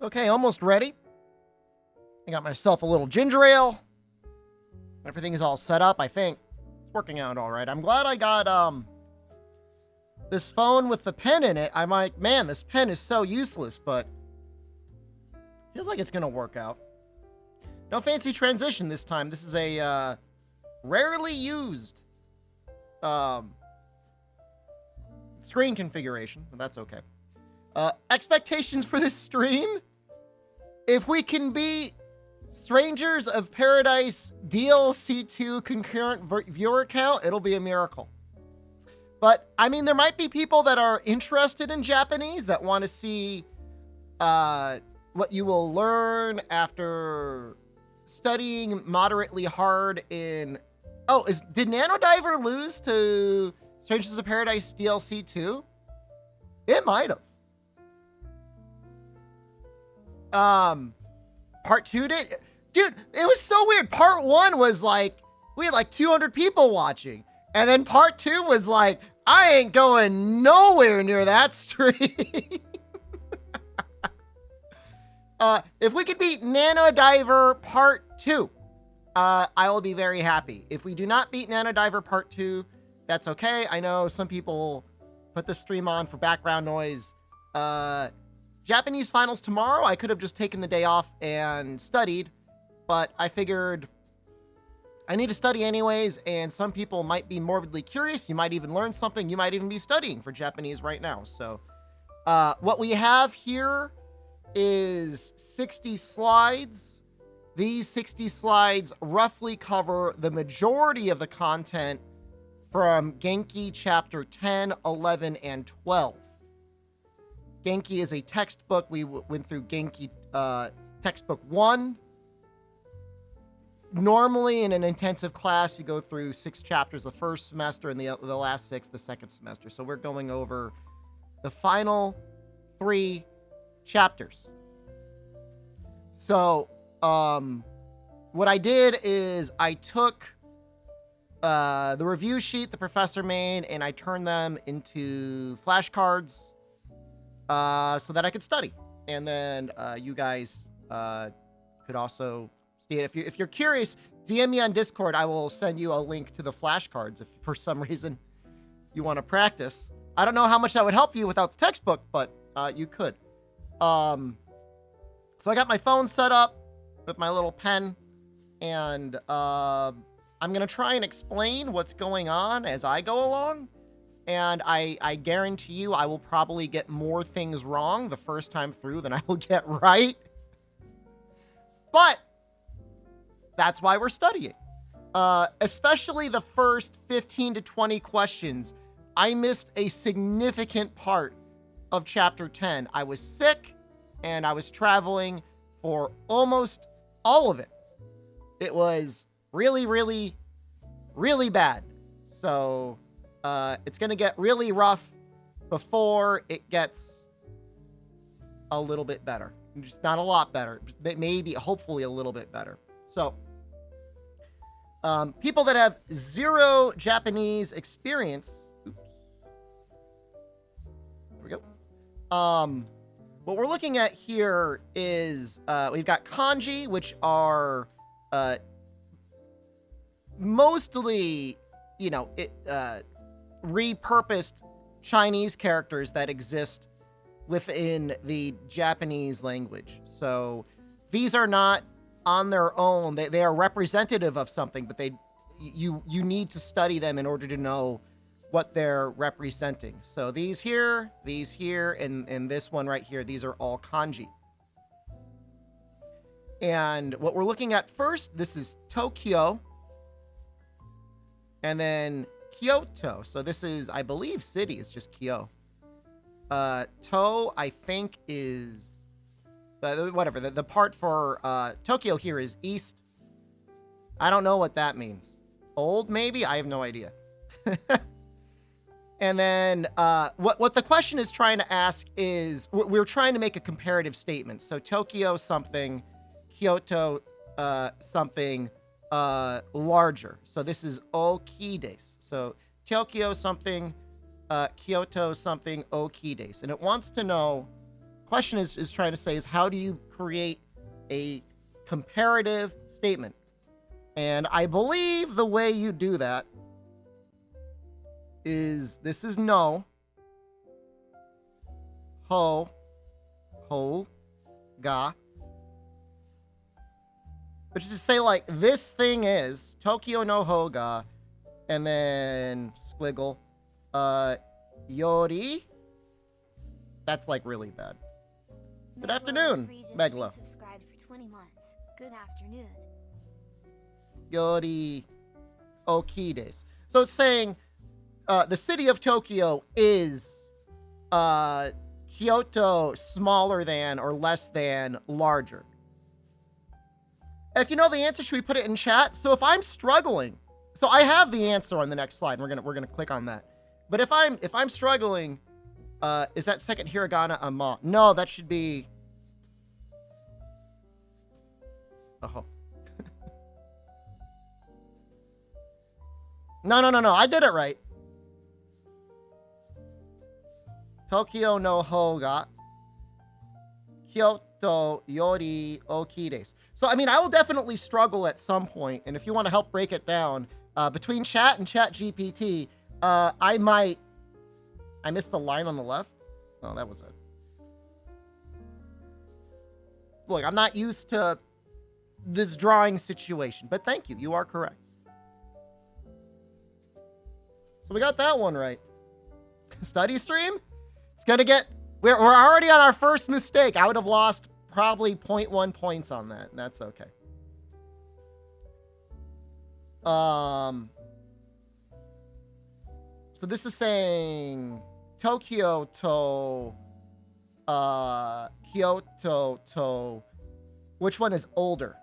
Okay, almost ready. I got myself a little ginger ale. Everything is all set up, I think. It's working out all right. I'm glad I got, this phone with the pen in it. I'm like, man, this pen is so useless, but feels like it's gonna work out. No fancy transition this time. This is a, rarely used, screen configuration, but that's okay. Expectations for this stream? If we can beat Strangers of Paradise DLC 2 concurrent viewer count, it'll be a miracle. But, I mean, there might be people that are interested in Japanese that want to see what you will learn after studying moderately hard in... Oh, did Nanodiver lose to Strangers of Paradise DLC 2? It might have. Part 2 did? Dude, it was so weird. Part 1 was like, we had like 200 people watching. And then part 2 was like, I ain't going nowhere near that stream. If we could beat Nanodiver Part 2, I will be very happy. If we do not beat Nanodiver Part 2, that's okay. I know some people put the stream on for background noise. Japanese finals tomorrow. I could have just taken the day off and studied, but I figured I need to study anyways, and some people might be morbidly curious. You might even learn something. You might even be studying for Japanese right now. So what we have here is 60 slides. These 60 slides roughly cover the majority of the content from Genki Chapter 10, 11, and 12. Genki is a textbook. We went through Genki textbook 1. Normally in an intensive class, you go through 6 chapters the first semester and the last 6 the second semester. So we're going over the final 3 chapters. So what I did is I took the review sheet the professor made and I turned them into flashcards so that I could study. And then you guys could also see it. If you're curious, DM me on Discord. I will send you a link to the flashcards if for some reason you want to practice. I don't know how much that would help you without the textbook, but you could. So I got my phone set up with my little pen, and I'm going to try and explain what's going on as I go along. And I guarantee you I will probably get more things wrong the first time through than I will get right. But that's why we're studying. Especially the first 15 to 20 questions. I missed a significant part of Chapter 10. I was sick, and I was traveling for almost all of it. It was really, really, really bad. So it's going to get really rough before it gets a little bit better. Just not a lot better. Maybe, hopefully a little bit better. So people that have 0 Japanese experience. Oops. There we go. What we're looking at here is we've got kanji, which are mostly, repurposed Chinese characters that exist within the Japanese language. So these are not on their own. They are representative of something, but you need to study them in order to know what they're representing. So these here, and this one right here, these are all kanji. And what we're looking at first, this is Tokyo. And then Kyoto. So this is, I believe, city is just Kyo. To, I think, is... whatever. The part for Tokyo here is east. I don't know what that means. Old, maybe? I have no idea. And then what the question is trying to ask is, we're trying to make a comparative statement. So Tokyo something, Kyoto something larger. So this is okides. So Tokyo something, Kyoto something, okides. And it wants to know question is trying to say is how do you create a comparative statement? And I believe the way you do that is this is no, ho, ga. Which is to say, like, this thing is Tokyo no ho ga, and then squiggle, yori. That's like really bad. Good afternoon, Meglo. Subscribed for 20 months. Good afternoon. Yori Okides. So it's saying the city of Tokyo is Kyoto smaller than or less than larger. If you know the answer, should we put it in chat? So if I'm struggling, so I have the answer on the next slide. We're gonna click on that. But if I'm struggling, is that second hiragana a ma? No, that should be. Oh. No. I did it right. Tokyo no ho ga Kyoto yori oki desu. So, I mean, I will definitely struggle at some point, and if you want to help break it down, between chat and chat GPT, I missed the line on the left. Oh, that was it. Look, I'm not used to this drawing situation, but thank you. You are correct. So we got that one right. Study stream? It's gonna get... We're already on our first mistake. I would have lost probably 0.1 points on that. And that's okay. So this is saying Tokyo to Kyoto to... Which one is older?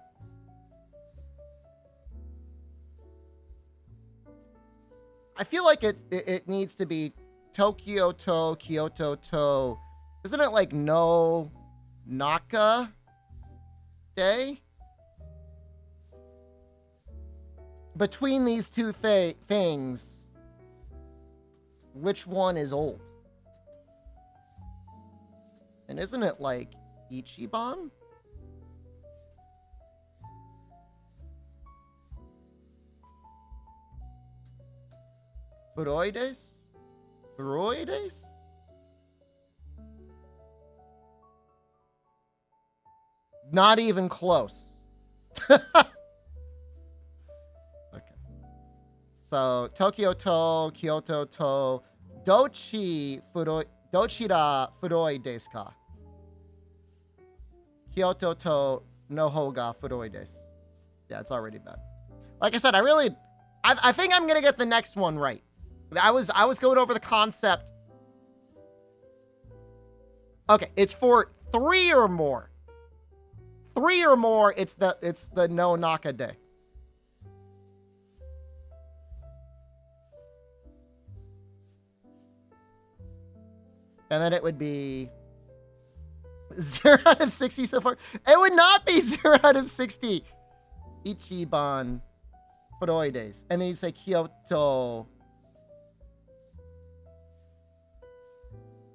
I feel like it needs to be Tokyo to Kyoto to... Isn't it like no Naka day? Between these two things, which one is old? And isn't it like Ichiban? Furoides? Furoides? Not even close. Okay. So, Tokyo to, Kyoto to, dochira furoi desu ka? Kyoto to no ho ga furoi desu. Yeah, it's already bad. Like I said, I think I'm gonna get the next one right. I was going over the concept. Okay, it's for 3 or more. 3 or more, it's the no Naka day. And then it would be 0 out of 60 so far. It would not be 0 out of 60. Ichiban Furoi days. And then you say Kyoto.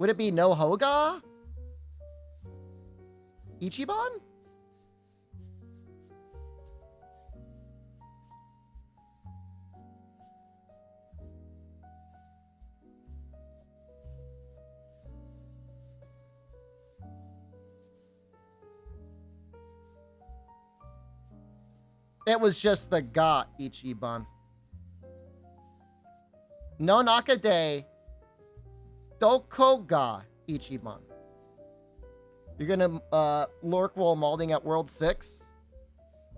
Would it be no Hoga? Ichiban? It was just the ga Ichiban. No Naka de Doko ga Ichiban. You're gonna lurk while molding at World 6?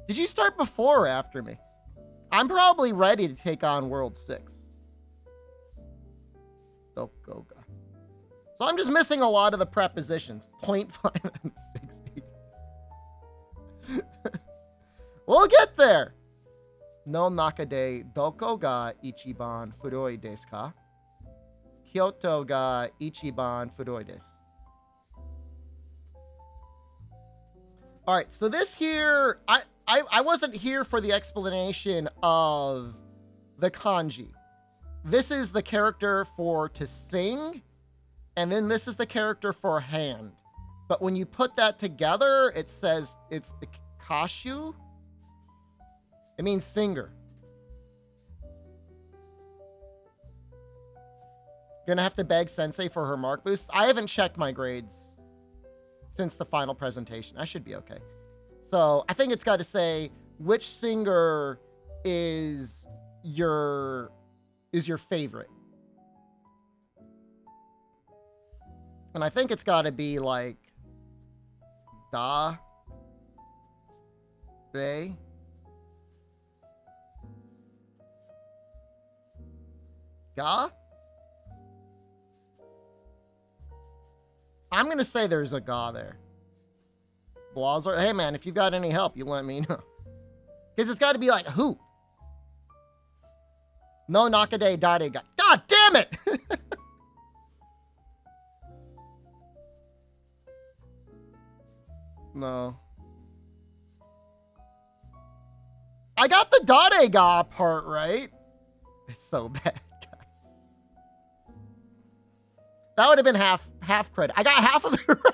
Did you start before or after me? I'm probably ready to take on World 6. Doko ga. So I'm just missing a lot of the prepositions. 0.5 and 60. We'll get there. No Naka de Doko ga Ichiban Furoi desu ka? Kyoto ga Ichiban Furoi desu. All right, so this here, I wasn't here for the explanation of the kanji. This is the character for to sing, and then this is the character for hand. But when you put that together, it says it's kashu. It means singer. Gonna have to beg Sensei for her mark boost. I haven't checked my grades since the final presentation. I should be okay. So I think it's got to say which singer is your favorite. And I think it's got to be like Da Re. Ga? I'm going to say there's a Ga there. Blazer. Hey, man, if you've got any help, you let me know. Because it's got to be like, who? No Nakade Dade Ga. God damn it! No. I got the Dade Ga part right. It's so bad, guys. That would have been half credit. I got half of it right.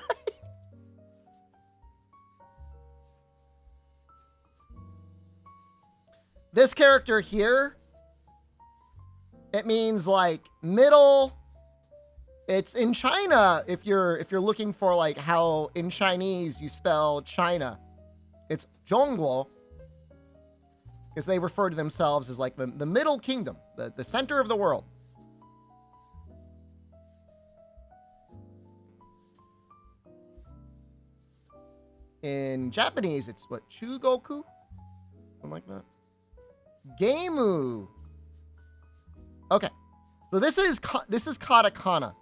This character here, it means like middle. It's in China. If you're looking for like how in Chinese you spell China, it's Zhongguo, because they refer to themselves as like the middle kingdom, the center of the world. In Japanese, it's what, Chugoku? Something like that. Gameu. Okay. So this is katakana.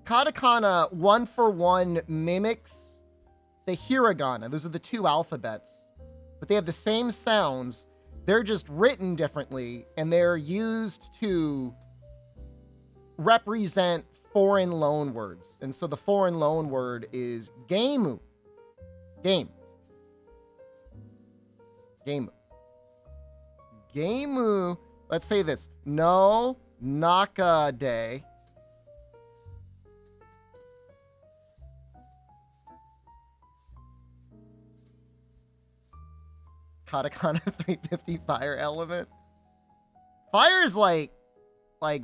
Katakana 1-for-1 mimics the hiragana. Those are the two alphabets. But they have the same sounds. They're just written differently, and they're used to represent foreign loan words. And so the foreign loan word is gameu. Game. Gameu. Gameu. Let's say this. No Nakade. Katakana 350 fire element. Fire is like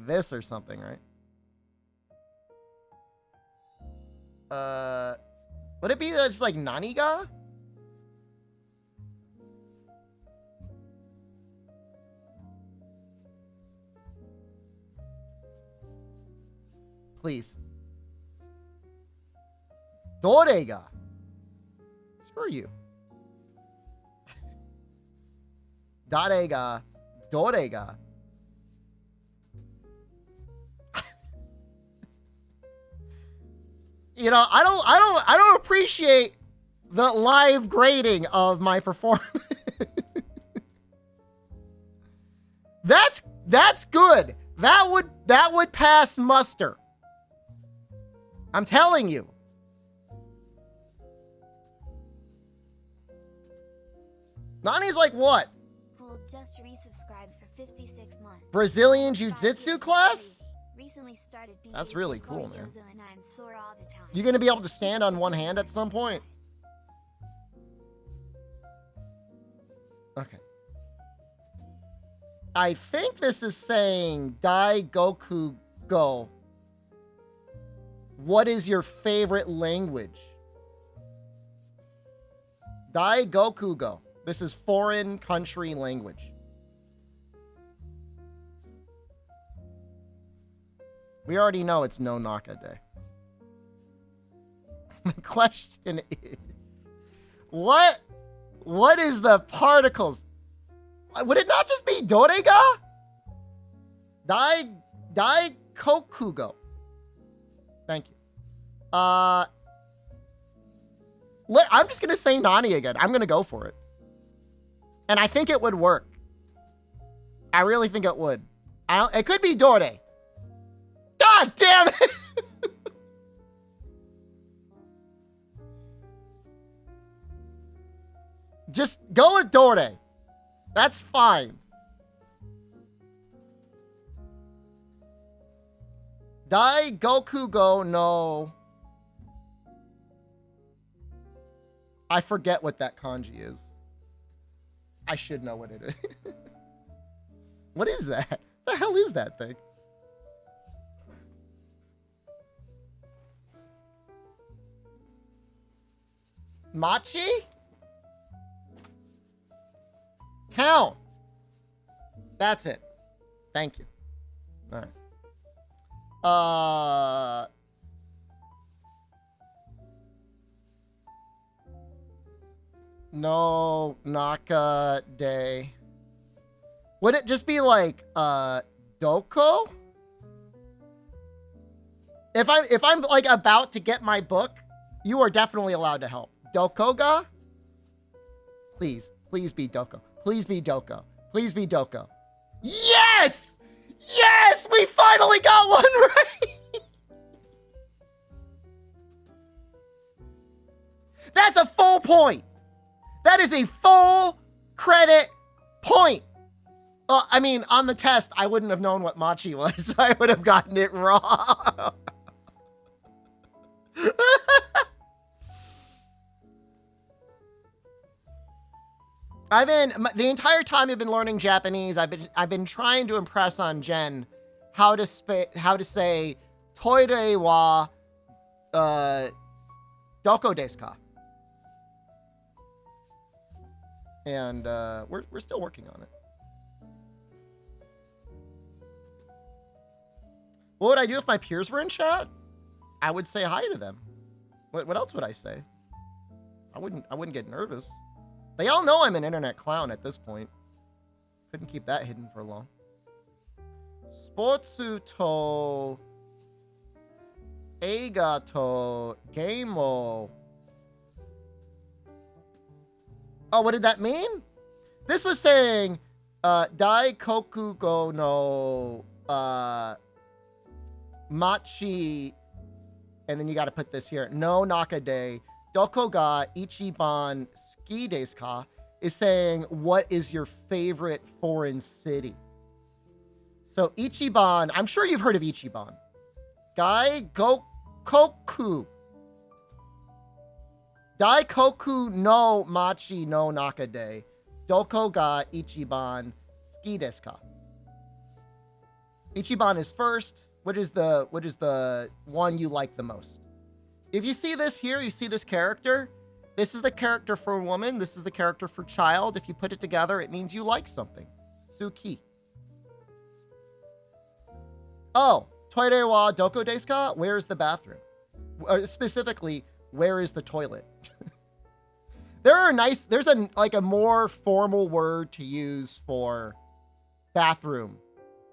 this or something, right? Would it be just like Naniga? Please. Dorega. Screw you. Darega. Dorega. You know, I don't appreciate the live grading of my performance. That's good. That would pass muster. I'm telling you. Nani's like what? Cool, just resubscribed for 56 months. Brazilian Jiu-Jitsu class? Recently started That's really cool, man. And I'm sore all the time. You gonna be able to stand on one hand at some point? Okay. I think this is saying Dai Goku Go. What is your favorite language? Dai Goku Go. This is foreign country language. We already know it's no Nakade. The question is, what is the particles? Would it not just be Dorega? Dai Kokugo. Thank you. I'm just gonna say Nani again. I'm gonna go for it. And I think it would work. I really think it would. It could be Dore. God damn it! Just go with Dore. That's fine. Dai Goku Go no I forget what that kanji is. I should know what it is. What is that? The hell is that thing? Machi? Town. That's it. Thank you. All right. No Naka Day. Would it just be like Doko? If I'm like about to get my book, you are definitely allowed to help. Dokoga? Please be Doko. Please be Doko. Please be Doko. Yes! Yes! We finally got one right! That's a full point. That is a full credit point. Well, I mean, on the test, I wouldn't have known what Machi was, so I would have gotten it wrong. The entire time I've been learning Japanese, I've been trying to impress on Jen how to say toire wa doko desu ka. And we're still working on it. What would I do if my peers were in chat? I would say hi to them. What else would I say? I wouldn't get nervous. They all know I'm an internet clown at this point. Couldn't keep that hidden for long. Sportsu to eiga to game o. Oh, what did that mean? This was saying Daikoku no Machi, and then you got to put this here. No Nakade Doko ga Ichiban Ski Desu ka is saying, what is your favorite foreign city? So Ichiban, I'm sure you've heard of Ichiban. Gai Gokoku. Daikoku no Machi no Nakade Doko ga Ichiban Ski Desu ka. Ichiban is first. What is the one you like the most? If you see this here, you see this character. This is the character for woman. This is the character for child. If you put it together, it means you like something. Suki. Oh, toire wa doko desu ka? Where is the bathroom? Specifically, where is the toilet? There's a more formal word to use for bathroom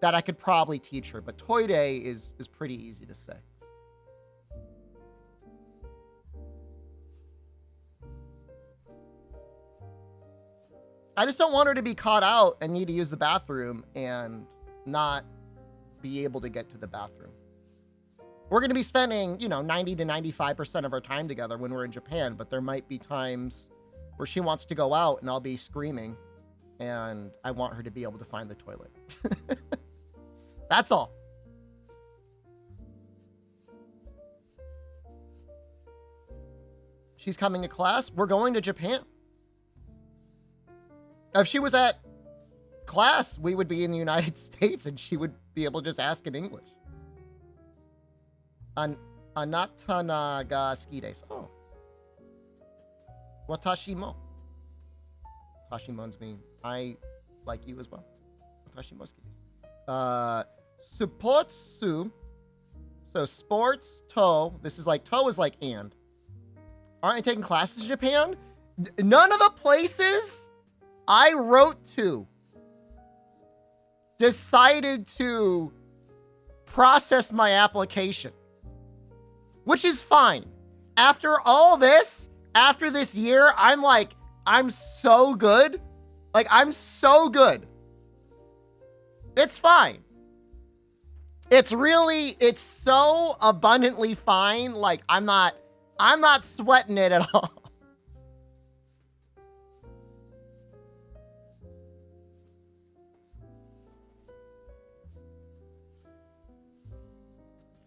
that I could probably teach her, but toire is pretty easy to say. I just don't want her to be caught out and need to use the bathroom and not be able to get to the bathroom. We're going to be spending, 90 to 95% of our time together when we're in Japan, but there might be times where she wants to go out and I'll be screaming and I want her to be able to find the toilet. That's all. She's coming to class. We're going to Japan. If she was at class, we would be in the United States and she would be able to just ask in English. Anata ga suki desu. Oh. Watashi mo. Watashi mo's mean I like you as well. Watashi mo suki desu. Supotsu. So sports, to. This is like, to is like and. Aren't you taking classes in Japan? None of the places I wrote to decided to process my application, which is fine. After all this, after this year, I'm like, I'm so good. Like, I'm so good. It's fine. It's so abundantly fine. Like, I'm not sweating it at all.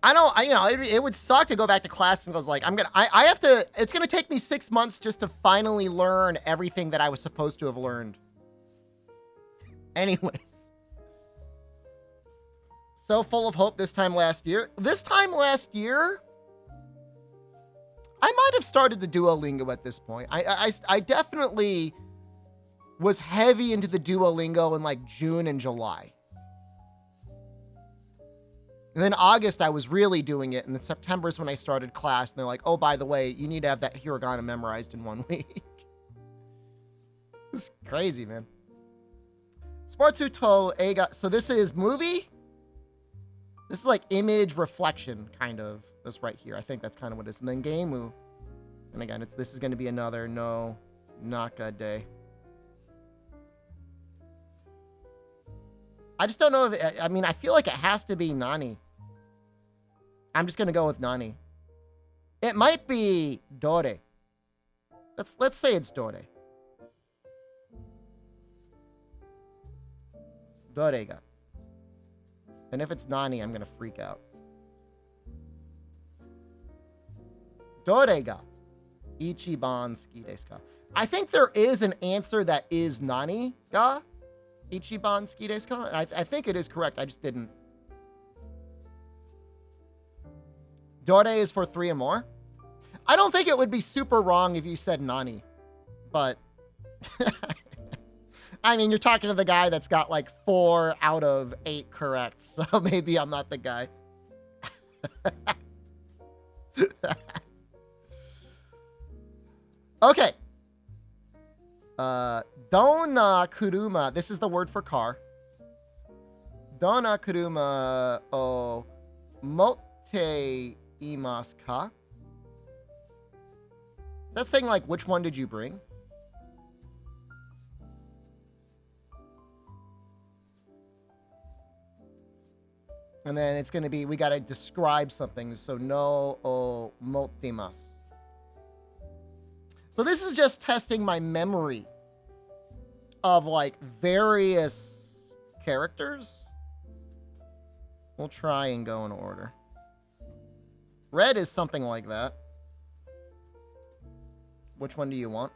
I don't, you know, it would suck to go back to class and goes like, I have to, it's going to take me 6 months just to finally learn everything that I was supposed to have learned. Anyways. So full of hope this time last year. This time last year, I might have started the Duolingo at this point. I definitely was heavy into the Duolingo in like June and July. And then August, I was really doing it. And then September is when I started class. And they're like, oh, by the way, you need to have that hiragana memorized in 1 week. It's crazy, man. Sportsu to Eiga. So this is movie. This is like image reflection, kind of. This right here. I think that's kind of what it is. And then Gameu. And again, this is going to be another no Naka day. I just don't know if it, I mean, I feel like it has to be Nani. I'm just going to go with Nani. It might be Dore. Let's say it's Dore. Dorega. And if it's Nani, I'm going to freak out. Dorega. Ichiban ski desu ka? I think there is an answer that is Nani ga Ichiban ski desu ka? I think it is correct. I just didn't. Dore is for 3 or more. I don't think it would be super wrong if you said Nani. But I mean, you're talking to the guy that's got like 4 out of 8 correct. So maybe I'm not the guy. Okay. Donna kuruma. This is the word for car. Donna kuruma o motte imasu ka? Is that saying like, which one did you bring? And then it's going to be, we got to describe something. So no o mottimasu. So this is just testing my memory of like various characters. We'll try and go in order. Red is something like that. Which one do you want?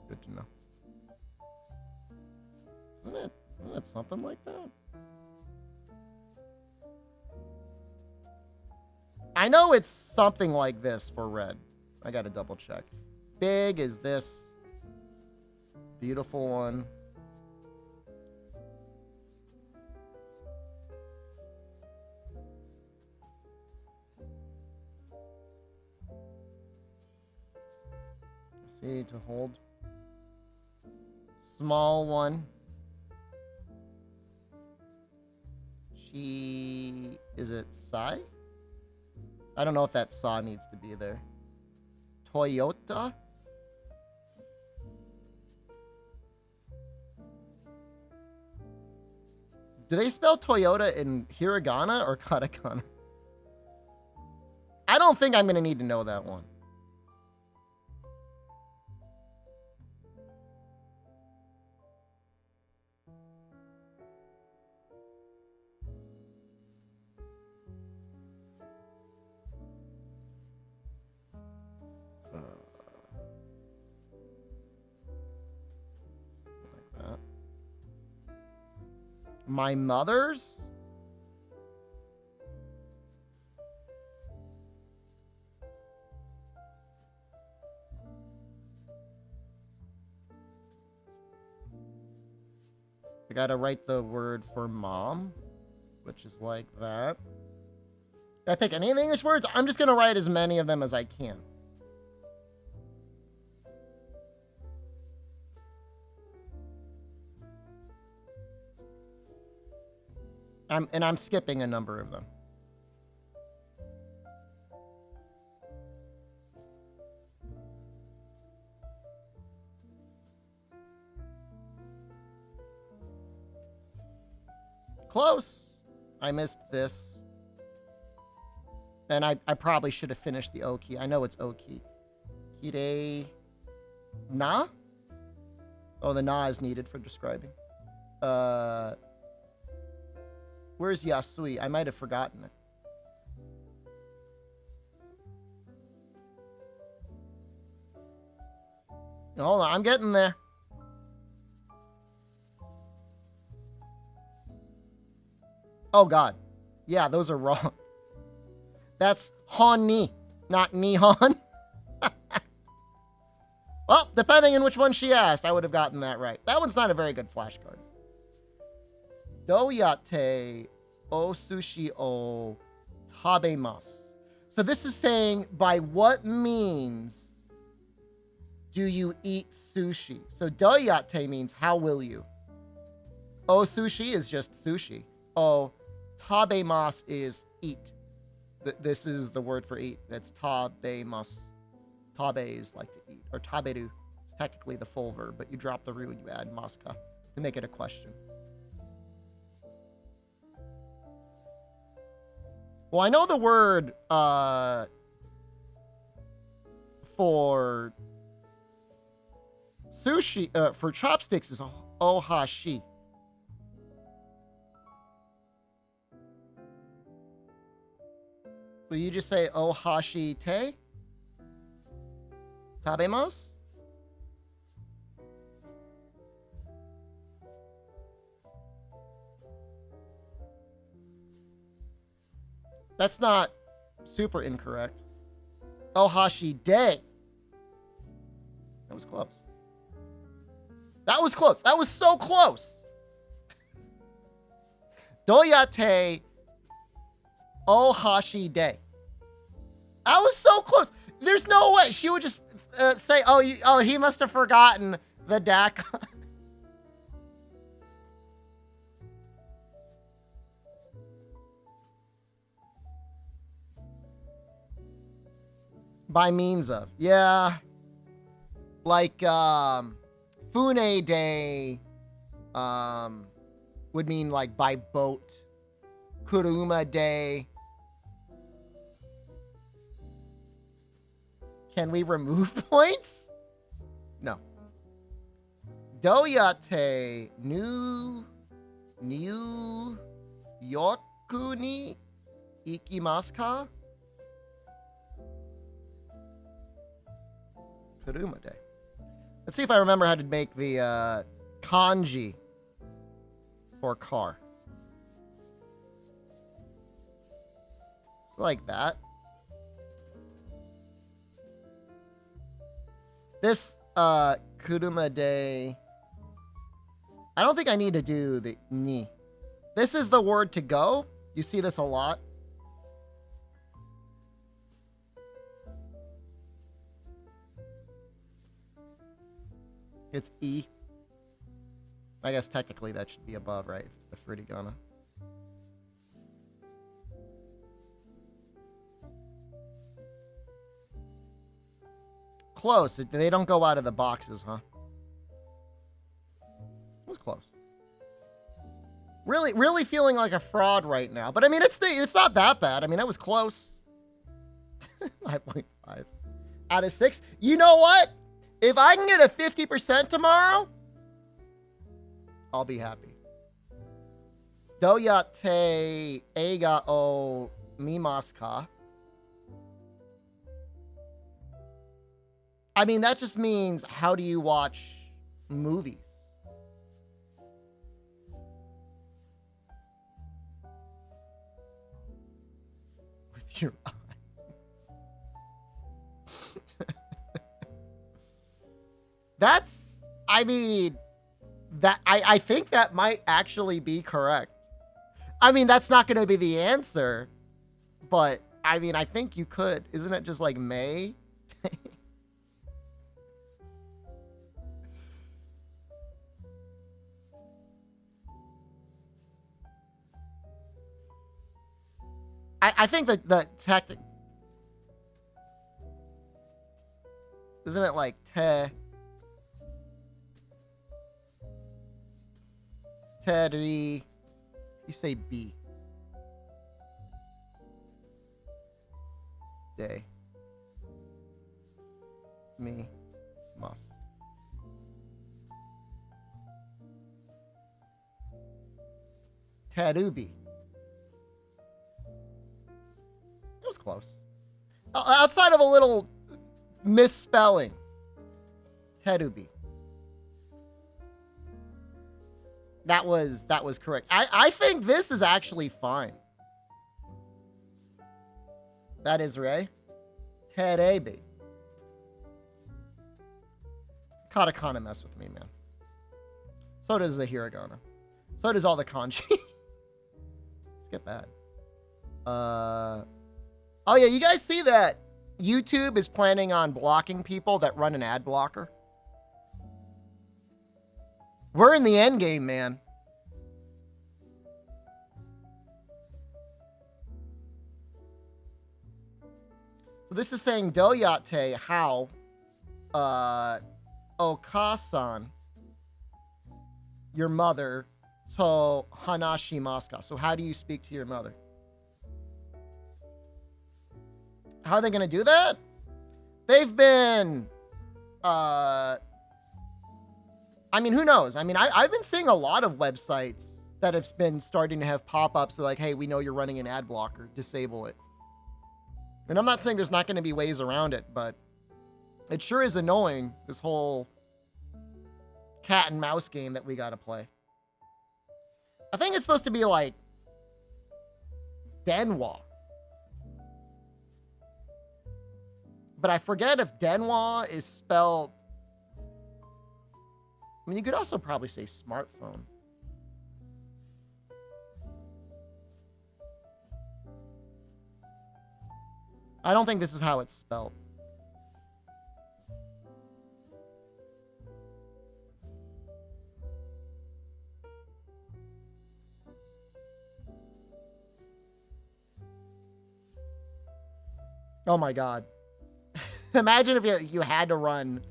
Good to know. Isn't it something like that? I know it's something like this for red. I gotta double check. Big is this. Beautiful one. See, to hold. Small one. Is it Sai? I don't know if that Sa needs to be there. Toyota? Do they spell Toyota in hiragana or katakana? I don't think I'm going to need to know that one. My mother's? I gotta write the word for mom, which is like that. I pick any of the English words. I'm just gonna write as many of them as I can. I'm skipping a number of them. Close. I missed this. And I probably should have finished the O key. I know it's O key. Kire na? Oh, the na is needed for describing. Where's Yasui? I might have forgotten it. Hold on, I'm getting there. Oh, God. Yeah, those are wrong. That's Hon-ni, not Nihon. Well, depending on which one she asked, I would have gotten that right. That one's not a very good flashcard. Doyate o sushi o tabemasu. So this is saying, by what means do you eat sushi? So doyate means, how will you? O sushi is just sushi. O tabemasu is eat. This is the word for eat. That's tabemasu. Tabe is like to eat. Or taberu is technically the full verb, but you drop the ru and you add maska to make it a question. Well, I know the word for sushi, for chopsticks is ohashi. Will you just say ohashi te? Tabemasu? That's not super incorrect. Ohashi de. That was close. That was close. That was so close. Doyate ohashi de. That was so close. There's no way she would just say, "Oh, he must have forgotten the dakon." By means of, yeah, like fune de would mean like by boat. Kuruma de. Can we remove points? No. Doyate New Yorku ni ikimasu ka? Kuruma de. Let's see if I remember how to make the kanji for car. Like that. This kuruma de, I don't think I need to do the ni. This is the word to go. You see this a lot. It's E. I guess technically that should be above, right? If it's the furigana. Close. They don't go out of the boxes, huh? It was close. Really feeling like a fraud right now. But I mean, it's not that bad. I mean, that was close. 5.5 out of 6. You know what? If I can get a 50% tomorrow, I'll be happy. Doyate eiga o mimasu ka? I mean, that just means, how do you watch movies? With your eye. That's, I mean, that I think that might actually be correct. I mean, that's not going to be the answer, but I mean, I think you could. Isn't it just like May? I think that the tactic, isn't it like te, teri, you say B, day, me, must. Terubi. was close. Outside of a little misspelling. Terubi. That was correct. I think this is actually fine. That is Ray. Terebi. Katakana mess with me, man. So does the hiragana. So does all the kanji. Let's get bad. Oh yeah, you guys see that YouTube is planning on blocking people that run an ad blocker? We're in the end game, man. So this is saying Doyate how Okasan, your mother, to Hanashi Maska. So how do you speak to your mother? How are they going to do that? They've been, I mean, who knows? I mean, I've been seeing a lot of websites that have been starting to have pop-ups like, hey, we know you're running an ad blocker, disable it. And I'm not saying there's not going to be ways around it, but it sure is annoying, this whole cat and mouse game that we got to play. I think it's supposed to be like Denwa. But I forget if Denwa is spelled... I mean, you could also probably say smartphone. I don't think this is how it's spelled. Oh my God. Imagine if you had to run,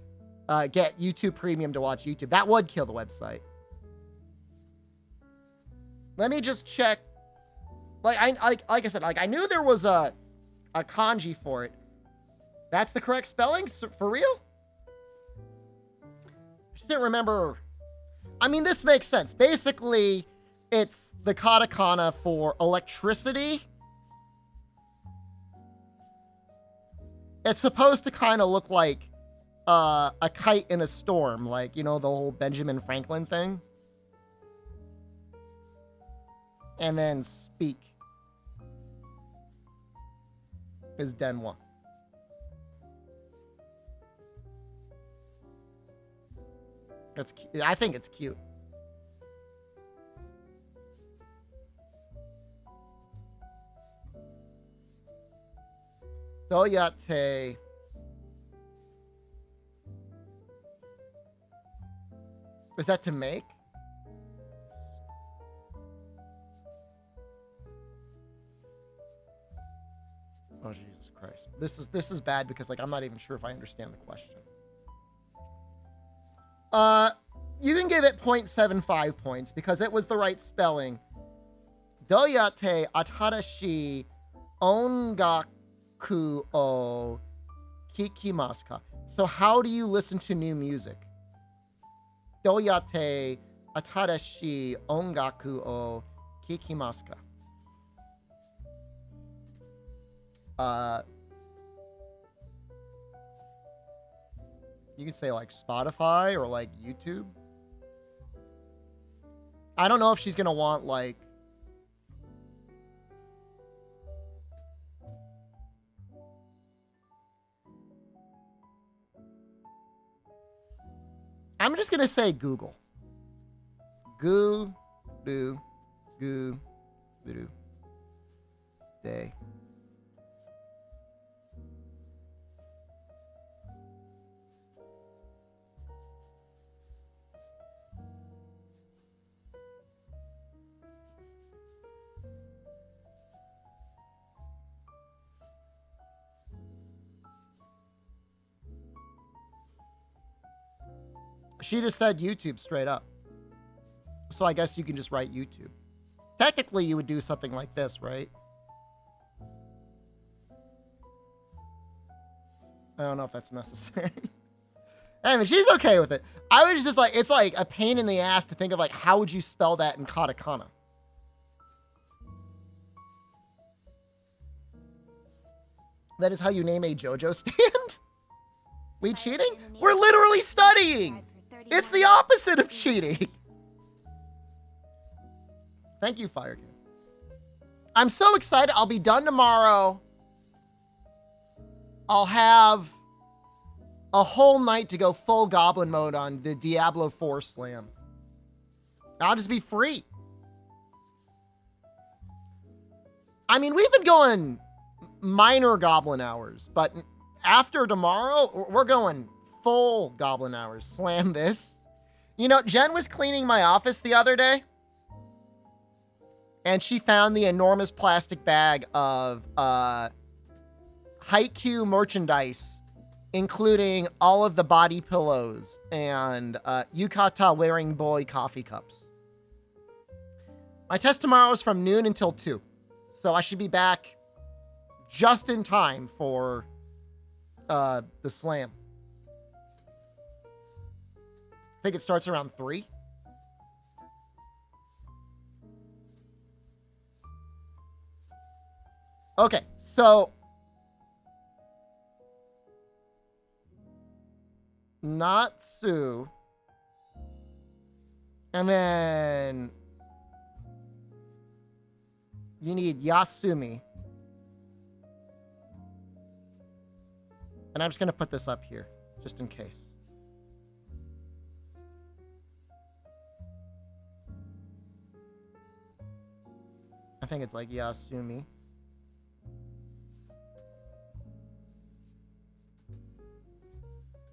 get YouTube Premium to watch YouTube. That would kill the website. Let me just check. Like I said, like I knew there was a kanji for it. That's the correct spelling? For real? I just didn't remember. I mean, this makes sense. Basically, it's the katakana for electricity. It's supposed to kind of look like a kite in a storm. Like, you know, the whole Benjamin Franklin thing. And then speak is Denwa. That's cute. I think it's cute. Doyate. Is that to make? Oh, Jesus Christ. This is bad because, like, I'm not even sure if I understand the question. You can give it 0.75 points because it was the right spelling. Doyate atarashi ongaku o kikimasu ka? So how do you listen to new music? Doyate atarashi ongaku o kikimasu ka? You could say like Spotify or like YouTube. I don't know if she's gonna want like I'm just gonna say Google. Goo do goo do day. She just said YouTube straight up. So I guess you can just write YouTube. Technically, you would do something like this, right? I don't know if that's necessary. I mean, she's okay with it. I was just like, it's like a pain in the ass to think of like, how would you spell that in katakana? That is how you name a JoJo stand? We cheating? We're literally studying. It's the opposite of cheating. Thank you, Fire King. I'm so excited. I'll be done tomorrow. I'll have a whole night to go full goblin mode on the Diablo 4 slam. I'll just be free. I mean, we've been going minor goblin hours, but after tomorrow, we're going full goblin hours. Slam this. You know, Jen was cleaning my office the other day, and she found the enormous plastic bag of Haikyuu merchandise, including all of the body pillows and yukata wearing boy coffee cups. My test tomorrow is from noon until 2, so I should be back just in time for the slam. I think it starts around 3. Okay, so Natsu, and then you need Yasumi. And I'm just going to put this up here, just in case. I think it's like Yasumi.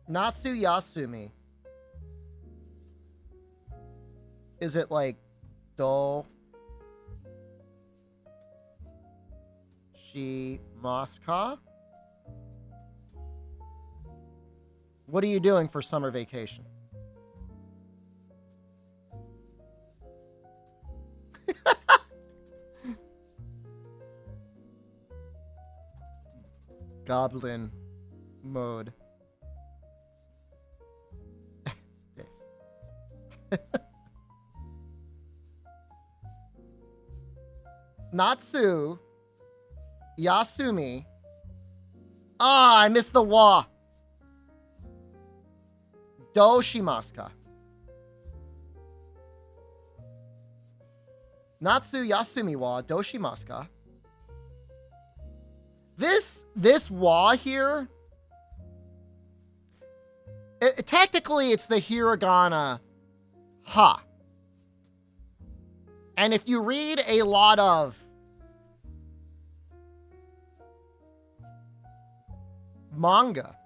Natsu Yasumi. Is it like Do Shi Mosca? What are you doing for summer vacation? Goblin mode. Yes. Natsu Yasumi. Ah, I missed the wa. Doshimaska. Natsu Yasumi wa Doshimaska. This wa here, technically it's the hiragana ha. And if you read a lot of manga,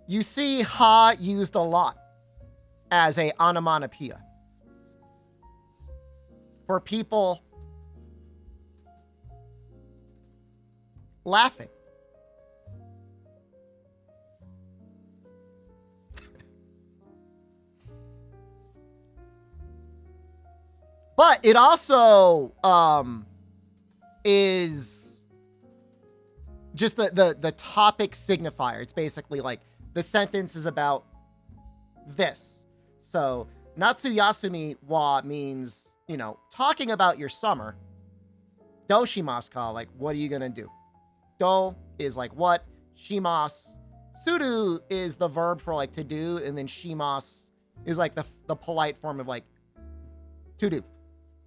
you see ha used a lot as a onomatopoeia for people laughing. But it also is just the topic signifier. It's basically like the sentence is about this. So Natsu Yasumi wa means, you know, talking about your summer. Doshimasu, like, what are you gonna do? Do is like what, shimas. Suru is the verb for like to do, and then shimas is like the polite form of like to do.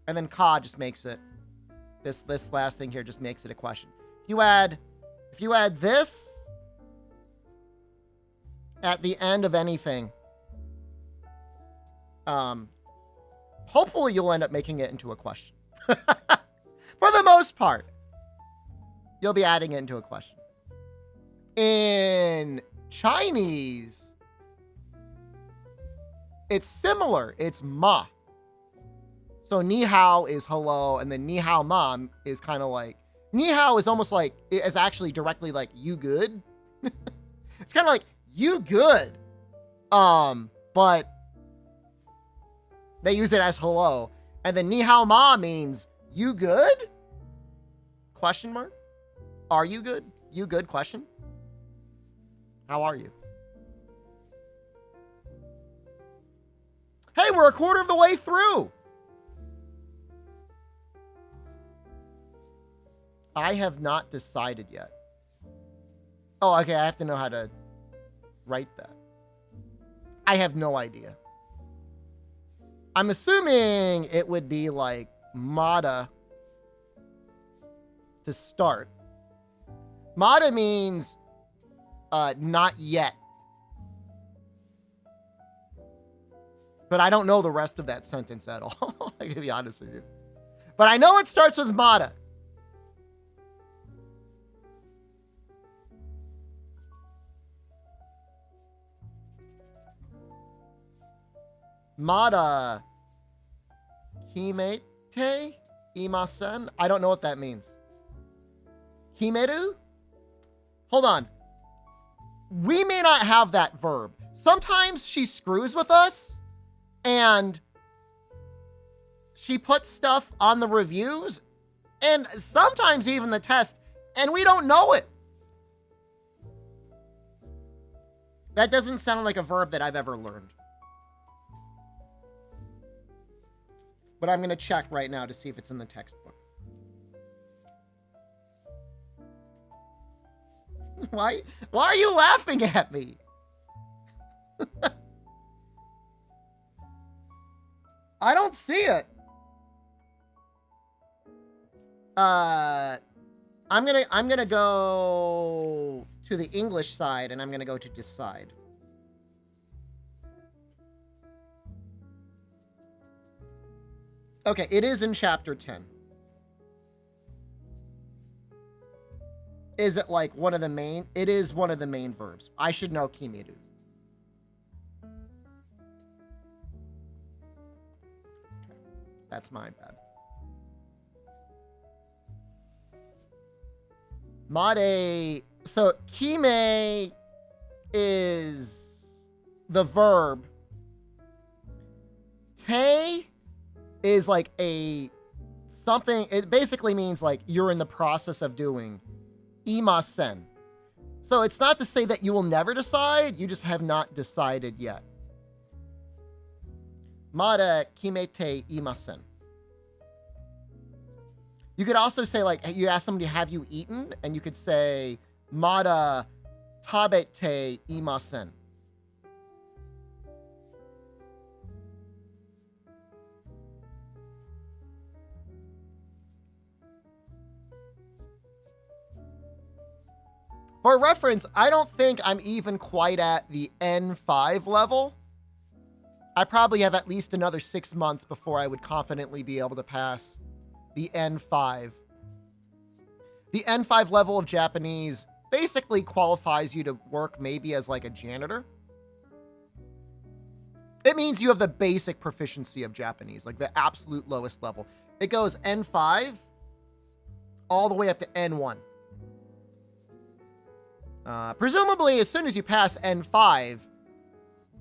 And then ka just makes it, this last thing here just makes it a question. If you add this at the end of anything, hopefully you'll end up making it into a question. For the most part, you'll be adding it into a question. In Chinese, it's similar. It's ma. So ni hao is hello, and then ni hao ma is kind of like, ni hao is almost like, it's actually directly like, you good? It's kind of like, you good. But they use it as hello. And then ni hao ma means, you good? Question mark? Are you good? You good? Question. How are you? Hey, we're a quarter of the way through. I have not decided yet. Oh, okay. I have to know how to write that. I have no idea. I'm assuming it would be like Mada to start. Mada means not yet. But I don't know the rest of that sentence at all. I can be honest with you. But I know it starts with Mada. Mada Himete Imasen? I don't know what that means. Himeru? Hold on. We may not have that verb. Sometimes she screws with us and she puts stuff on the reviews and sometimes even the test, and we don't know it. That doesn't sound like a verb that I've ever learned. But I'm going to check right now to see if it's in the textbook. Why are you laughing at me? I don't see it. I'm gonna go to the English side, and I'm gonna go to decide. Okay, it is in chapter 10. Is it like one of the main? It is one of the main verbs. I should know kimiru. Okay, that's my bad. Made. So kime is the verb. Te is like a something. It basically means like you're in the process of doing. Imasen. So it's not to say that you will never decide, you just have not decided yet. Mada kimete imasen. You could also say, like, you ask somebody, have you eaten? And you could say, Mada tabete imasen. For reference, I don't think I'm even quite at the N5 level. I probably have at least another 6 months before I would confidently be able to pass the N5. The N5 level of Japanese basically qualifies you to work maybe as like a janitor. It means you have the basic proficiency of Japanese, like the absolute lowest level. It goes N5 all the way up to N1. Presumably, as soon as you pass N5,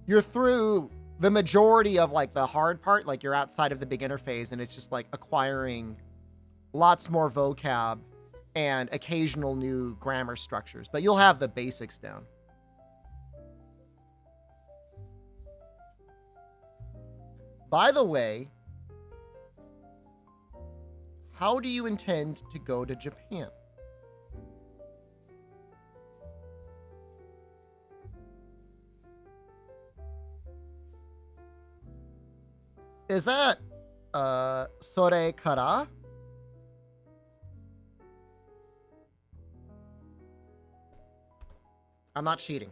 you're through the majority of like the hard part, like you're outside of the beginner phase, and it's just like acquiring lots more vocab and occasional new grammar structures, but you'll have the basics down. By the way, how do you intend to go to Japan? Is that, sore kara? I'm not cheating.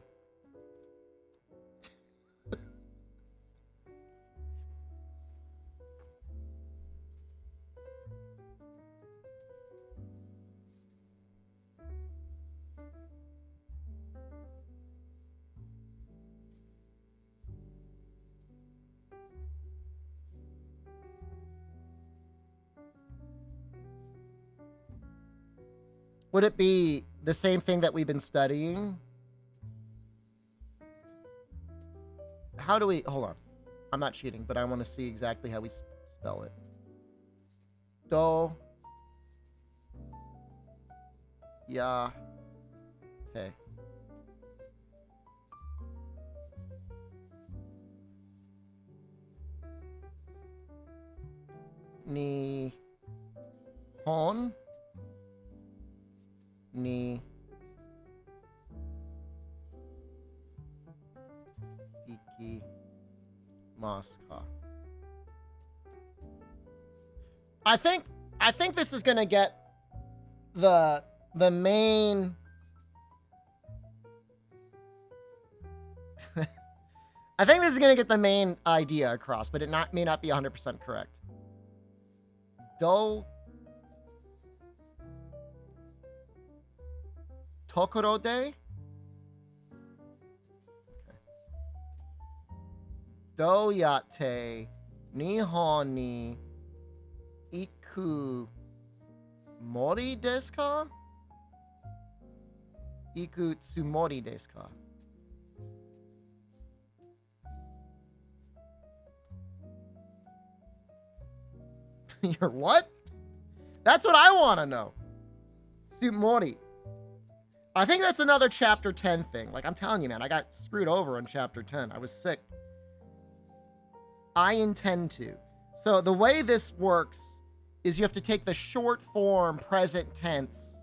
Would it be the same thing that we've been studying? How do we... Hold on. I'm not cheating, but I want to see exactly how we spell it. Do. Ya. Te. Ni. Hon. ni iki masu ka? I think this is gonna get the main I think this is gonna get the main idea across, but it may not be 100% correct. Do Tokoro de? Doyate Nihon ni iku mori desu ka? Iku tsumori desu ka? You're what? That's what I want to know. Tsumori. I think that's another chapter 10 thing. Like, I'm telling you, man, I got screwed over in chapter 10. I was sick. I intend to. So the way this works is you have to take the short form present tense,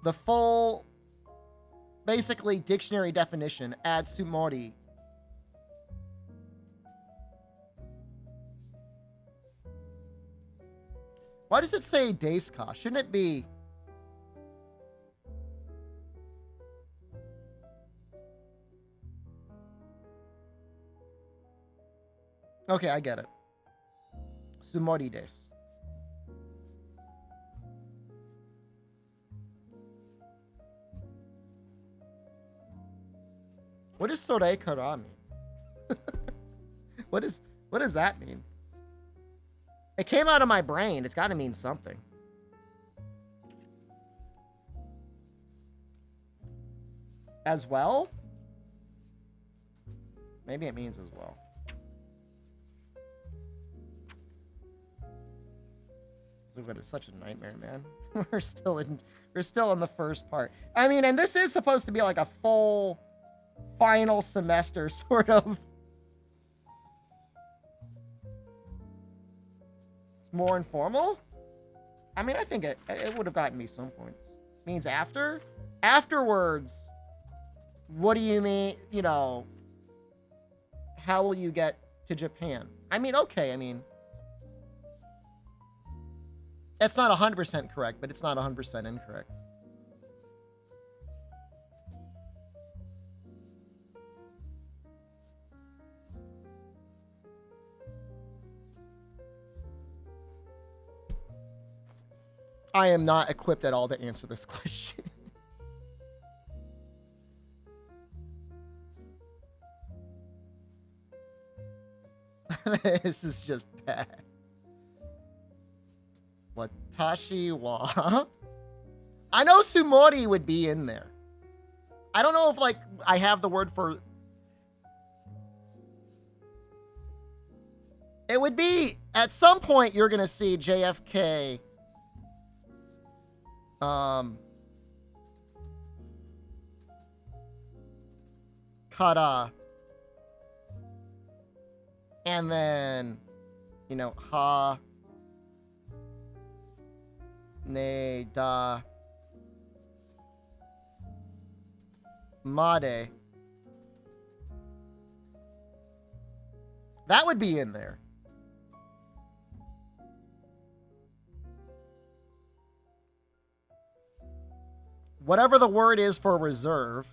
the full, basically dictionary definition, add tsumori. Why does it say desu ka? Shouldn't it be... Okay, I get it. Tsumori desu. What does sore kara mean? What does that mean? It came out of my brain. It's got to mean something. As well? Maybe it means as well. But it's such a nightmare, man. We're still in the first part. I mean, and this is supposed to be like a full final semester sort of. It's more informal. I mean, I think it would have gotten me some points. Means afterwards. What do you mean? You know, how will you get to Japan? I mean, okay. I mean. It's not 100% correct, but it's not 100% incorrect. I am not equipped at all to answer this question. This is just bad. Watashi wa... I know Tsumori would be in there. I don't know if, like, I have the word for... It would be... At some point, you're going to see JFK... Kara... And then... You know, ha... Ne da made. That would be in there. Whatever the word is for reserve.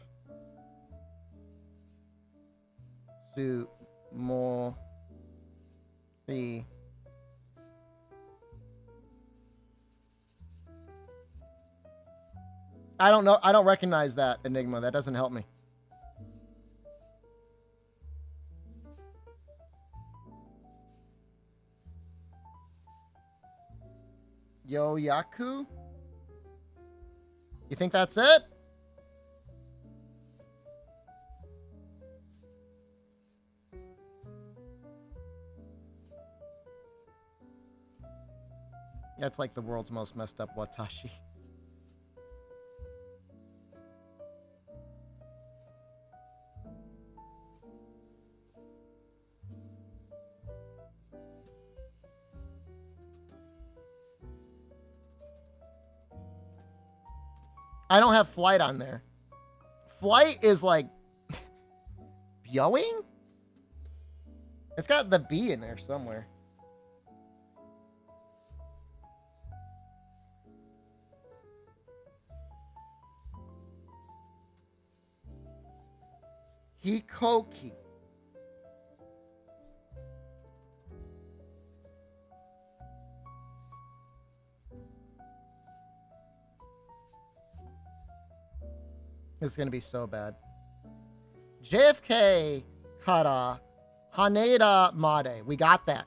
Su mo ri. I don't know. I don't recognize that enigma. That doesn't help me. Yoyaku? You think that's it? That's like the world's most messed up watashi. I don't have flight on there. Flight is like Byoing? It's got the B in there somewhere. Hikoki. It's gonna be so bad. JFK Kara Haneda Made. We got that.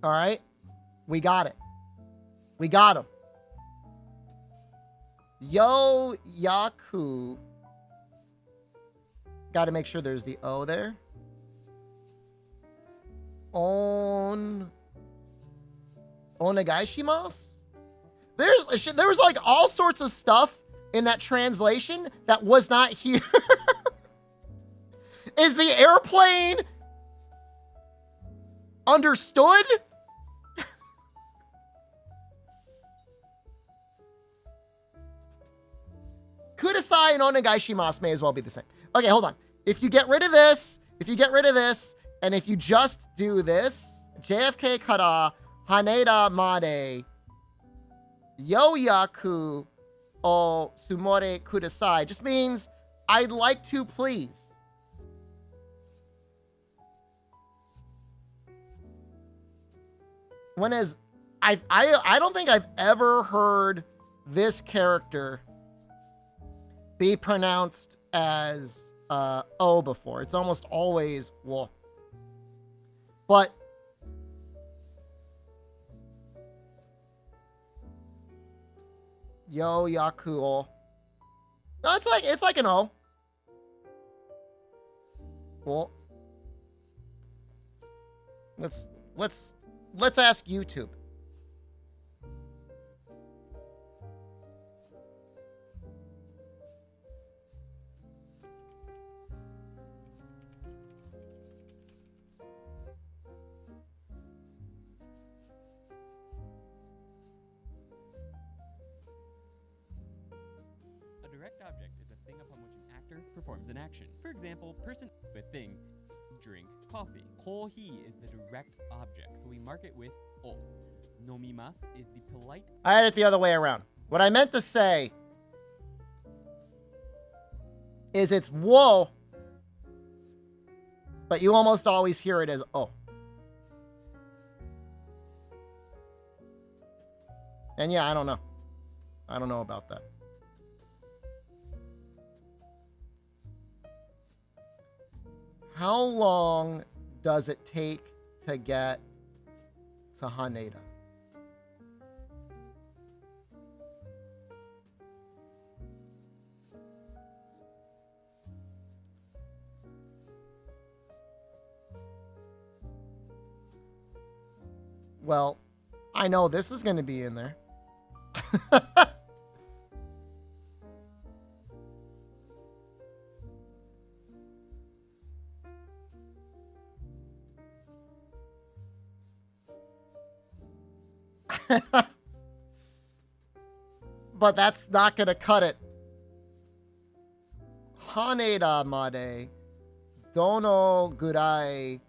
All right. We got it. We got him. Yo Yaku. Got to make sure there's the O there. Onegaishimasu? There was like all sorts of stuff in that translation that was not here. Is the airplane understood? Kudasai and onegaishimasu may as well be the same. Okay, hold on. If you get rid of this, and if you just do this, JFK kara Haneda made yoyaku o sumore kudasai just means I'd like to please. I don't think I've ever heard this character be pronounced as O before. It's almost always wo. But yo yaku o. No, it's like an O. Well, let's ask YouTube. A direct object is a thing upon which an actor performs an action. For example, person with thing, drink coffee. Kohi is the direct object, so we mark it with o. Nomimasu is the polite. I had it the other way around. What I meant to say is it's wo, but you almost always hear it as o. And yeah, I don't know. I don't know about that. How long does it take to get to Haneda? Well, I know this is going to be in there. But that's not going to cut it. Haneda made dono gurai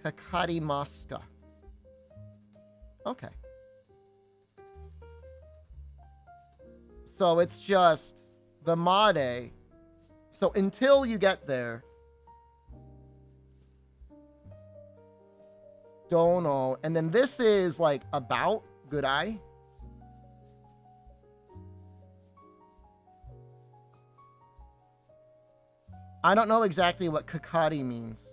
kakarimasu ka? Okay. So it's just the made. So until you get there, dono, and then this is like about gurai. I don't know exactly what kakari means.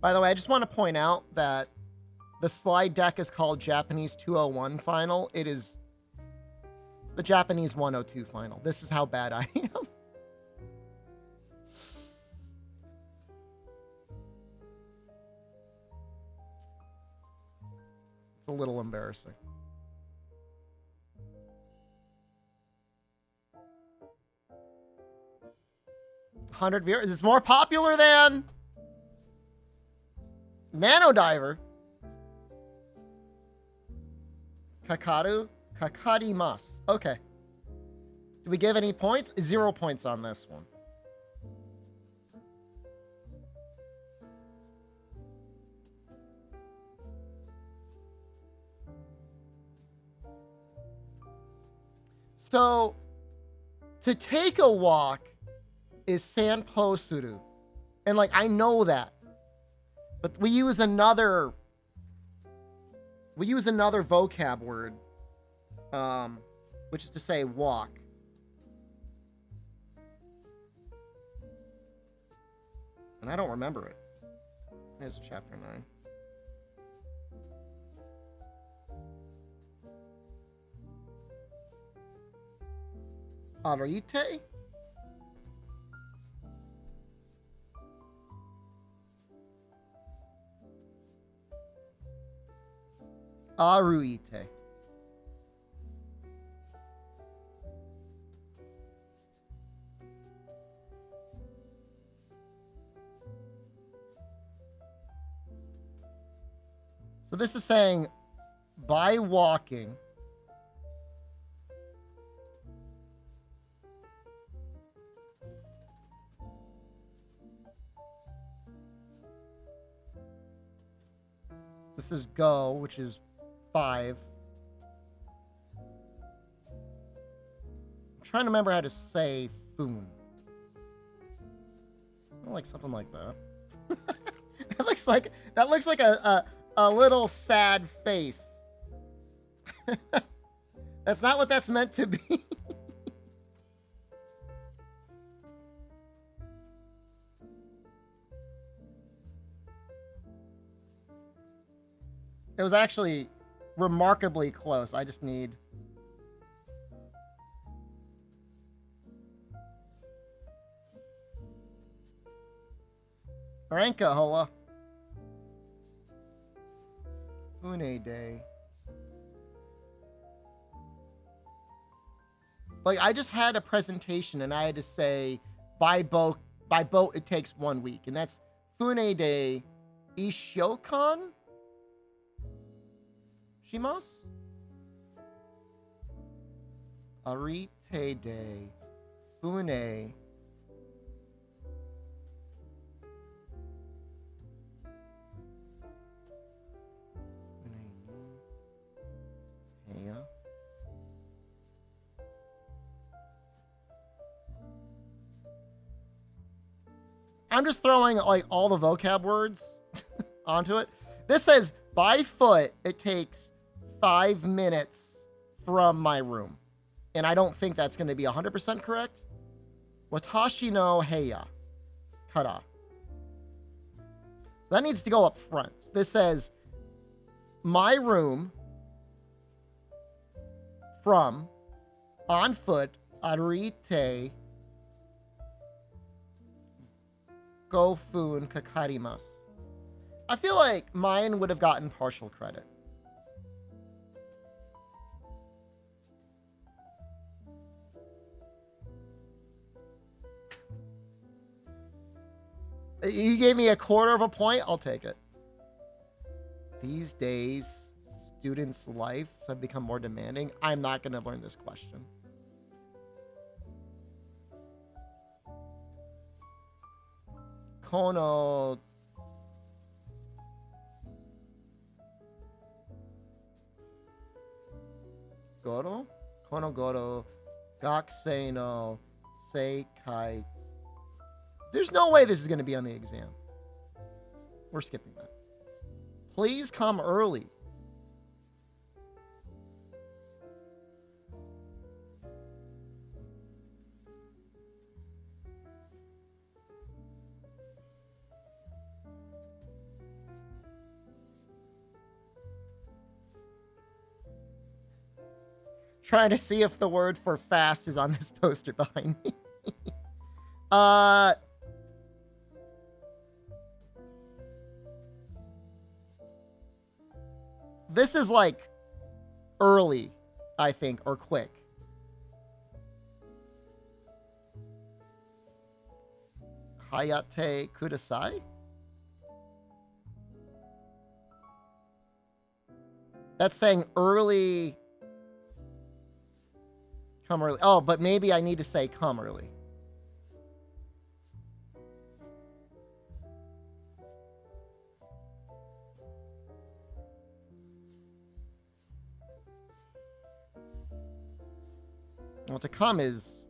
By the way, I just want to point out that the slide deck is called Japanese 201 Final. It is the Japanese 102 Final. This is how bad I am. It's a little embarrassing. 100 viewers. It's more popular than Nano Diver. Kakadimas. Okay. Do we give any points? 0 points on this one. So, to take a walk is sanposuru. And, like, I know that. But we use another vocab word, which is to say walk. And I don't remember it. It's chapter 9. Arite? Aruite. So this is saying by walking, this is go, which is 5. I'm trying to remember how to say foon. Like something like that. That looks like a little sad face. That's not what that's meant to be. It was actually remarkably close. I just need... Ranka, hola. Fune day. Like, I just had a presentation and I had to say, by boat it takes 1 week. And that's Fune day Ishokan? Shimas? Arite day Fune. I'm just throwing like all the vocab words onto it. This says by foot it takes 5 minutes from my room. And I don't think that's going to be 100% correct. Watashi no heya kara. So that needs to go up front. This says my room from on foot arite Gofun Kakarimas. I feel like mine would have gotten partial credit. You gave me 1/4 of a point, I'll take it. These days, students' lives have become more demanding. I'm not going to learn this question. Kono Goro? Kono Goro Gakusei no Seikai. There's no way this is going to be on the exam. We're skipping that. Please come early. Trying to see if the word for fast is on this poster behind me. This is like early, I think, or quick. Hayate kudasai? That's saying early. Come early. Oh, but maybe I need to say come early. Well, to come is...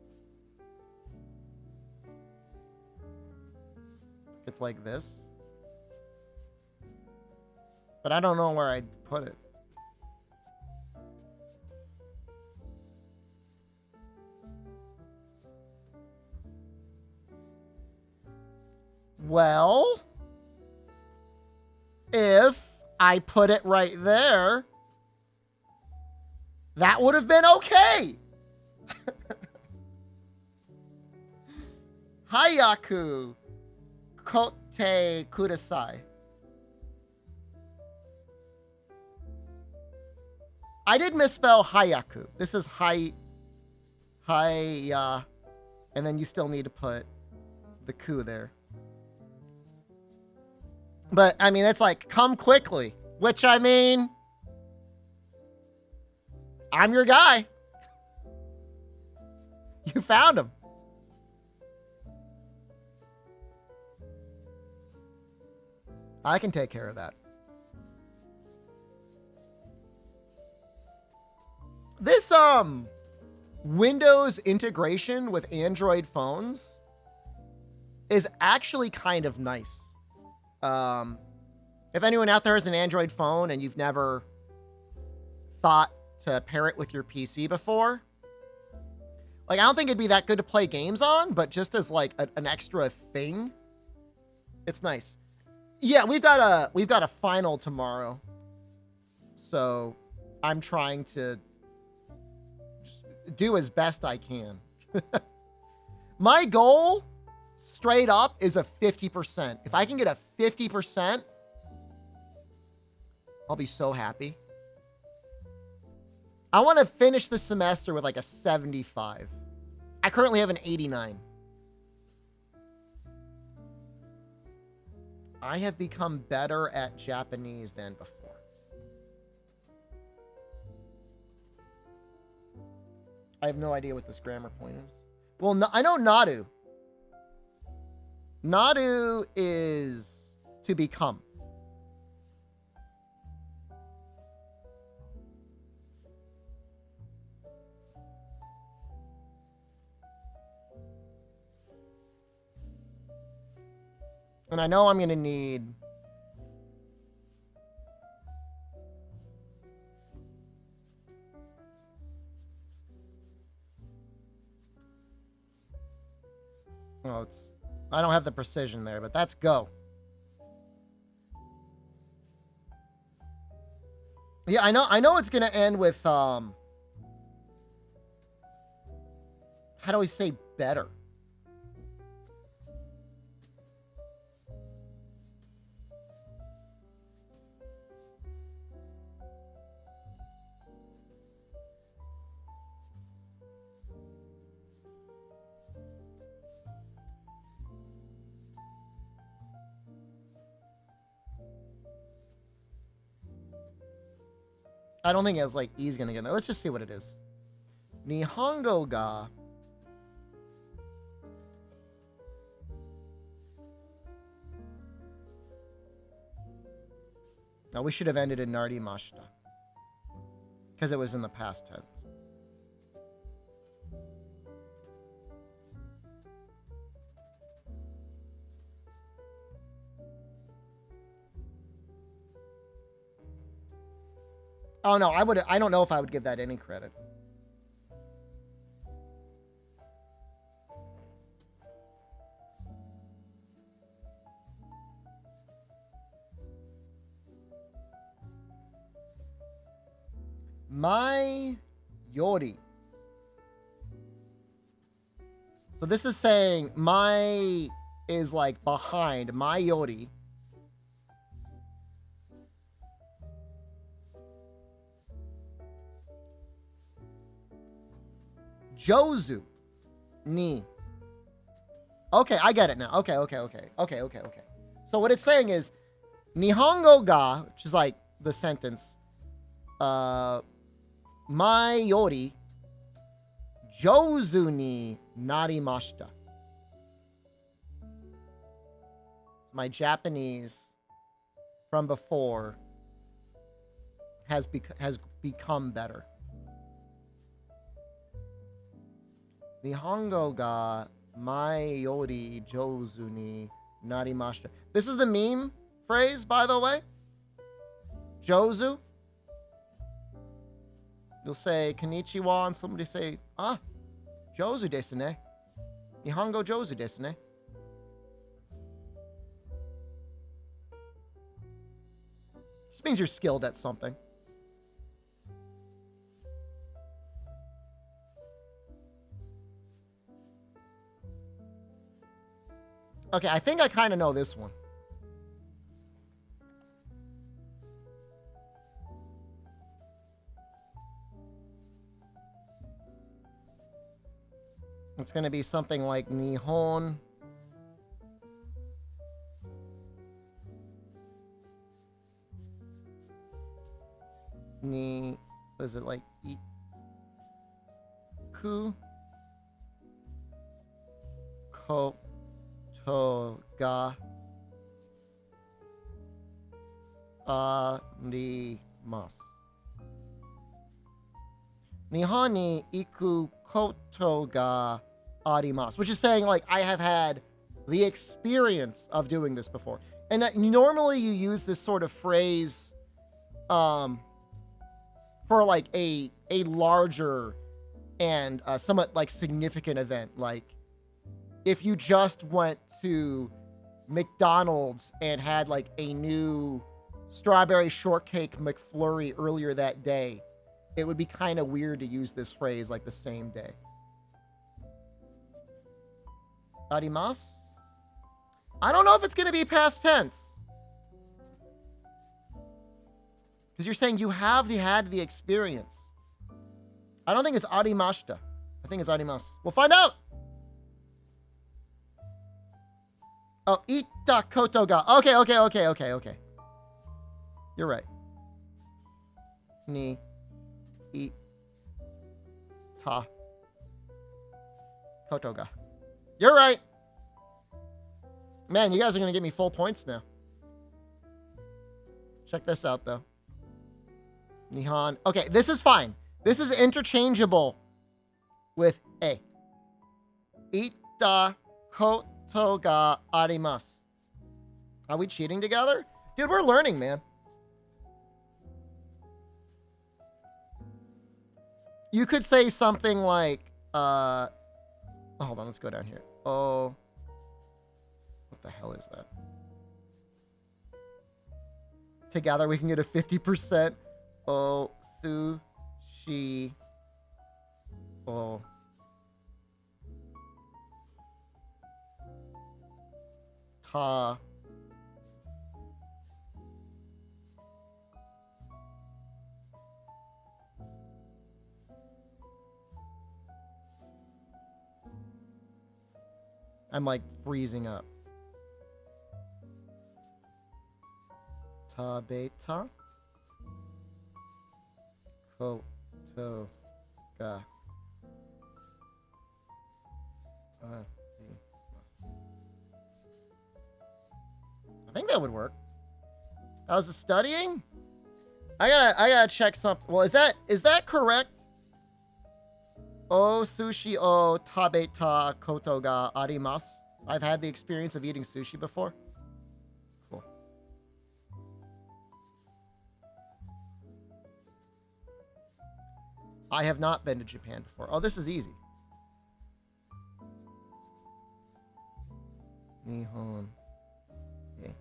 It's like this. But I don't know where I'd put it. Well, if I put it right there, that would have been okay. Hayaku kote kudasai. I did misspell hayaku. This is and then you still need to put the ku there. But, I mean, it's like, come quickly. Which, I mean, I'm your guy. You found him. I can take care of that. This, Windows integration with Android phones is actually kind of nice. If anyone out there has an Android phone and you've never thought to pair it with your PC before, like, I don't think it'd be that good to play games on, but just as like an extra thing, it's nice. Yeah, we've got a final tomorrow, so I'm trying to do as best I can. My goal, straight up, is a 50%. If I can get a 50%, I'll be so happy. I want to finish the semester with like a 75. I currently have an 89. I have become better at Japanese than before. I have no idea what this grammar point is. Well, no, I know Nadu. Nadu is to become. And I know I'm going to need... Oh, it's... I don't have the precision there, but that's go. Yeah, I know it's going to end with, how do we say better? I don't think it's like E's gonna get in there. Let's just see what it is. Nihongo ga. Now we should have ended in narimashita, because it was in the past tense. Oh no, I don't know if I would give that any credit. My yori. So this is saying my is like behind my yori. Jozu ni Okay, I get it now. Okay. So what it's saying is, Nihongo ga, which is like the sentence, mai yori jouzu ni narimashita. My Japanese from before has become better. Nihongo ga mai yori jouzu ni narimashita. This is the meme phrase, by the way. Jouzu. You'll say konnichiwa and somebody say, jouzu desu ne. Nihongo jouzu desu ne. This means you're skilled at something. Okay, I think I kind of know this one. It's going to be something like Nihon ni, was it like iku koto ga arimasu. Nihon ni iku koto ga arimasu, which is saying like I have had the experience of doing this before. And that normally you use this sort of phrase for like a larger and somewhat like significant event. Like if you just went to McDonald's and had like a new strawberry shortcake McFlurry earlier that day, it would be kind of weird to use this phrase like the same day. Arimasu? I don't know if it's going to be past tense. Because you're saying you have had the experience. I don't think it's arimashita. I think it's arimasu. We'll find out. Oh, ita koto ga. Okay. You're right. Ni ita koto ga. You're right. Man, you guys are going to give me full points now. Check this out, though. Nihon. Okay, this is fine. This is interchangeable with A. Ita koto ga arimasu. Are we cheating together? Dude, we're learning, man. You could say something like, hold on, let's go down here. Oh, what the hell is that? Together we can get a 50%. Oh, sushi. Oh. Ta. I'm like freezing up. Tabeta. Koto ga. I think that would work. How's the studying? I gotta check something. Well, is that correct? Oh, sushi o tabeta koto ga arimasu. I've had the experience of eating sushi before. Cool. I have not been to Japan before. Oh, this is easy. Nihon. Okay.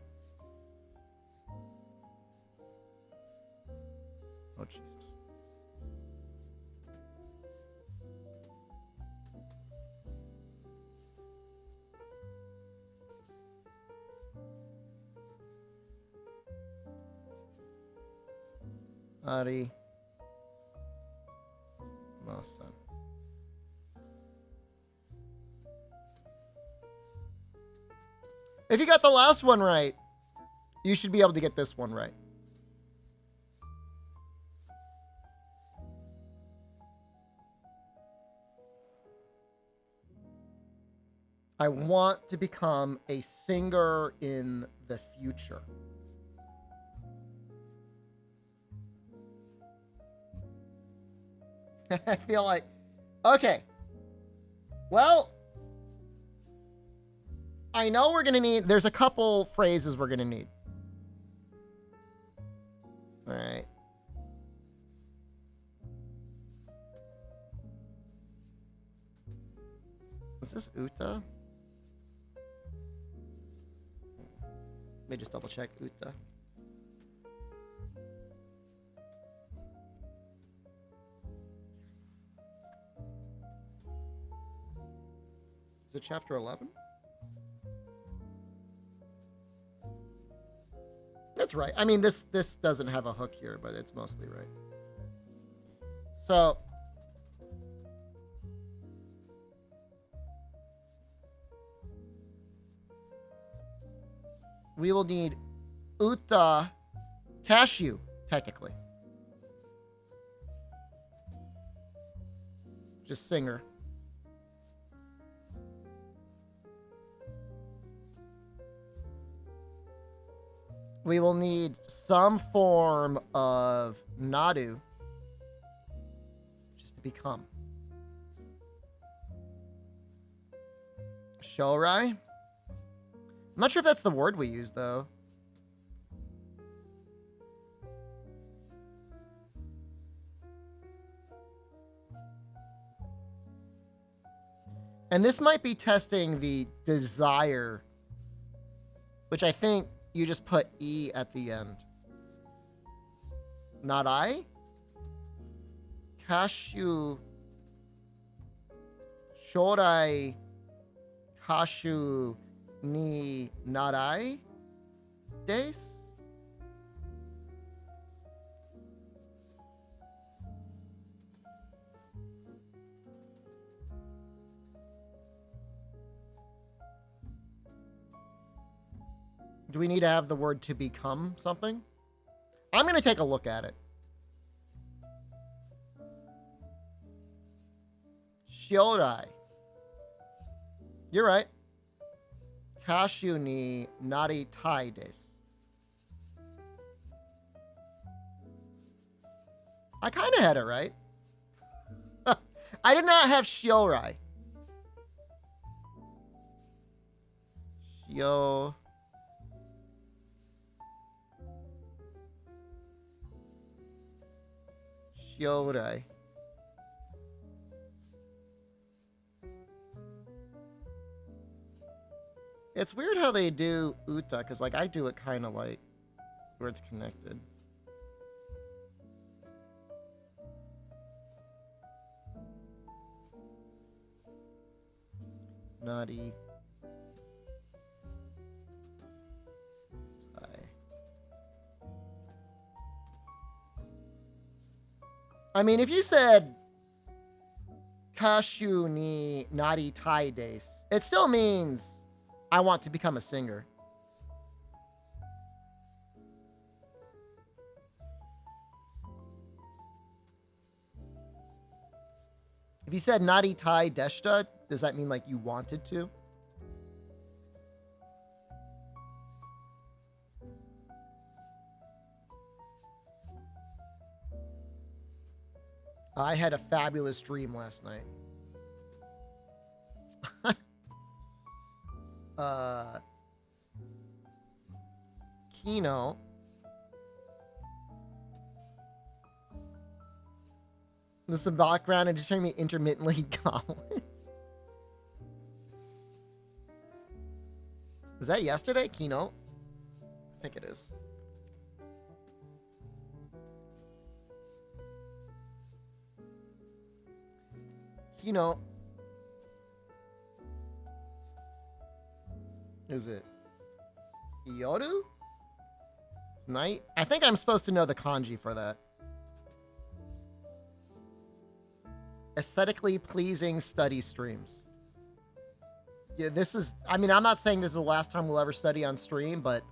Oh, Jesus. Arimasen. If you got the last one right, you should be able to get this one right. I want to become a singer in the future. I feel like, okay. Well, I know we're going to need, there's a couple phrases we're going to need. All right. Is this Uta? Let me just double check Uta. Is it chapter 11? That's right. I mean, this doesn't have a hook here, but it's mostly right. So we will need Uta cashew, technically. Just singer. We will need some form of Nadu just to become. Shorai? I'm not sure if that's the word we use, though. And this might be testing the desire, which I think you just put E at the end. Not I? Kashu. Shorai. Kashu ni narai desu? Do we need to have the word to become something? I'm going to take a look at it. Shorai. You're right. Kashu ni naritai desu. I kind of had it right. I did not have Shorai. Shorai. It's weird how they do Uta, because like I do it kind of like where it's connected. Naughty. I mean, if you said Kashu ni nari tai desu, it still means I want to become a singer. If you said nari tai deshita, does that mean like you wanted to? I had a fabulous dream last night. Kino. This is background and just hearing me intermittently goblin. Is that yesterday? Kino? I think it is. Kino. Is it Yoru? Night? I think I'm supposed to know the kanji for that. Aesthetically pleasing study streams. Yeah, this is, I mean, I'm not saying this is the last time we'll ever study on stream, but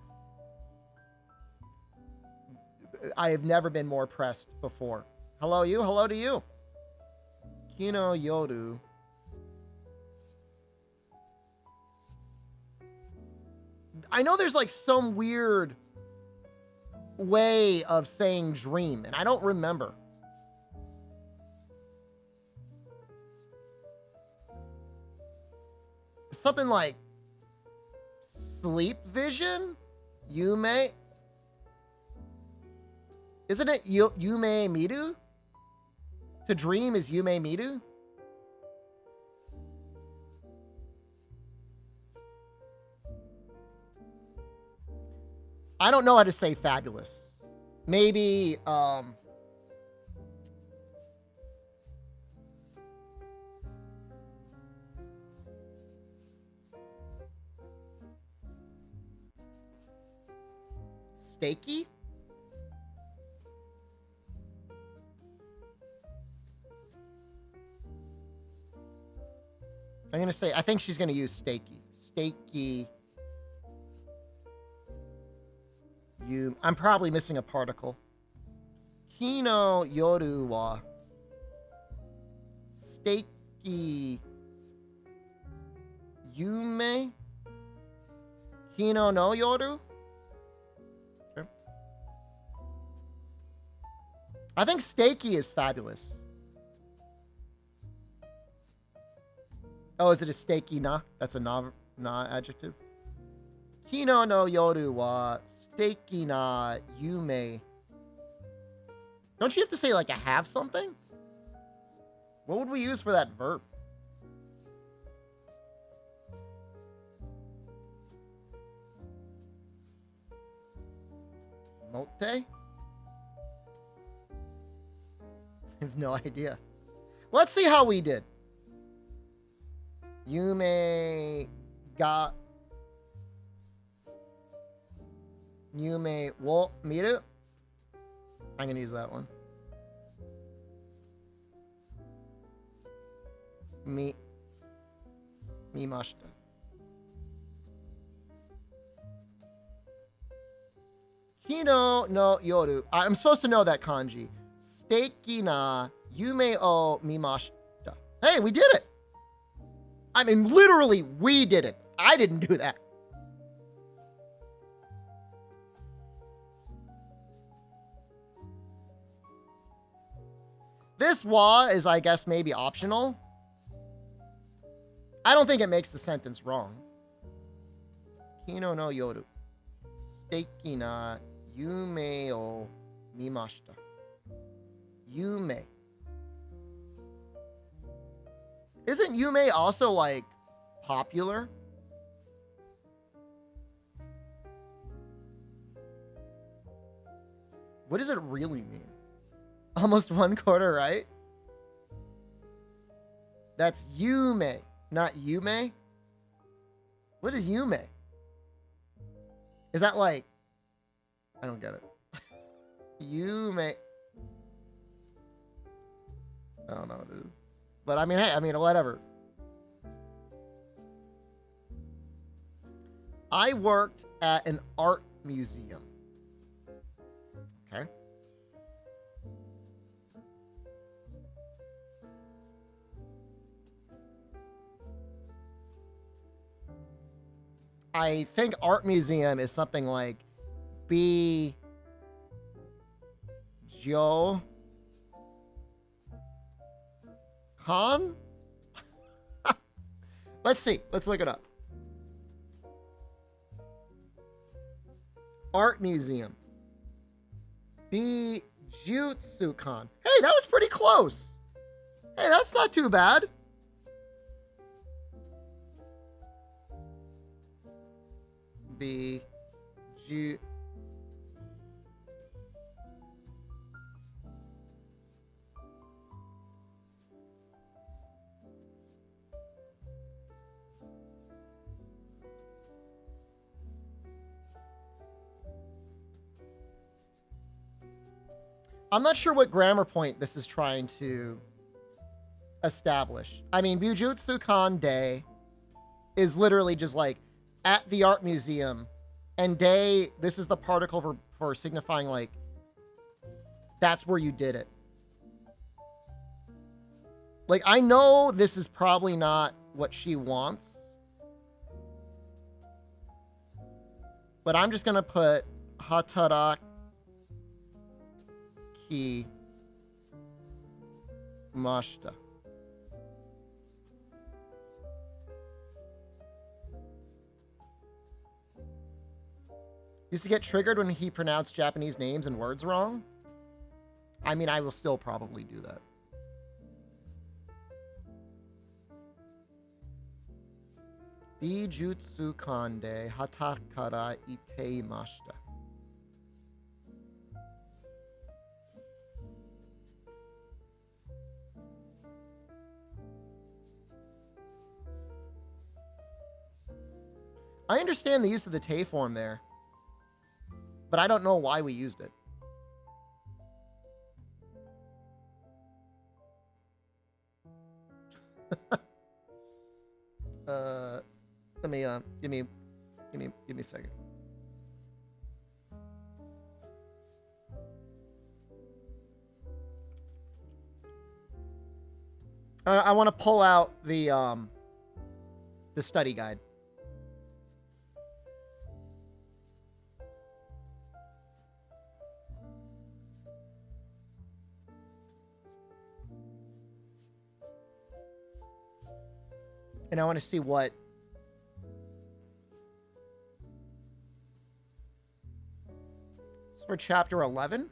I have never been more pressed before. Hello, you. Hello to you. Kino Yoru. I know there's like some weird way of saying dream, and I don't remember. Something like sleep vision? Yume? Isn't it Yume Miru? To dream is Yume Miru? I don't know how to say fabulous. Maybe, Steaky? I'm going to say, I think she's going to use steaky. Steaky. I'm probably missing a particle. Kino yoru wa steaky yume? Kino no yoru? Okay. I think steaky is fabulous. Oh, is it a steaky na? That's a na adjective. Kino no yoru wa steaky na yume. Don't you have to say like a have something? What would we use for that verb? Mote? I have no idea. Let's see how we did. Yume ga Yume wo miru. I'm gonna use that one. Mimashita. Kino no yoru. I'm supposed to know that kanji. Steiki na yume o mimashita. Hey, we did it. I mean, literally, we did it. I didn't do that. This wa is, I guess, maybe optional. I don't think it makes the sentence wrong. Kino no yoru. Steiki na yume o mimashita. Yume. Isn't yume also, like, popular? What does it really mean? Almost 1/4 right? That's yume, not yume. What is yume? Is that like... I don't get it. Yume. I don't know what it is. But I mean, hey, I mean, whatever. I worked at an art museum. Okay. I think art museum is something like B. Joe Con? Let's see. Let's look it up. Art museum. Bijutsu Con. Hey, that was pretty close. Hey, that's not too bad. Biju. I'm not sure what grammar point this is trying to establish. I mean, Bujutsu Kan Day. is literally just like at the art museum, and day, this is the particle for signifying like that's where you did it. Like, I know this is probably not what she wants, but I'm just gonna put hataraki mashita. Used to get triggered when he pronounced Japanese names and words wrong. I mean, I will still probably do that. Bijutsu kande hatakara iteimashita. I understand the use of the te form there, but I don't know why we used it. Let me give me a second. I want to pull out the study guide. And I want to see what it's for chapter 11.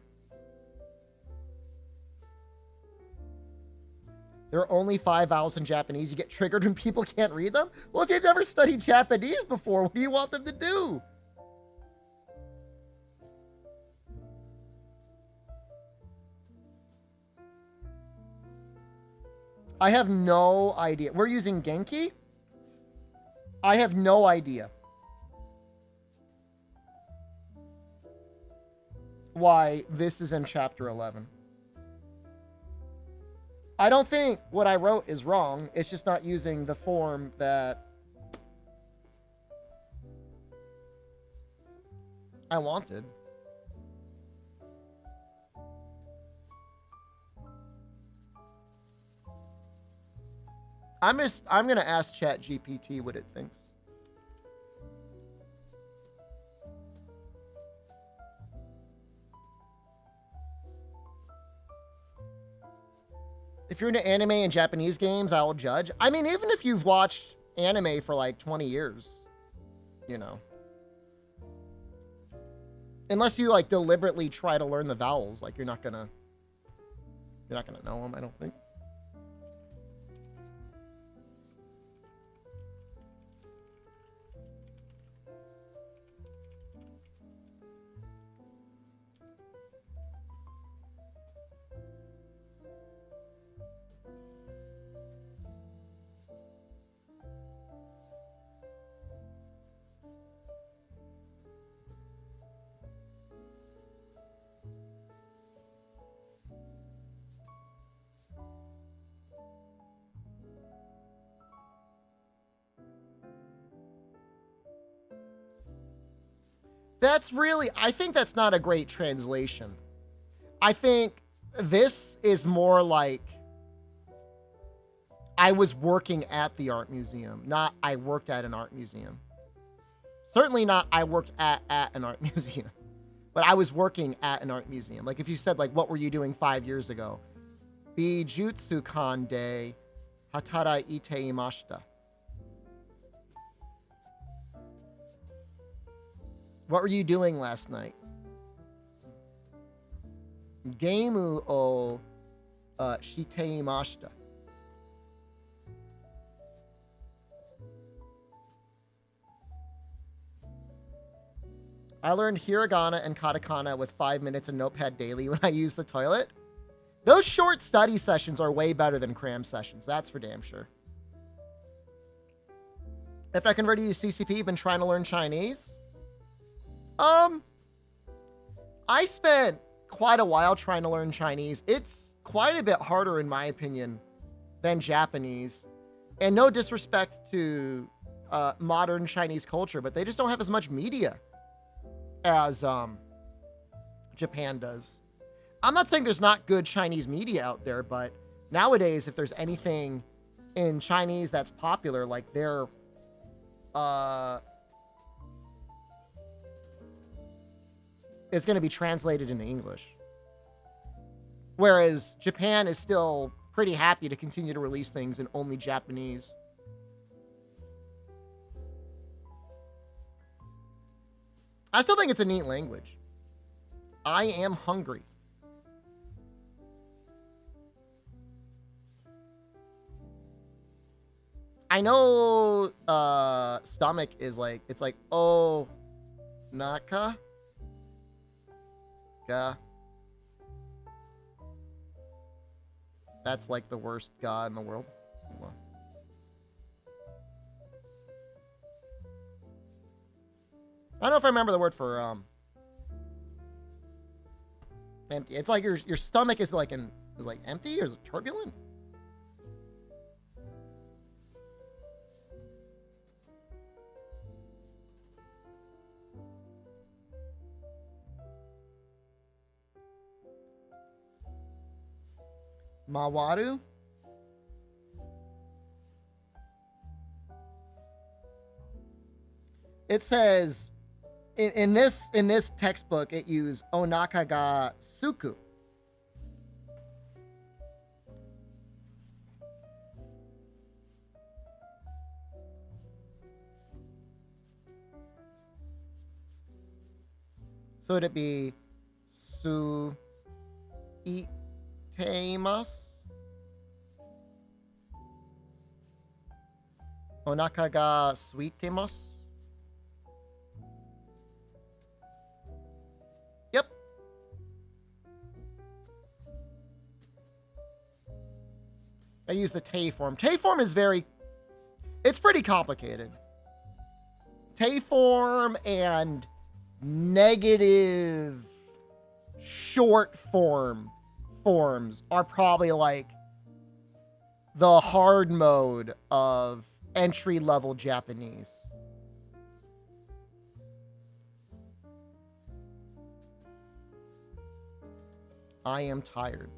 There are only 5 vowels in Japanese. You get triggered when people can't read them? Well, if you've never studied Japanese before, what do you want them to do? I have no idea. We're using Genki? I have no idea why this is in chapter 11. I don't think what I wrote is wrong. It's just not using the form that I wanted. I'm gonna ask ChatGPT what it thinks. If you're into anime and Japanese games, I'll judge. I mean, even if you've watched anime for like 20 years, you know. Unless you like deliberately try to learn the vowels, like you're not gonna know them, I don't think. That's really, I think that's not a great translation. I think this is more like I was working at the art museum, not I worked at an art museum. Certainly not I worked at an art museum, but I was working at an art museum. Like if you said like, what were you doing 5 years ago? Bijutsu kande hatara ite imashita. What were you doing last night? Geimu o shite imashita. I learned hiragana and katakana with 5 minutes in Notepad daily when I use the toilet. Those short study sessions are way better than cram sessions. That's for damn sure. After I converted to CCP, been trying to learn Chinese. I spent quite a while trying to learn Chinese. It's quite a bit harder, in my opinion, than Japanese. And no disrespect to modern Chinese culture, but they just don't have as much media as Japan does. I'm not saying there's not good Chinese media out there, but nowadays, if there's anything in Chinese that's popular, like they're it's going to be translated into English. Whereas Japan is still pretty happy to continue to release things in only Japanese. I still think it's a neat language. I am hungry. I know stomach is like, it's like, oh, naka? Ga. That's like the worst ga in the world. I don't know if I remember the word for empty. It's like your stomach is like empty or is it turbulent? Mawaru? It says in this textbook it used onaka ga suku. So it'd be su itemasu. Onaka ga suitemasu. Yep. I use the te form. Te form is it's pretty complicated. Te form and negative short forms are probably like the hard mode of entry-level Japanese. I am tired.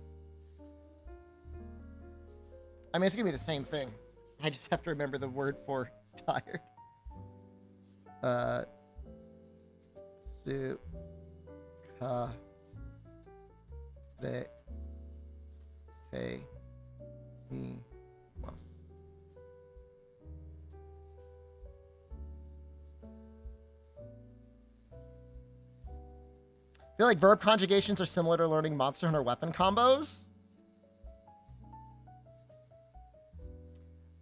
I mean, it's gonna be the same thing. I just have to remember the word for tired. Su ka re te mi mas. I feel like verb conjugations are similar to learning Monster Hunter weapon combos.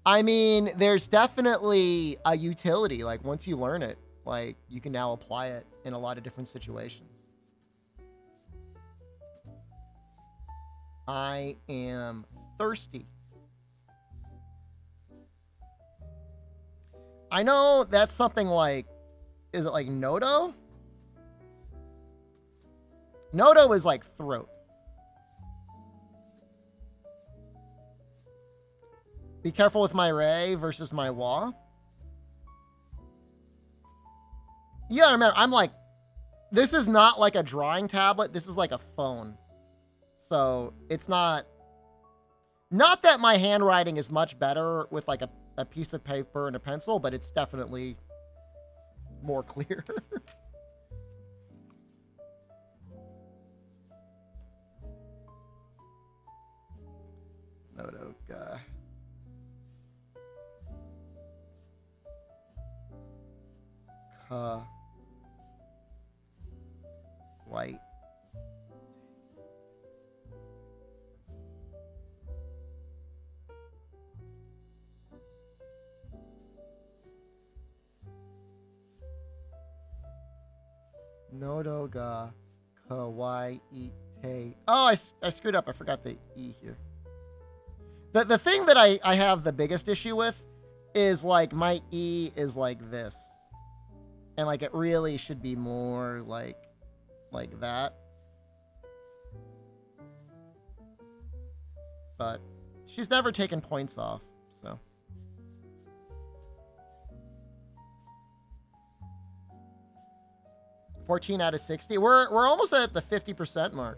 I mean, there's definitely a utility. Like, once you learn it, like, you can now apply it in a lot of different situations. I am thirsty. I know that's something like, is it like Nodo? Nodo is like throat. Be careful with my Ray versus my Wa. You gotta remember, I'm like, this is not like a drawing tablet. This is like a phone. So it's not that my handwriting is much better with like a piece of paper and a pencil, but it's definitely more clear. Nodoka. White. Nodo ga kawaii te. Oh, I screwed up. I forgot the E here. The thing that I have the biggest issue with is like my E is like this. And like it really should be more like that. But she's never taken points off, so. 14 out of 60. We're almost at the 50% mark.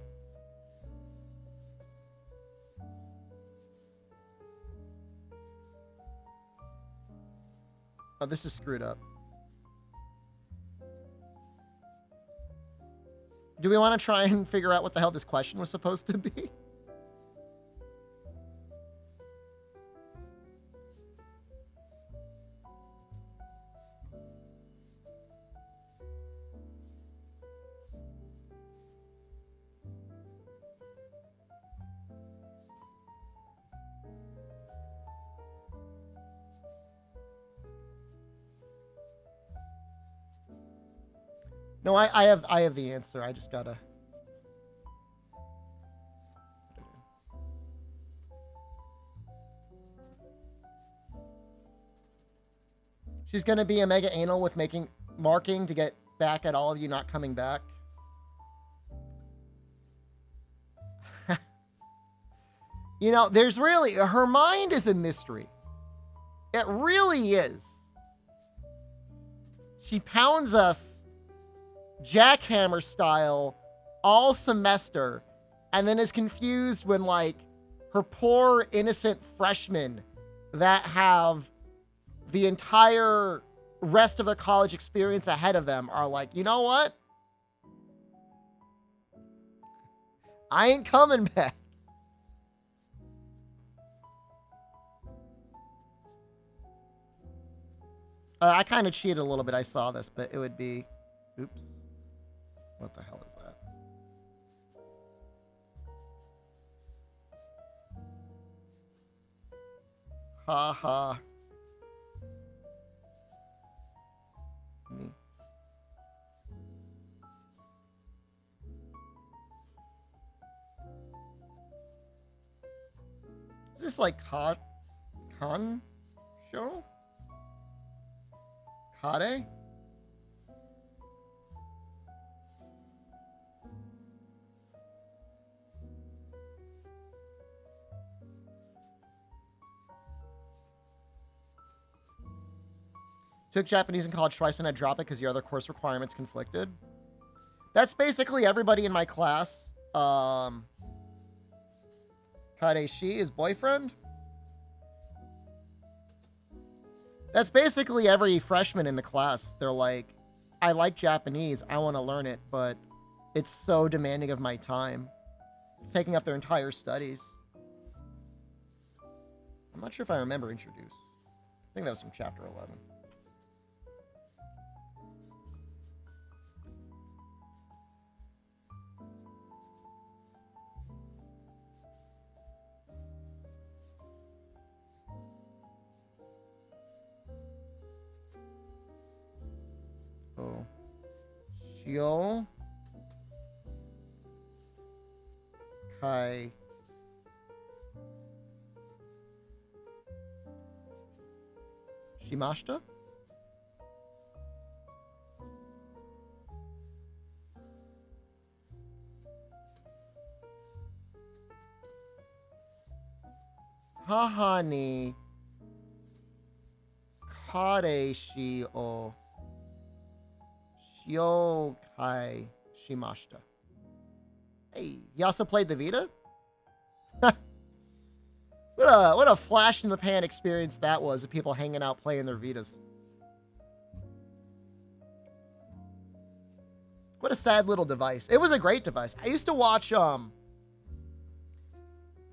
Oh, this is screwed up. Do we want to try and figure out what the hell this question was supposed to be? No, I have the answer. I just gotta. She's gonna be a mega anal with marking to get back at all of you not coming back. You know, there's really, her mind is a mystery. It really is. She pounds us jackhammer style all semester and then is confused when, like, her poor innocent freshmen that have the entire rest of their college experience ahead of them are like, you know what? I ain't coming back. I kind of cheated a little bit. I saw this, but it would be... Oops. What the hell is that? Ha ha. Me. Is this like con show? Kade? Took Japanese in college twice and I dropped it because your other course requirements conflicted. That's basically everybody in my class. Kadeshi, his boyfriend. That's basically every freshman in the class. They're like, I like Japanese. I want to learn it, but it's so demanding of my time. It's taking up their entire studies. I'm not sure if I remember Introduce. I think that was from chapter 11. Oh. Shio. Kai. Shimashita? Haha ni kareshi o shiokai shimashita. Hey, you also played the Vita? What a flash in the pan experience that was of people hanging out playing their Vitas. What a sad little device. It was a great device. I used to watch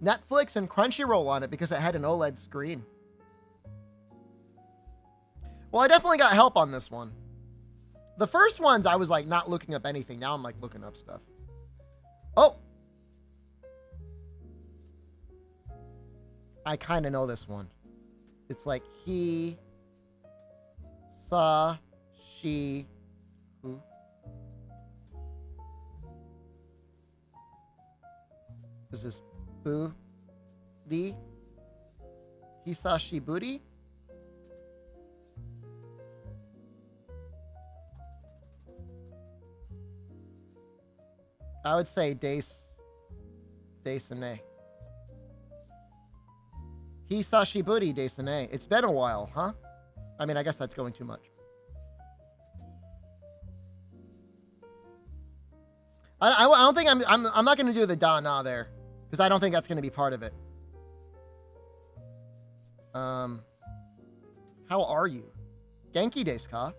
Netflix and Crunchyroll on it because it had an OLED screen. Well, I definitely got help on this one. The first ones, I was like not looking up anything. Now I'm like looking up stuff. Oh! I kind of know this one. It's like he, sa, she, who? Is this bu, di? Hisashi buri? I would say Desune. Hisashiburi Desune. It's been a while, huh? I mean, I guess that's going too much. I don't think I'm not gonna do the da na there because I don't think that's gonna be part of it. How are you? Genki desu ka?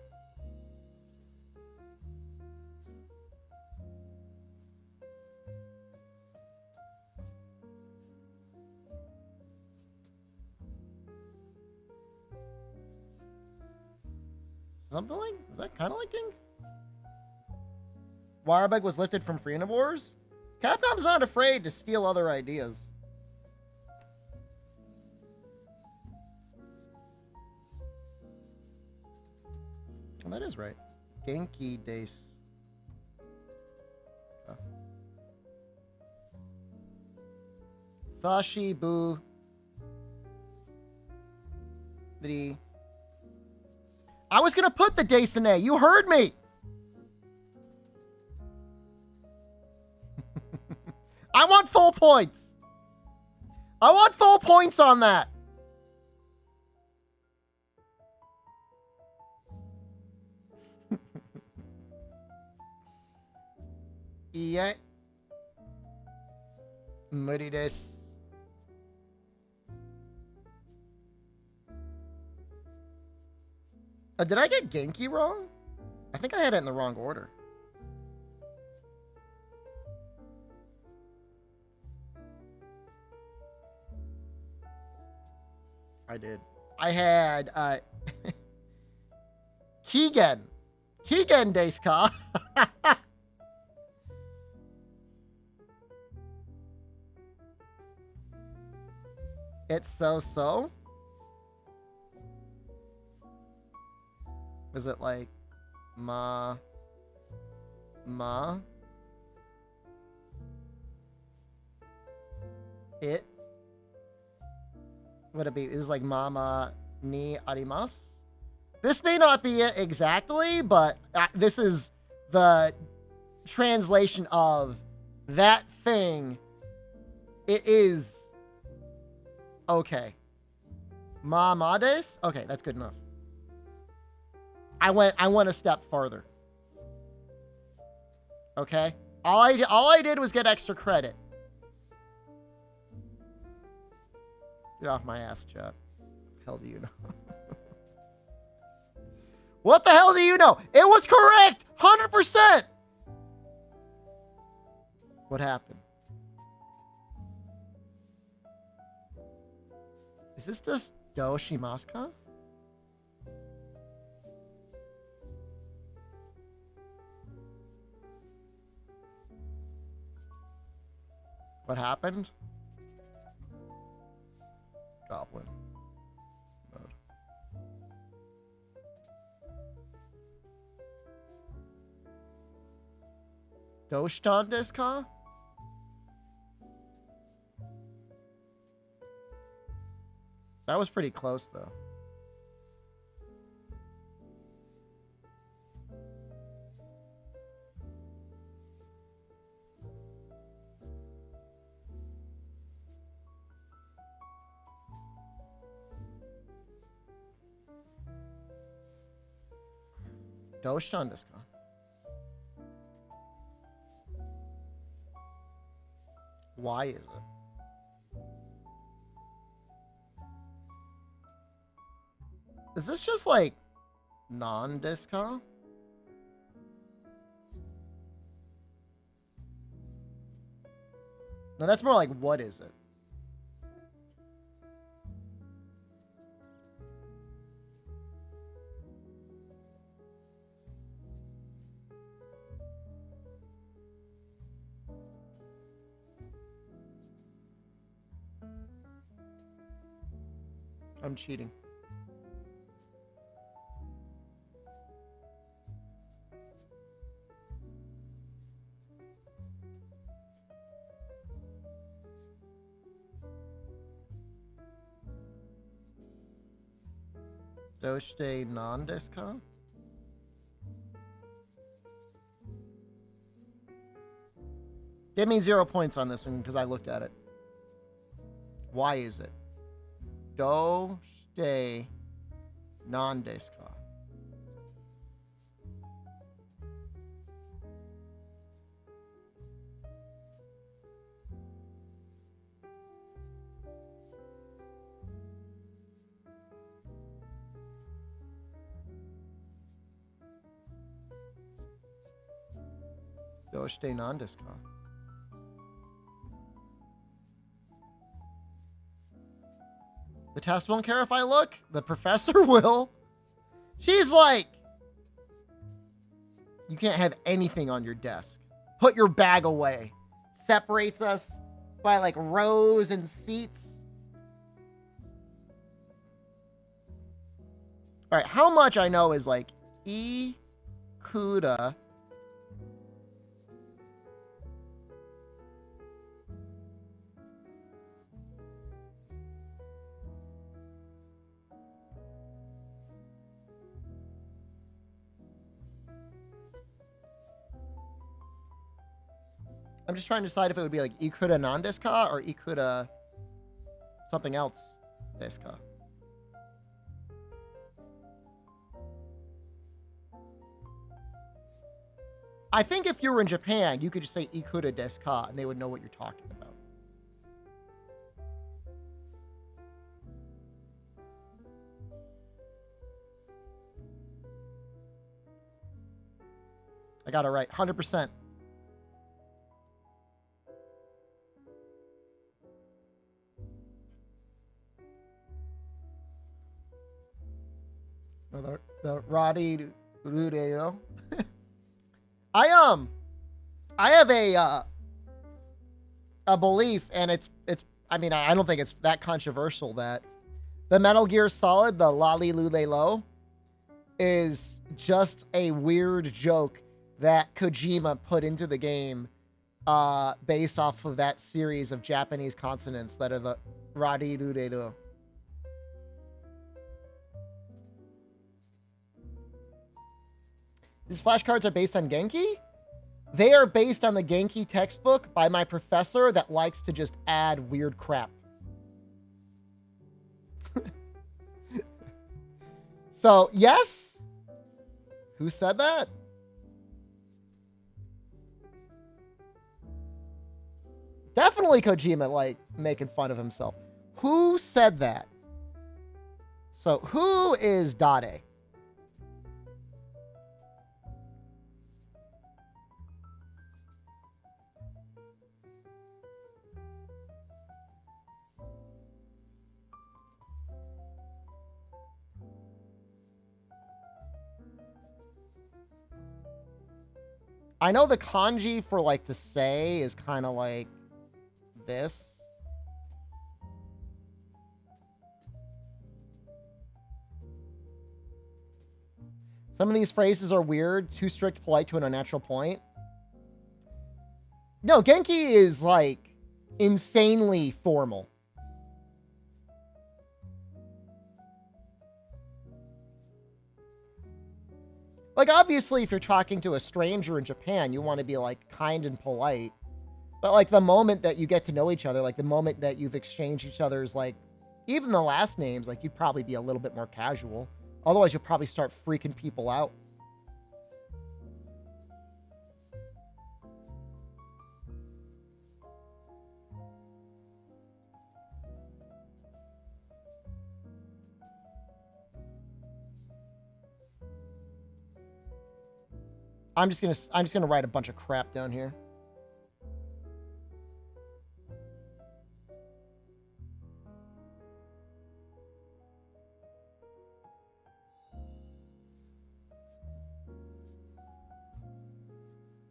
Something like, is that kind of like King? Wirebug was lifted from Freenivores? Capcom's not afraid to steal other ideas. Well, that is right. Genki desu. Oh. Sashi bu. The. I was gonna put the Desune. You heard me. I want full points. I want full points on that. Yeah. Muri desu. Did I get Genki wrong? I think I had it in the wrong order. I did. I had Kigen. Kigen desu ka? It's so. Is it like ma? It? Would it be? Is like mama ni arimasu? This may not be it exactly, but this is the translation of that thing. It is okay. Ma desu? Okay, that's good enough. I went a step farther. Okay? All I did was get extra credit. Get off my ass, chat. What the hell do you know? What the hell do you know? It was correct! 100%! What happened? Is this just Doshimasu? What happened? Goblin mode. Doshtan desu ka? That was pretty close though. Doshtan desu ka? Why is it? Is this just like non-desu ka? No, that's more like what is it? I'm cheating. Doshite non-desu ka? Give me 0 points on this one because I looked at it. Why is it? Doshite non-desu ka? Doshite nan desu ka? The test won't care if I look. The professor will. She's like, you can't have anything on your desk. Put your bag away. Separates us by like rows and seats. All right, how much I know is like Ikuda. I'm just trying to decide if it would be like Ikuda nan desu ka or Ikuda something else desu ka. I think if you were in Japan, you could just say Ikuda desu ka and they would know what you're talking about. I got it right. 100%. The Roddy Rudeo. I have a belief, and it's I mean, I don't think it's that controversial, that the Metal Gear Solid, the Lali Lule Lo, is just a weird joke that Kojima put into the game based off of that series of Japanese consonants that are the Radi Lule Lo. These flashcards are based on Genki? They are based on the Genki textbook by my professor that likes to just add weird crap. So, yes? Who said that? Definitely Kojima, like, making fun of himself. Who said that? So, who is Dade? I know the kanji for, like, to say is kind of like this. Some of these phrases are weird, too strict, polite to an unnatural point. No, Genki is, like, insanely formal. Like, obviously, if you're talking to a stranger in Japan, you want to be, like, kind and polite. But, like, the moment that you get to know each other, like, the moment that you've exchanged each other's, like, even the last names, like, you'd probably be a little bit more casual. Otherwise, you'll probably start freaking people out. I'm just gonna write a bunch of crap down here.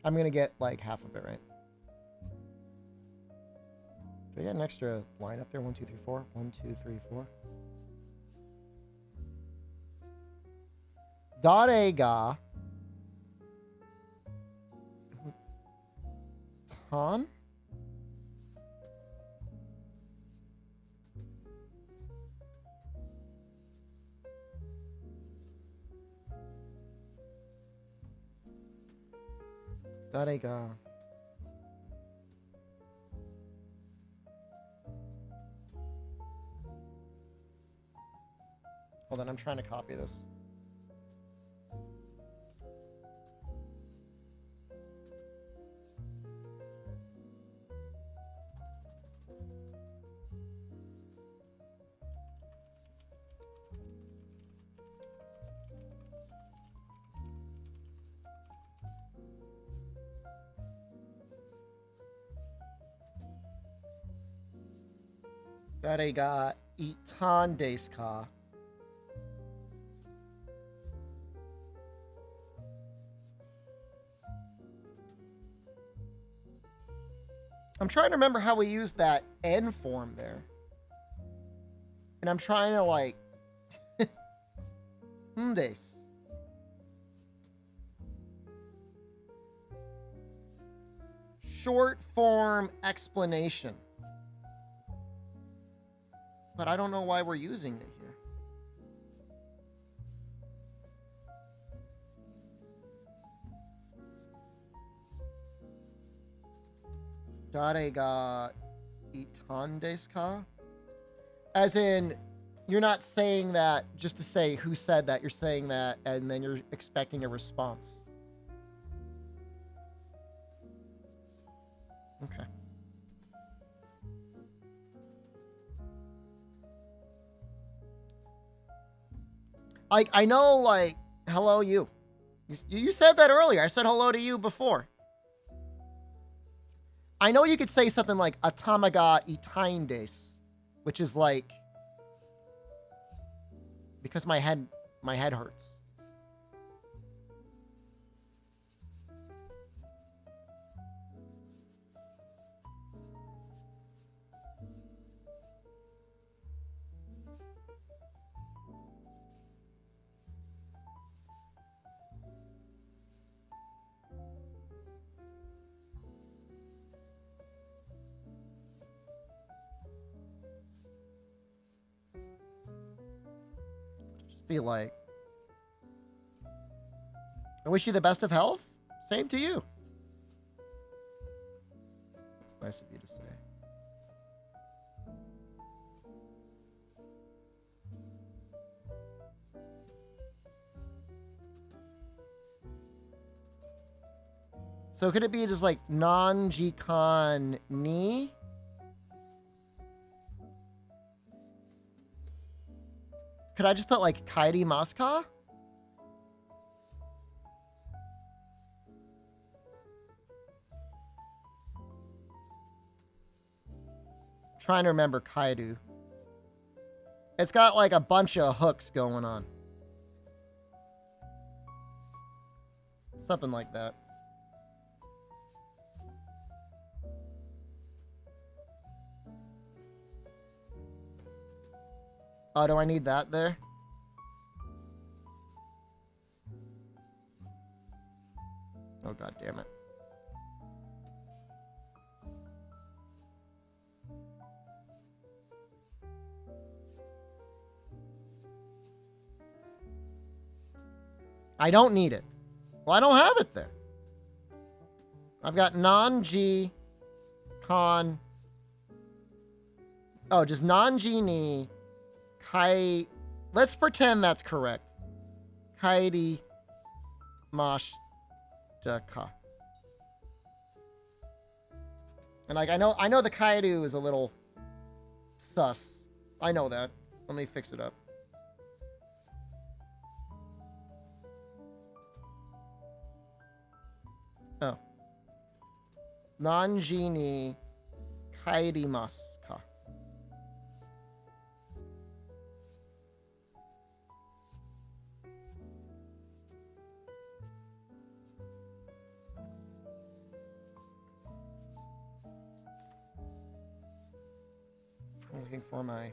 I'm gonna get like half of it right. Do I get an extra line up there? 1, 2, 3, 4. 1, 2, 3, 4. Dare ga Han? Dare ga. Hold on, I'm trying to copy this. That ga itan desu ka? I'm trying to remember how we used that N form there. And I'm trying to like... desu. Short form explanation. But I don't know why we're using it here. Dare ga itan desu ka? As in, you're not saying that just to say who said that. You're saying that and then you're expecting a response. Okay. I know, like, hello, you. You said that earlier. I said hello to you before. I know you could say something like atamaga itain desu, which is like because my head hurts. Be like, I wish you the best of health. Same to you. It's nice of you to say. So could it be just like non-jikan ni? Could I just put like kairi masu ka? Trying to remember kairu. It's got like a bunch of hooks going on. Something like that. Oh, do I need that there? Oh, god damn it. I don't need it. Well, I don't have it there. I've got non-G, con. Oh, just non-G ni, kai. Let's pretend that's correct. Kairi mash ka. And like I know the kairu is a little sus. I know that. Let me fix it up. Oh. Non-G ni kairimasu ka. I'm looking for my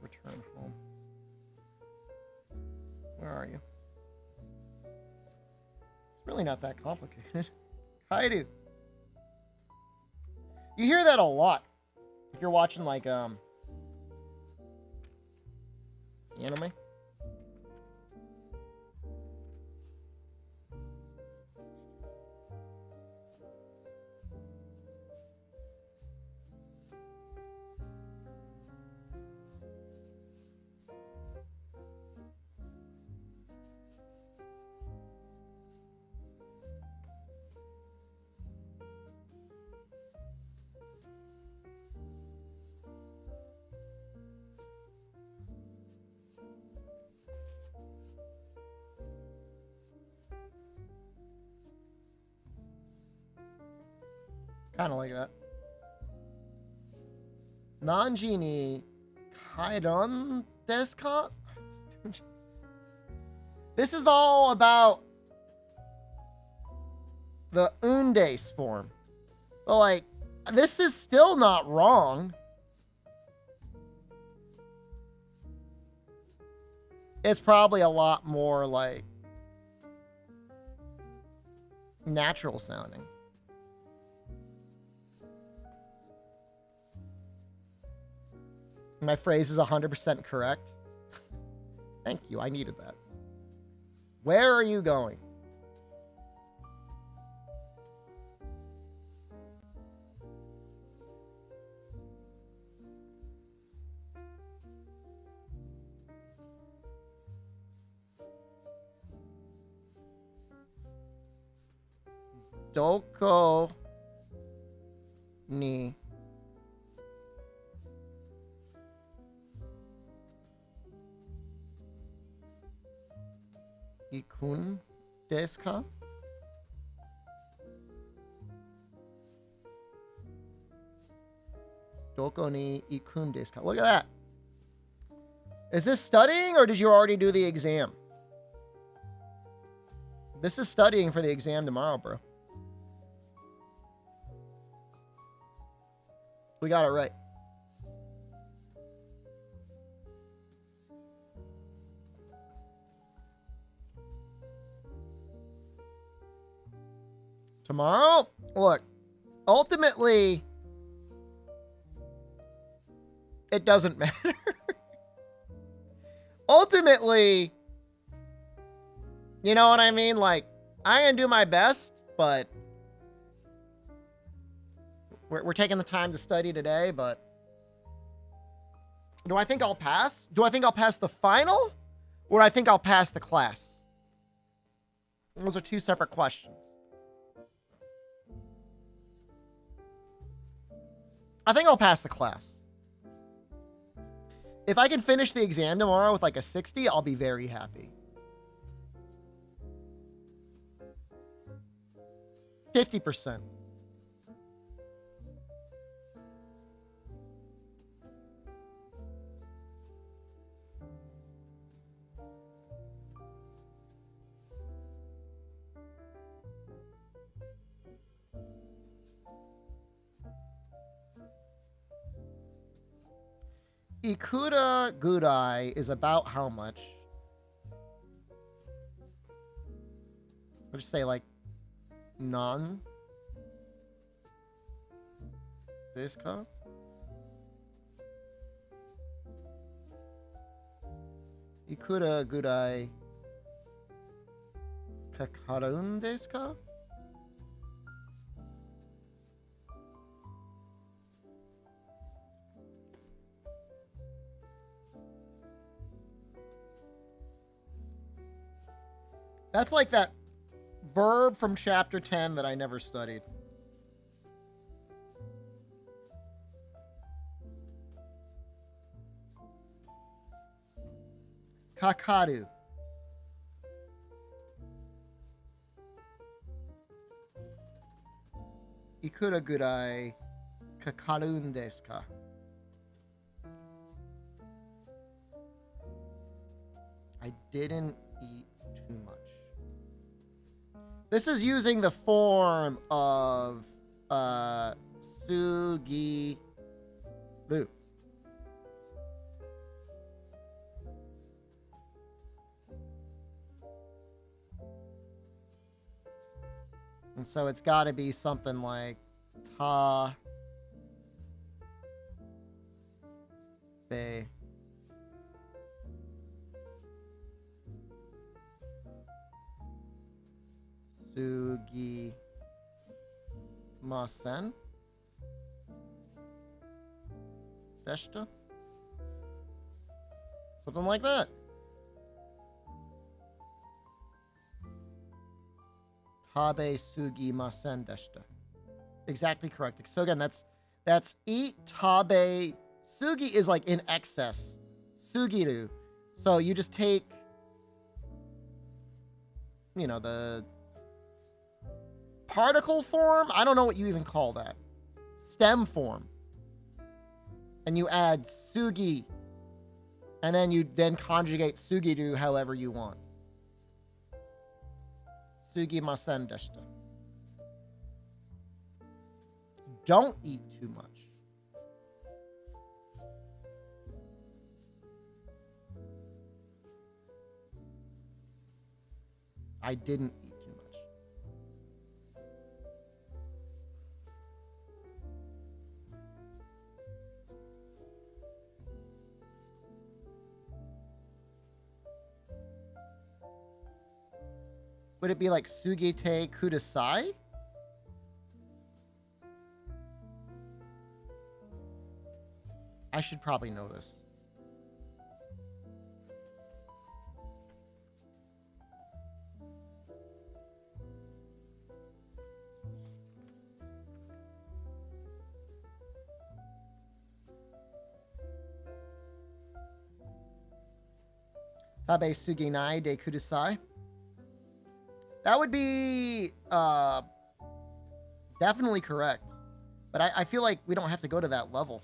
return home. Where are you? It's really not that complicated. Kairu. You hear that a lot if you're watching like anime. Kind of like that. Nanji ni kairan desu ka? This is all about the undes form. But, like, this is still not wrong. It's probably a lot more, like, natural sounding. My phrase is 100% correct. Thank you, I needed that. Where are you going? Doko ni ikun desu ka? Doko ni ikun desu ka? Look at that. Is this studying or did you already do the exam? This is studying for the exam tomorrow, bro. We got it right. Tomorrow? Look, ultimately, it doesn't matter. Ultimately, you know what I mean? Like, I'm going to do my best, but we're taking the time to study today, but do I think I'll pass? Do I think I'll pass the final? Or do I think I'll pass the class? Those are two separate questions. I think I'll pass the class. If I can finish the exam tomorrow with like a 60, I'll be very happy. 50%. Ikura Gudai is about how much? I'll just say like non this ka? Ikura Gudai kakarun desu ka? That's like that verb from chapter 10 that I never studied. Kakaru. Ikura gurai kakarun desu ka? I didn't eat too much. This is using the form of sugi lu. And so it's got to be something like ta be sugi masen deshita? Something like that. Tabe sugi masen deshita. Exactly correct. So again, that's eat tabe. Sugi is like in excess. Sugiru. So you just take, you know, the particle form. I don't know what you even call that. Stem form. and you add sugi, and then you then conjugate sugi to however you want. Sugimasen deshita. Don't eat too much. I didn't eat too much. Would it be like sugite kudasai? I should probably know this. Tabe suginai de kudasai. That would be definitely correct. But I feel like we don't have to go to that level.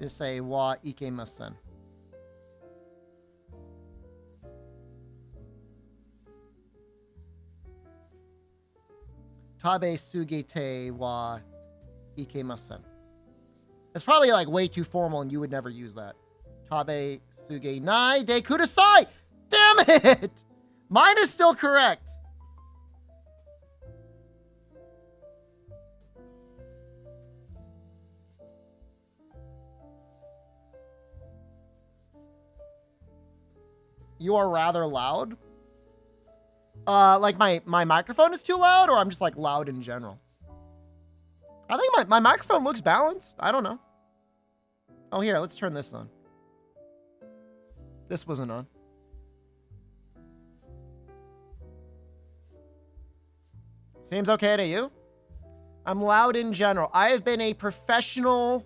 Just say wa ikemasen. Tabe sugite wa ikemasen. It's probably like way too formal and you would never use that. Tabe suge nai de kudasai! Damn it! Mine is still correct. You are rather loud. Like my microphone is too loud, or I'm just like loud in general. I think my microphone looks balanced. I don't know. Oh, here, let's turn this on. This wasn't on. Seems okay to you? I'm loud in general. I have been a professional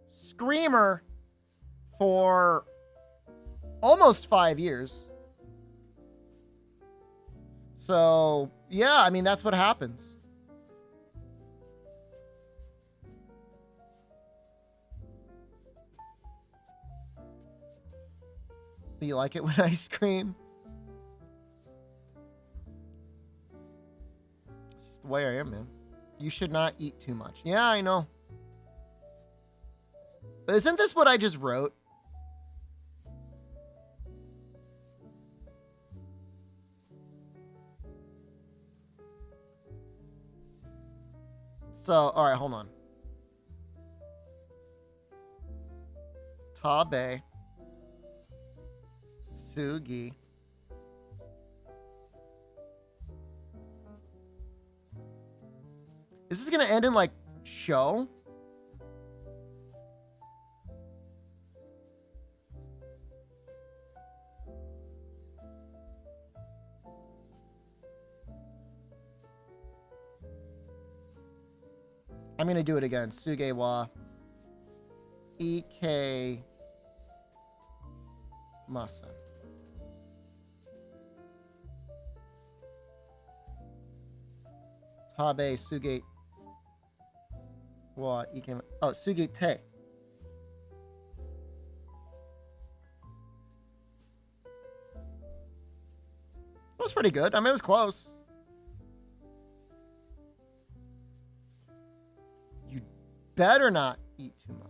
screamer for almost 5 years. So, yeah, I mean, that's what happens. Do you like it when I scream? It's just the way I am, man. You should not eat too much. Yeah, I know. But isn't this what I just wrote? So, all right, hold on. Tabe sugi is this gonna end in like show? I'm gonna do it again. Suge wa Ike Masen. Tabe suge wa Ike. Oh, suge te. That was pretty good. I mean, it was close. You better not eat too much.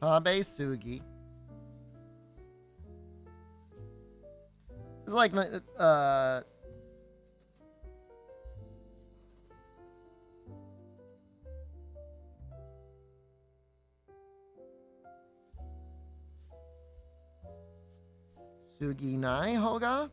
Tabe sugi. It's like Sugi nai hoga.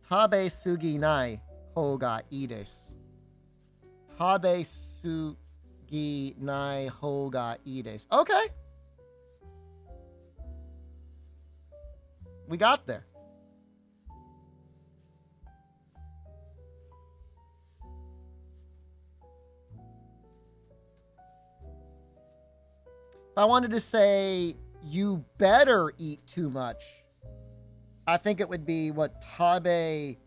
Tabe sugi nai hoga ii desu. Tabe sugi nai hoga ii desu. Okay. We got there. If I wanted to say, you better eat too much, I think it would be what tabe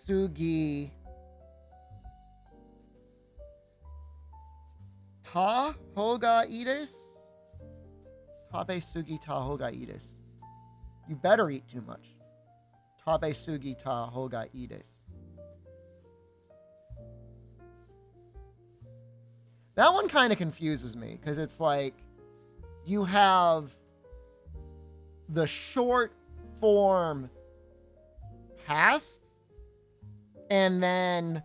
sugi ta hoga ii desu? Tabe sugi ta hoga ii desu. You better eat too much. Tabe sugi ta hoga ii desu. That one kind of confuses me because it's like you have the short form past and then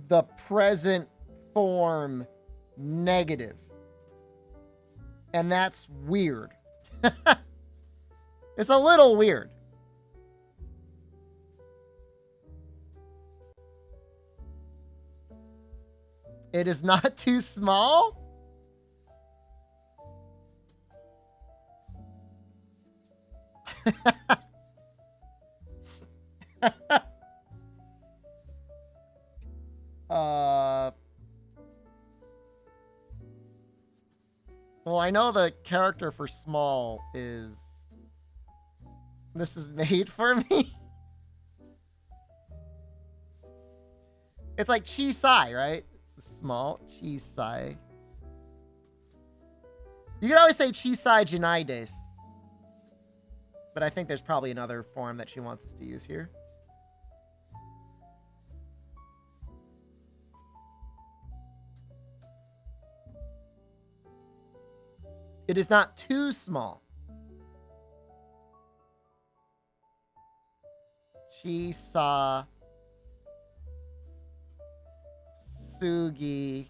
the present form negative. And that's weird. It's a little weird. It is not too small? Well, I know the character for small is... This is made for me? It's like Chisai, right? Small. Chisai. You can always say Chisai Janai desu. But I think there's probably another form that she wants us to use here. It is not too small. Chisa Sugi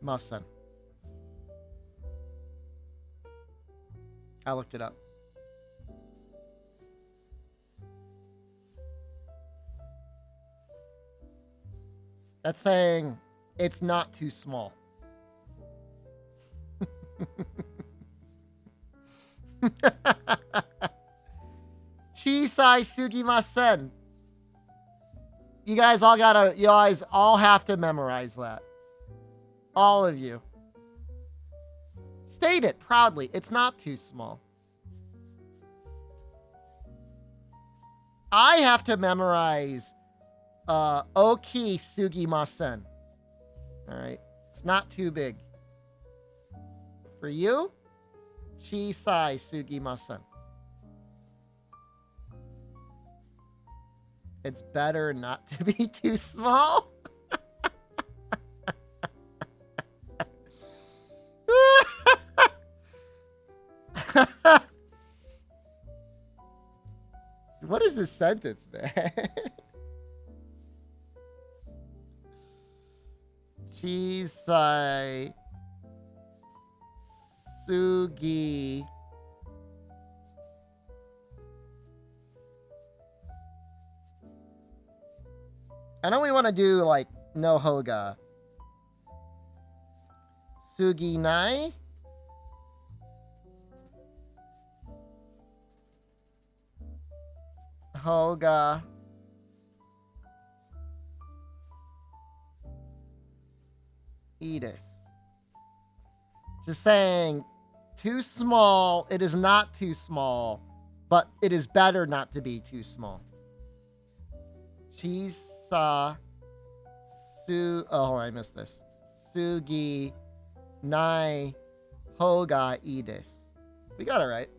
Masen. I looked it up. That's saying it's not too small. Chisai sugimasen. You guys all have to memorize that. All of you. State it proudly. It's not too small. I have to memorize Oki sugimasen. All right. It's not too big. For you, Chisai sugimasen. It's better not to be too small. What is this sentence, man? Chisai Sugi I know we want to do like no hoga. Sugi nai? Hoga. Ii desu. Just saying, too small. It is not too small, but it is better not to be too small. Chisa su. Oh, I missed this. Sugi nai Hoga Idis. We got it right.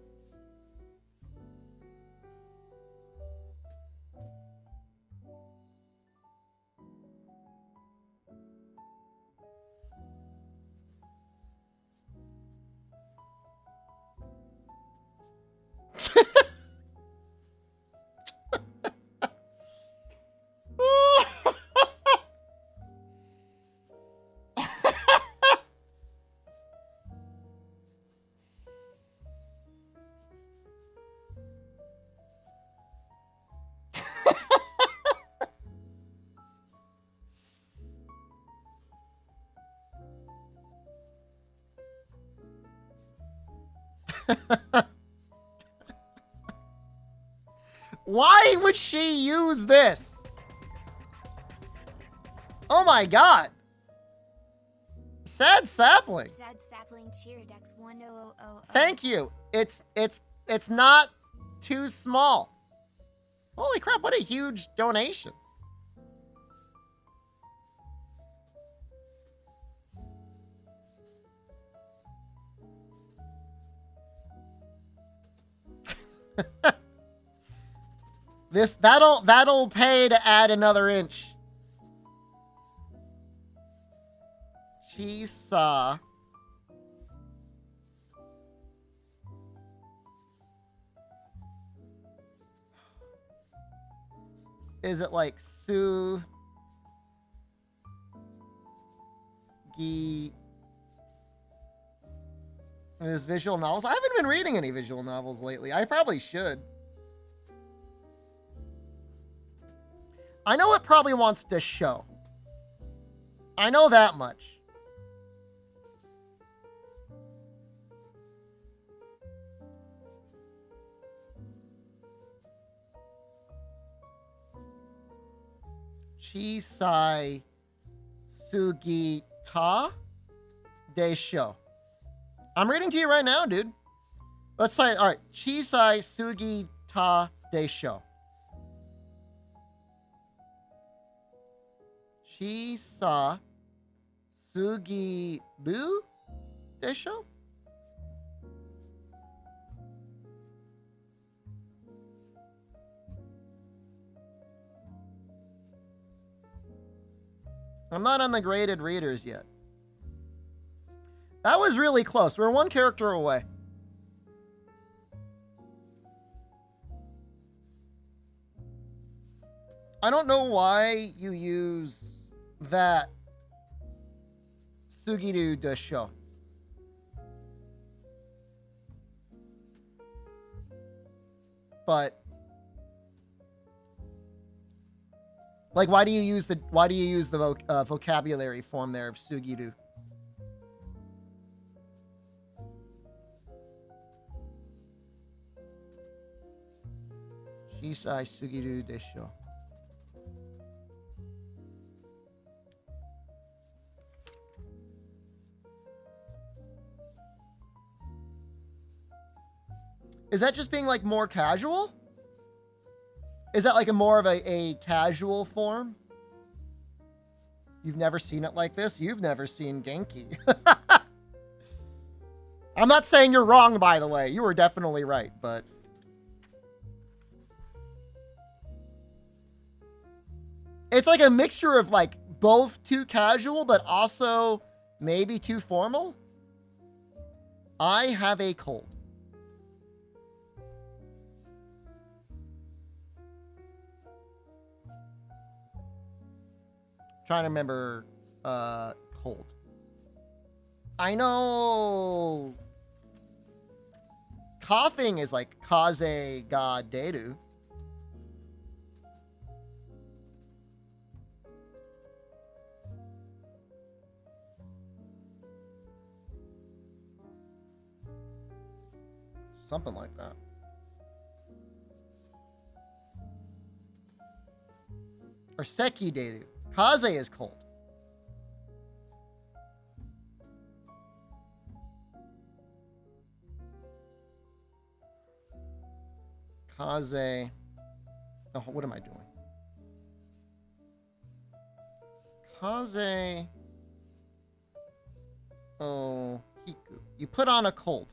Why would she use this? Oh my god. Sad sapling. Sad sapling cheer dex 1000. Thank you. It's not too small. Holy crap, what a huge donation. That'll pay to add another inch. She saw. Is it like Su Gi? There's visual novels. I haven't been reading any visual novels lately. I probably should. I know it probably wants to show. I know that much. Chisai Sugita Desho. I'm reading to you right now, dude. Let's say, all right. Chisai Sugita Desho. Chisa Sugiru Desho? I'm not on the graded readers yet. That was really close. We're one character away. I don't know why you use that Sugiru Desho. But like, why do you use the vocabulary form there of Sugiru? Shisai Sugiru Desho. Is that just being like more casual? Is that like a more of a casual form? You've never seen it like this? You've never seen Genki. I'm not saying you're wrong, by the way. You were definitely right, but... It's like a mixture of like both too casual, but also maybe too formal. I have a cold. Trying to remember cold. I know coughing is like kaze ga deru. Something like that. Or seki deru. Kaze is cold. Kaze. Oh, what am I doing? Kaze. Oh, hiku. You put on a cold.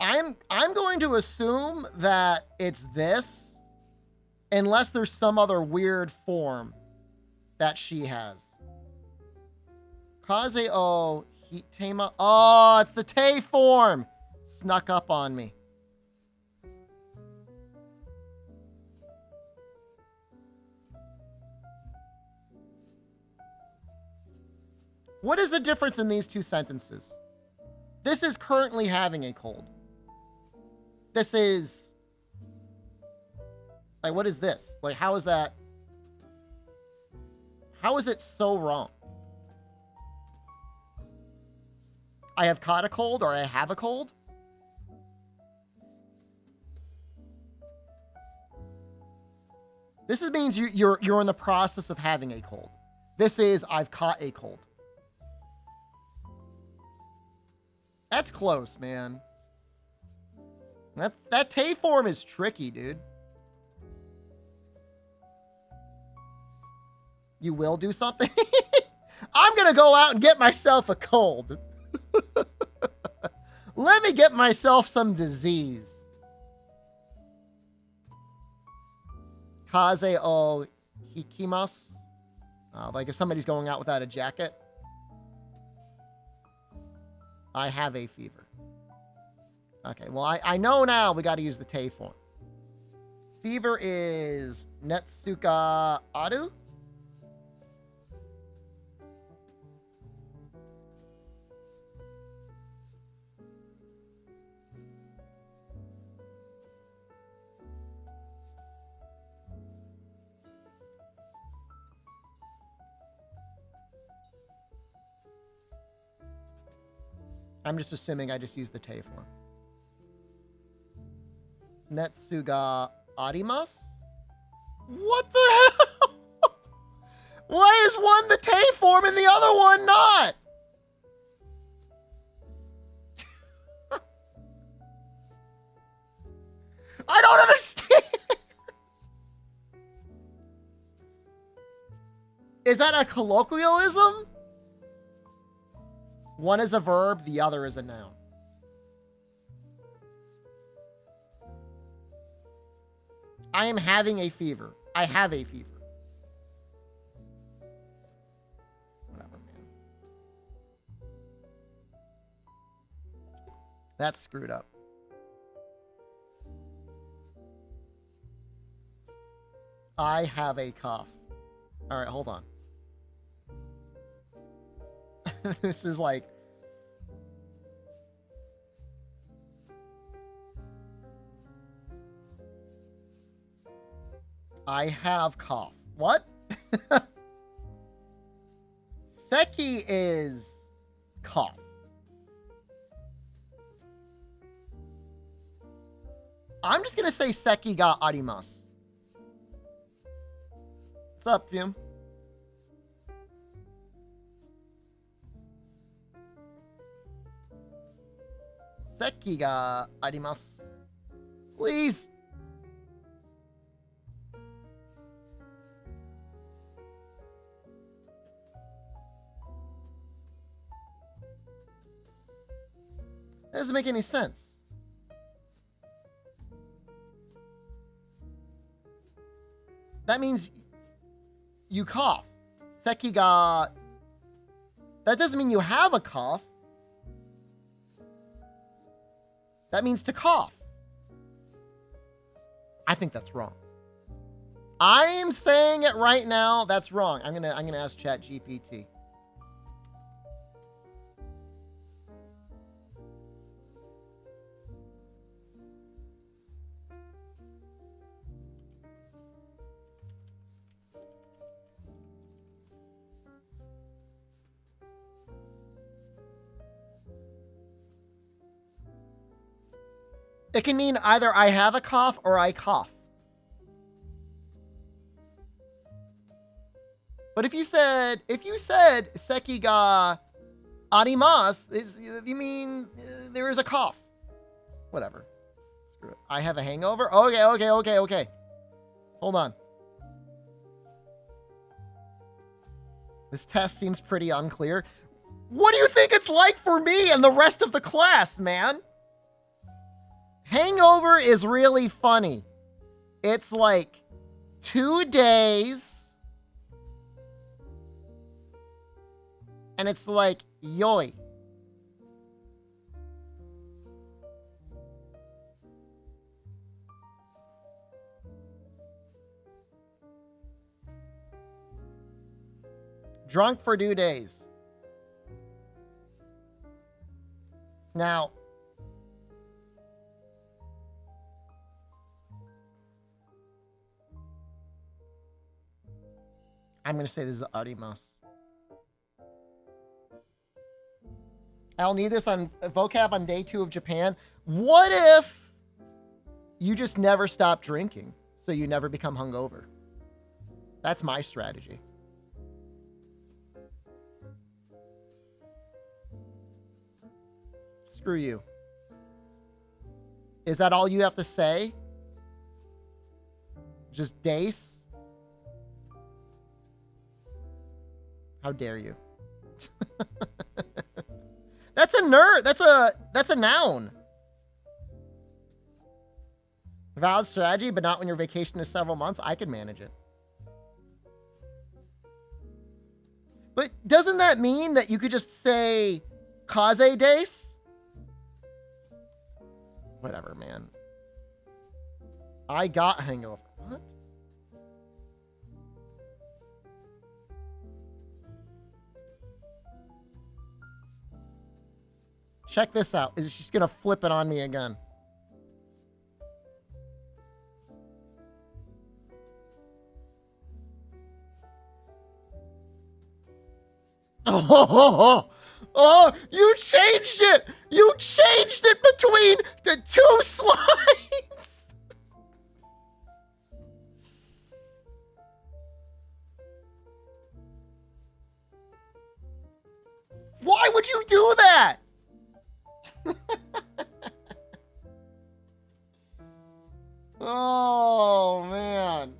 I'm going to assume that it's this, unless there's some other weird form that she has. Kaze o Hitema. Oh, it's the Tay form. Snuck up on me. What is the difference in these two sentences? This is currently having a cold. This is... Like, what is this? Like, how is that... How is it so wrong? I have caught a cold, or I have a cold? This means you're in the process of having a cold. This is I've caught a cold. That's close, man. That Tay form is tricky, dude. You will do something? I'm gonna go out and get myself a cold. Let me get myself some disease. Kaze o hikimasu. Like if somebody's going out without a jacket. I have a fever. Okay, well, I know now we got to use the Tay form. Fever is Netsuka Aru? I'm just assuming I just used the Tay form. Netsuga arimasu? What the hell? Why is one the Tay form and the other one not? I don't understand. Is that a colloquialism? One is a verb, the other is a noun. I am having a fever. I have a fever. Whatever, man. That's screwed up. I have a cough. All right, hold on. This is like... I have cough. What? Seki is cough. I'm just going to say Seki ga arimasu. What's up, Fume? Seki ga arimasu. Please. That doesn't make any sense. That means you cough. Seki ga... That doesn't mean you have a cough. That means to cough. I think that's wrong. I am saying it right now. That's wrong. I'm gonna ask ChatGPT. It can mean either I have a cough or I cough. But if you said Seki ga arimasu, you mean there is a cough. Whatever. Screw it. I have a hangover? Okay. Hold on. This test seems pretty unclear. What do you think it's like for me and the rest of the class, man? Hangover is really funny. It's like 2 days. And it's like, yoy. Drunk for 2 days. Now, I'm going to say this is arimasu. I'll need this on vocab on day 2 of Japan. What if you just never stop drinking so you never become hungover? That's my strategy. Screw you. Is that all you have to say? Just dace? How dare you? That's a nerd. That's a noun. Valid strategy, but not when your vacation is several months. I can manage it. But doesn't that mean that you could just say kaze days? Whatever, man. I got hangover. What? Check this out. Is she's gonna flip it on me again? Oh, you changed it! You changed it between the 2 slides! Why would you do that? Oh, man.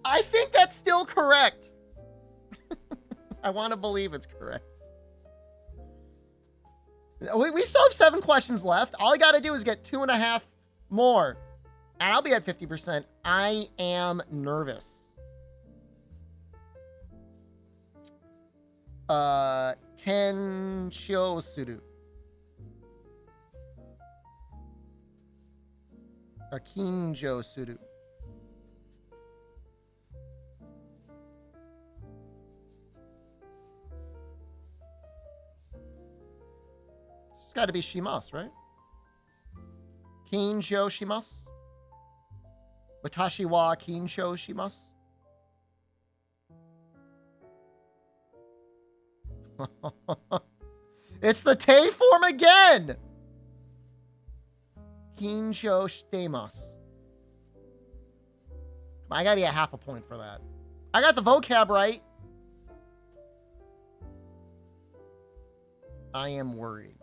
I think that's still correct. I want to believe it's correct. We still have 7 questions left. All I got to do is get 2.5 more. And I'll be at 50%. I am nervous. Kenshio Suru. Or Kinjo Suru. It's got to be shimasu, right? Kinjo shimasu. Watashi wa kinjo shimasu. It's the Tay form again. Kinjo shitemasu. I gotta get half a point for that. I got the vocab right. I am worried.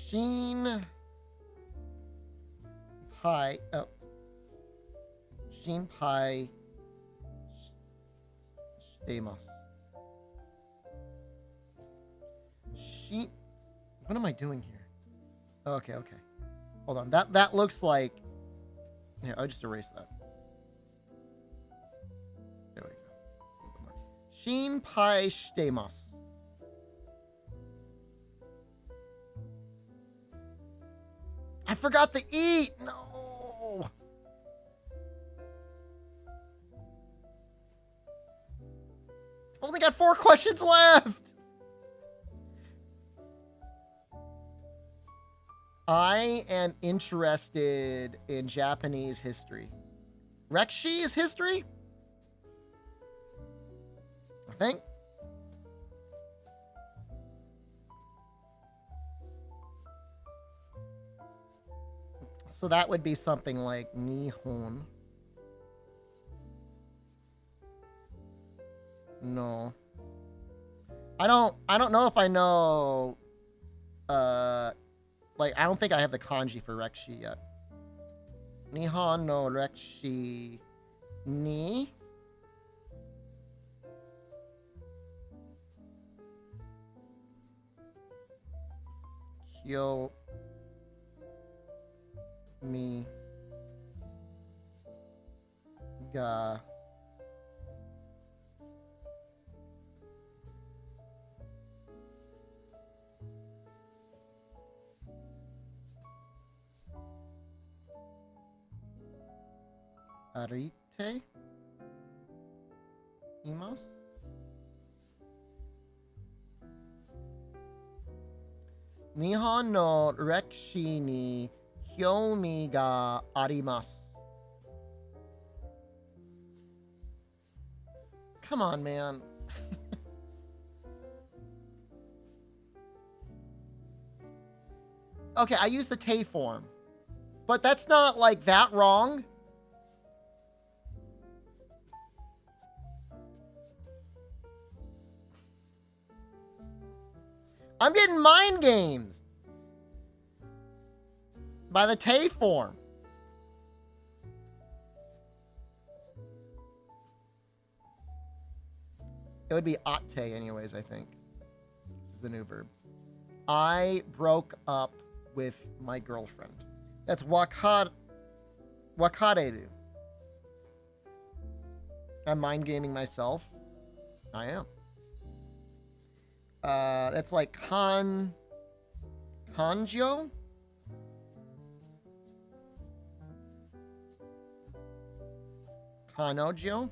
Shin Pai. Oh. Shin Pai Shitemasu. Shin. What am I doing here? Okay, okay. Hold on. That looks like. Here, I'll just erase that. There we go. Shin Pai Shitemasu. I forgot to eat. No. I've only got 4 questions left. I am interested in Japanese history. Rekshi is history? I think. So that would be something like Nihon. No. I don't know if I know like I don't think I have the kanji for rekshi yet. Nihon no rekshi ni kyo mi ga arite imasu. Nihon no rekshi ni hyomi ga arimasu. Come on, man. Okay, I use the te form. But that's not like that wrong. I'm getting mind games by the te form. It would be atte anyways, I think. This is the new verb. I broke up with my girlfriend. That's wakareru. I'm mind gaming myself. I am. That's like kanjo? Kanojo?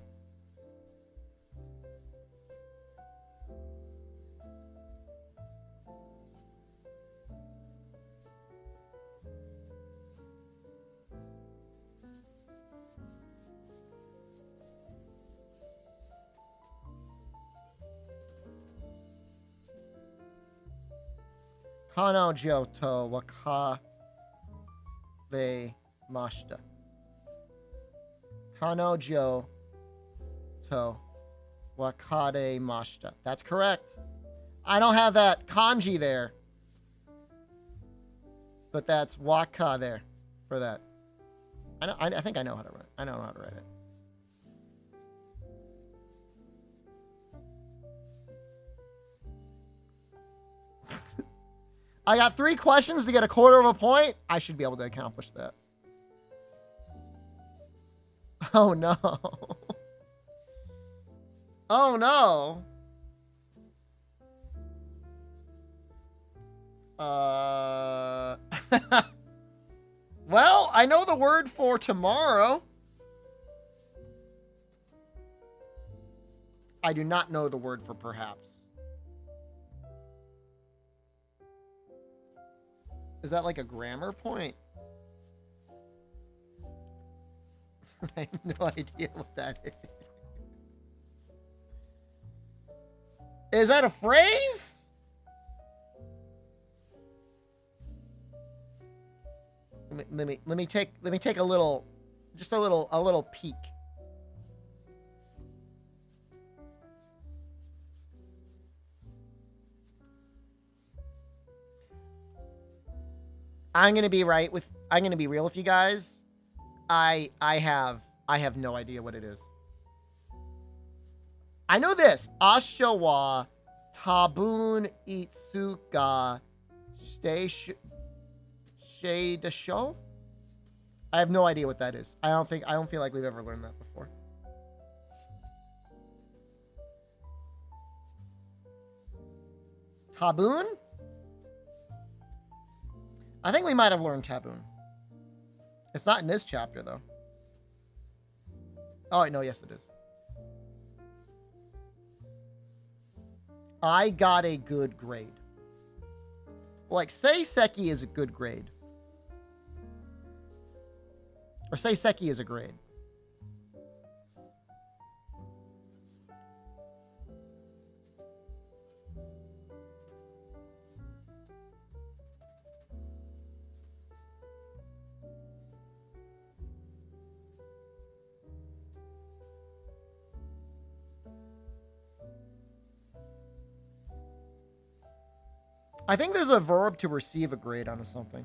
Kanojo to wakare mashita. Kanojo to wakare mashita. That's correct. I don't have that kanji there. But that's waka there for that. I think I know how to write it. I know how to write it. I got 3 questions to get a quarter of a point. I should be able to accomplish that. Oh, no. Oh, no. Well, I know the word for tomorrow. I do not know the word for perhaps. Is that like a grammar point? I have no idea what that is. Is that a phrase? Let me take a little peek. I'm gonna be real with you guys. I have no idea what it is. I know this. Asha wa tabun itsuka shade the show. I have no idea what that is. I don't feel like we've ever learned that before. Tabun? I think we might have learned tabun. It's not in this chapter, though. Oh, no, yes, it is. I got a good grade. Like, seiseki is a good grade. Or seiseki is a grade. I think there's a verb to receive a grade on something.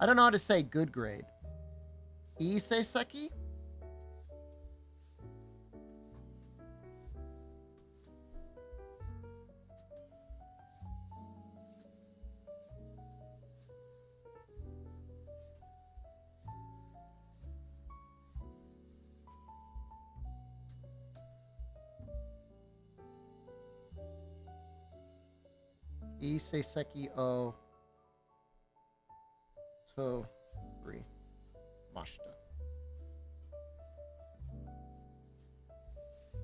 I don't know how to say good grade. Iseiseki? Iseiseki o to ri mashita.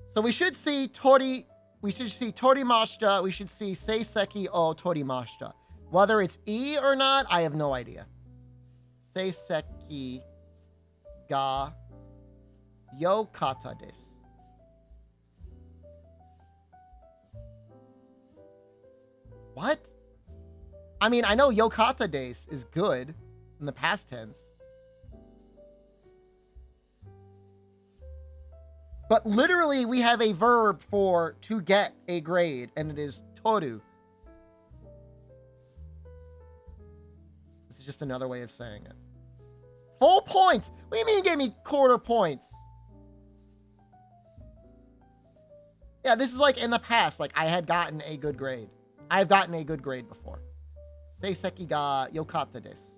So we should see tori mashita. We should see seiseki o torimashita. Whether it's e or not, I have no idea. Seiseki ga yokata desu. What? I mean, I know yokata desu is good in the past tense. But literally, we have a verb for to get a grade, and it is toru. This is just another way of saying it. Full points. What do you mean you gave me quarter points? Yeah, this is like in the past. Like, I had gotten a good grade. I've gotten a good grade before. Seiseki ga yokata desu.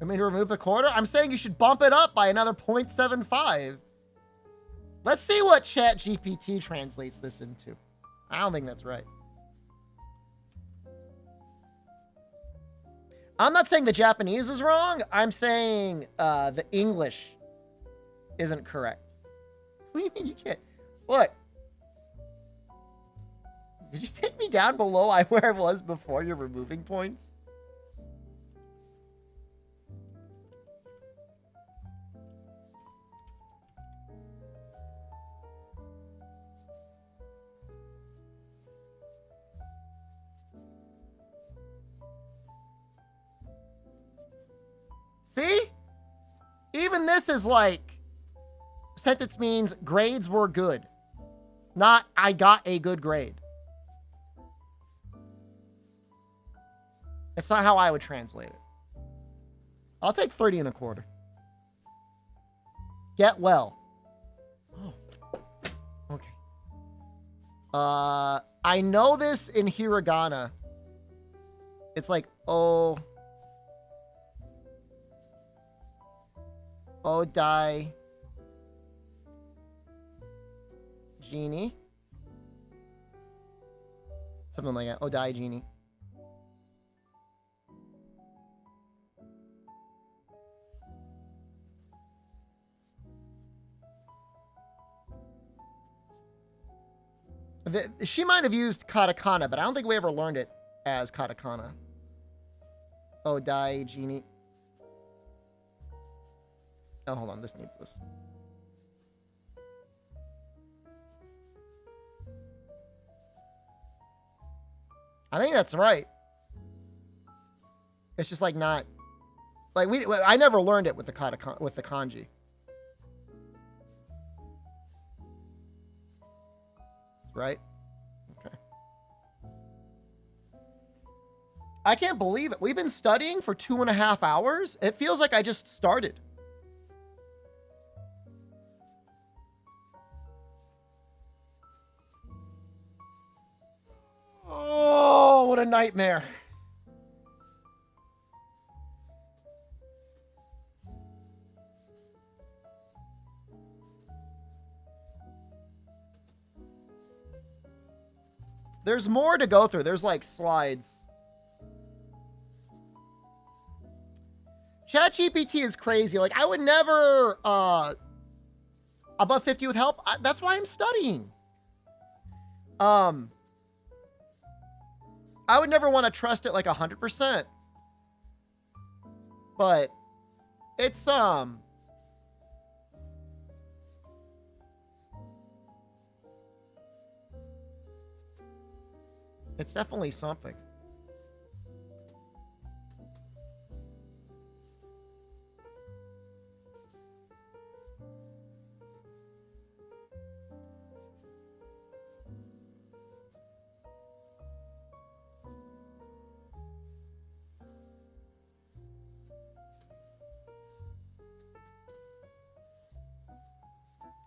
I mean, to remove the quarter? I'm saying you should bump it up by another 0.75. Let's see what ChatGPT translates this into. I don't think that's right. I'm not saying the Japanese is wrong. I'm saying the English isn't correct. What do you mean you can't? What? Did you take me down below where I was before you're removing points? See? Even this is like, sentence means grades were good. Not, I got a good grade. It's not how I would translate it. I'll take 30 and a quarter. Get well. Oh. Okay. I know this in hiragana. It's like, oh. Odai Genie. Something like that. Odai Genie. She might have used katakana, but I don't think we ever learned it as katakana. Odai Genie. Oh, hold on. This needs this. I think that's right. It's just like not like I never learned it with the kanji. Right? Okay. I can't believe it. We've been studying for 2.5 hours. It feels like I just started. Oh, what a nightmare. There's more to go through. There's like slides. ChatGPT is crazy. Like I would never above 50 with help. That's why I'm studying. I would never want to trust it like 100%. but it's it's definitely something.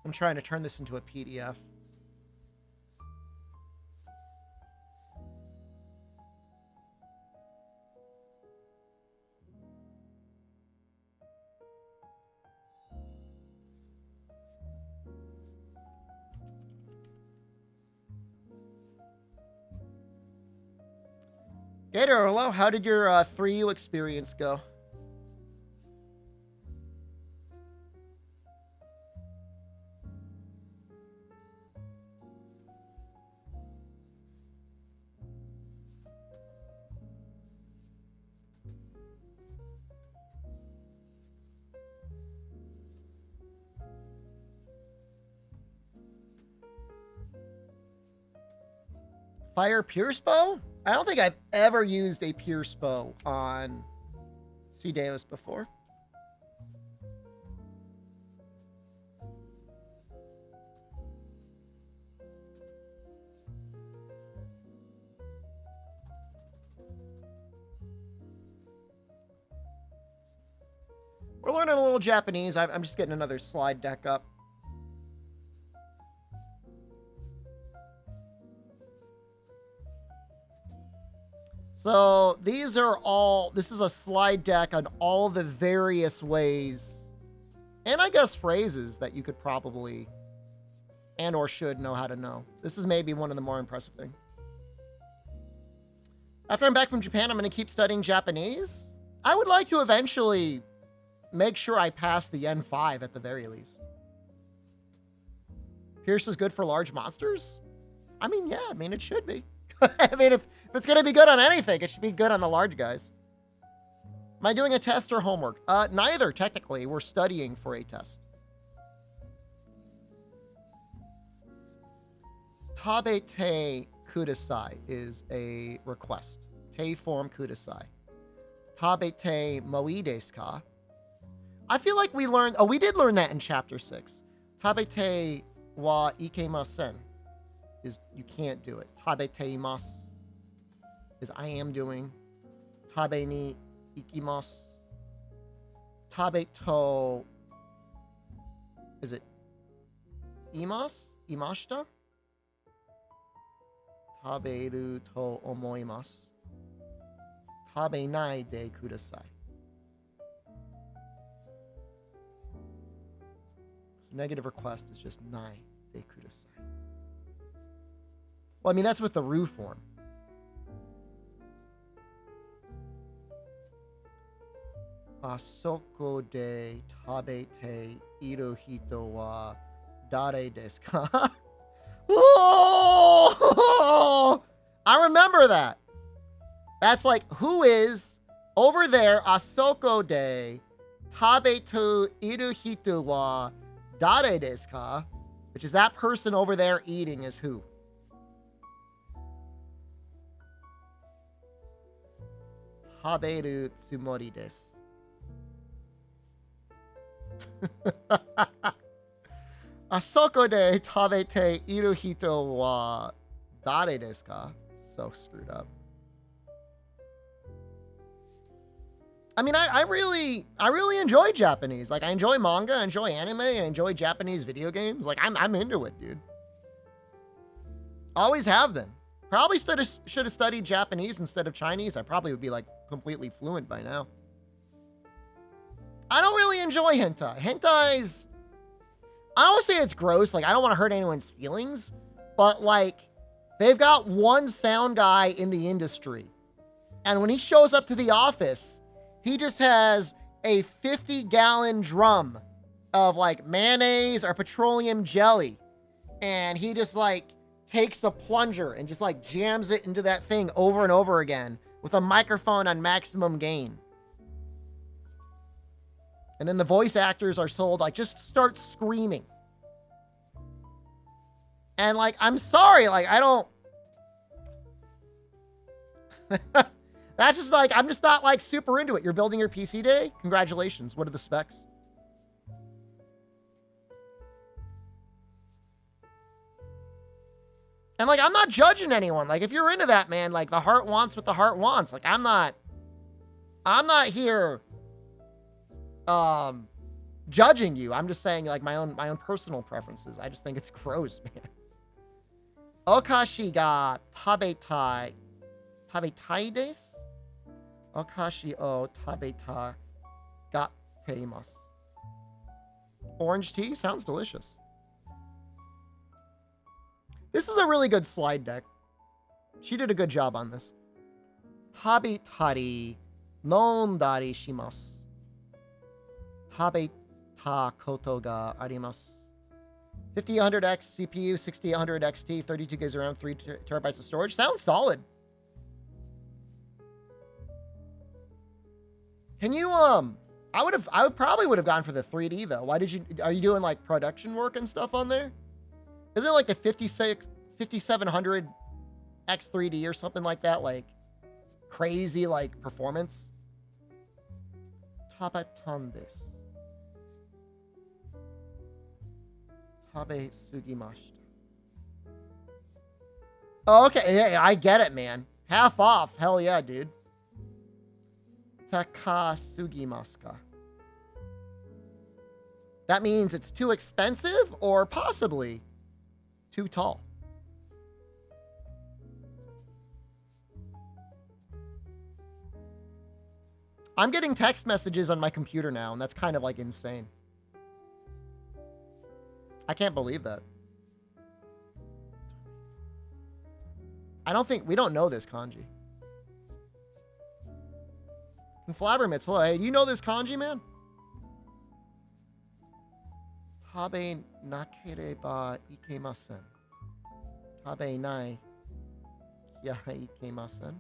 I'm trying to turn this into a PDF. Gator, hello. How did your 3U experience go? Fire Pierce Bow? I don't think I've ever used a Pierce Bow on Cedeos before. We're learning a little Japanese. I'm just getting another slide deck up. So these are all, this is a slide deck on all the various ways, and I guess phrases that you could probably and or should know how to know. This is maybe one of the more impressive things. After I'm back from Japan, I'm going to keep studying Japanese. I would like to eventually make sure I pass the N5 at the very least. Pierce was good for large monsters? I mean, yeah, it should be. I mean, if it's going to be good on anything, it should be good on the large guys. Am I doing a test or homework? Neither, technically. We're studying for a test. Tabe te kudasai is a request. Te form kudasai. Tabe te moi desu ka? I feel like we learned... Oh, we did learn that in Chapter 6. Tabe te wa ikemasen is you can't do it. Tabe te imasu is I am doing. Tabe ni ikimasu. Tabe to... Is it imasu? Imashita? Taberu to omoimasu. Tabe nai de kudasai. So negative request is just nai de kudasai. Well, I mean, that's with the Ru form. Asoko de tabete iru hito wa dare desu ka? Oh! I remember that. That's like, who is over there, Asoko de tabetu iru hito wa dare desu ka? Which is that person over there eating is who? Taberu tsumori desu. Asoko de tabete iru hito wa dare desu ka? So screwed up. I mean, I really enjoy Japanese. Like, I enjoy manga, I enjoy anime, I enjoy Japanese video games. Like, I'm into it, dude. Always have been. Probably should have studied Japanese instead of Chinese. I probably would be, like, completely fluent by now. I don't really enjoy hentai. Hentai's... I don't want to say it's gross. Like, I don't want to hurt anyone's feelings. But, like, they've got one sound guy in the industry. And when he shows up to the office, he just has a 50-gallon drum of, like, mayonnaise or petroleum jelly. And he just, like, takes a plunger and just, like, jams it into that thing over and over again with a microphone on maximum gain. And then the voice actors are told, like, just start screaming. And, like, I'm sorry, like, I don't... That's just, like, I'm just not, like, super into it. You're building your PC today? Congratulations. What are the specs? And, like, I'm not judging anyone. Like, if you're into that, man, like, the heart wants what the heart wants. Like, I'm not here, judging you. I'm just saying, like, my own personal preferences. I just think it's gross, man. Okashi ga tabetai desu? Okashi o tabeta gatteimasu. Orange tea sounds delicious. This is a really good slide deck. She did a good job on this. Tabetari nondari shimasu. Tabeta koto ga arimasu. 5800X CPU, 6800 XT, 32 gigs of RAM, 3 terabytes of storage. Sounds solid. Can you, I probably would have gone for the 3D though. Why did you, are you doing like production work and stuff on there? Isn't it like the 5700 X3D or something like that? Like crazy like performance? Tabetan desu. Tabe sugimashita. Oh, okay. Yeah, I get it, man. Half off. Hell yeah, dude. Takasugimasu ka. That means it's too expensive or possibly too tall. I'm getting text messages on my computer now, and that's kind of like insane. I can't believe that. We don't know this kanji. And Flabbermits, hello, hey, do you know this kanji, man? Tabe nakereba ikemasen. Tabe nai kya ikemasen.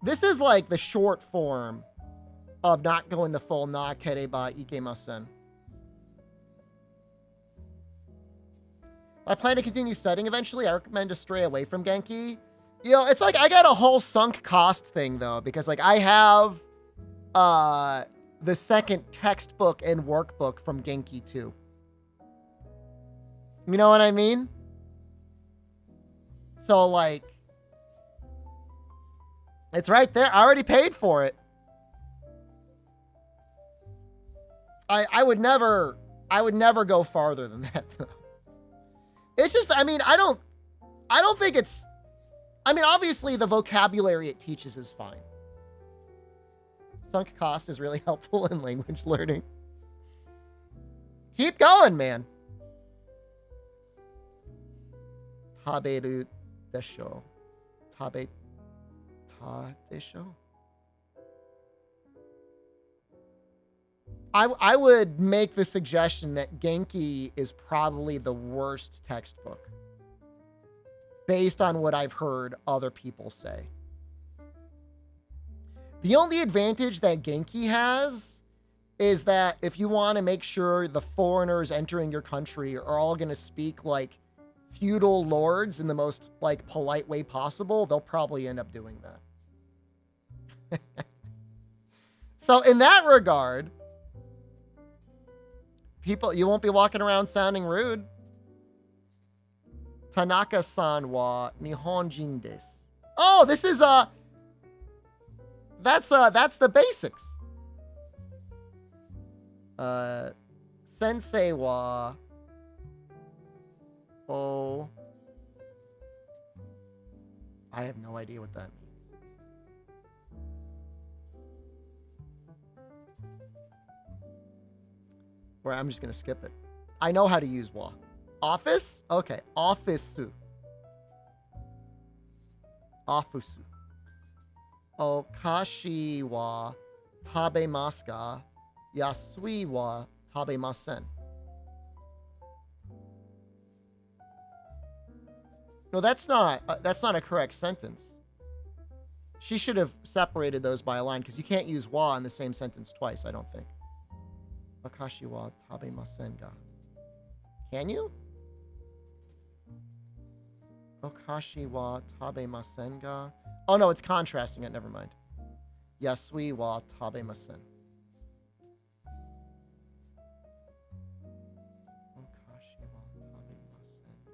This is like the short form of not going the full nakereba ikemasen. I plan to continue studying eventually. I recommend to stray away from Genki. You know, it's like I got a whole sunk cost thing though, because like I have the second textbook and workbook from Genki 2. You know what I mean? So like it's right there. I already paid for it. I would never go farther than that though. It's just, I mean, I don't think it's, I mean, obviously the vocabulary it teaches is fine. Sunk cost is really helpful in language learning. Keep going, man. Taberu desho. Tabe ta desho. I would make the suggestion that Genki is probably the worst textbook based on what I've heard other people say. The only advantage that Genki has is that if you want to make sure the foreigners entering your country are all going to speak like feudal lords in the most like polite way possible, they'll probably end up doing that. So in that regard, people, you won't be walking around sounding rude. Tanaka-san wa Nihonjin desu. Oh, this is that's the basics. Sensei wa oh, I have no idea what that means. Or I'm just gonna skip it. I know how to use wa. Office? Okay, office. Office. Okashi wa tabemasu ka? Yasui wa tabemasen. No, that's not a correct sentence. She should have separated those by a line because you can't use wa in the same sentence twice, I don't think. Wakashi wa tabemasen ga. Can you? Wakashi wa tabemasen ga. Oh no, it's contrasting it. Never mind. Yasui wa tabemasen. Wakashi wa tabemasen ga.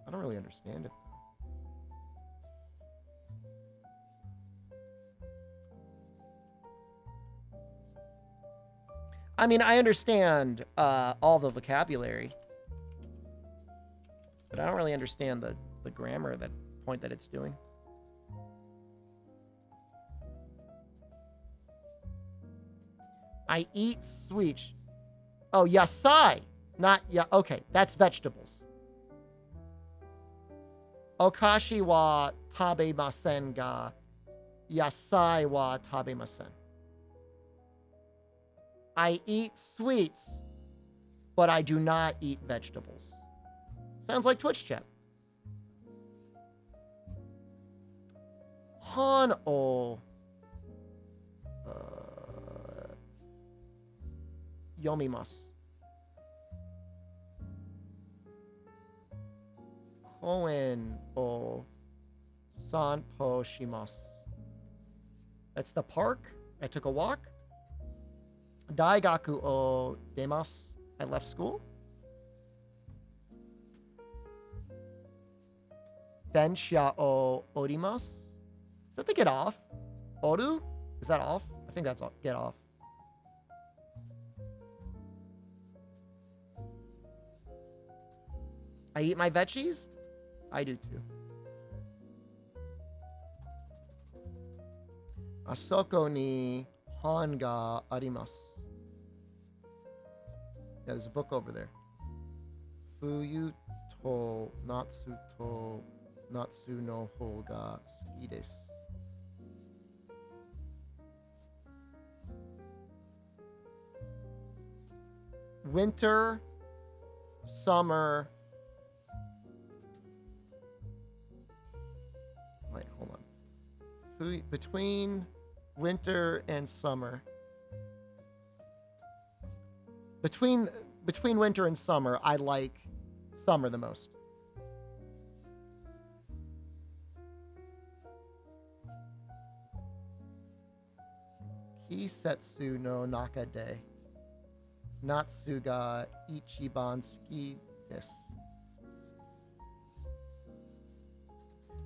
I don't really understand it. I mean, I understand all the vocabulary, but I don't really understand the grammar, that point that it's doing. I eat sweets. Oh, yasai, not okay, that's vegetables. Okashi wa tabemasen ga, yasai wa tabemasen. I eat sweets, but I do not eat vegetables. Sounds like Twitch chat. Han o yomimasu. Koen o sanpo shimasu. That's the park. I took a walk. Daigaku o demasu. I left school. Densha o orimasu. Is that the get off? Oru? Is that off? I think that's get off. I eat my veggies? I do too. Asoko ni hon ga arimasu. Yeah, there's a book over there. Fuyu to natsu no ho ga suki desu. Winter, summer. Wait, hold on. Between winter and summer. Between winter and summer, I like summer the most. Kisetsu no naka de natsu ga ichiban suki desu.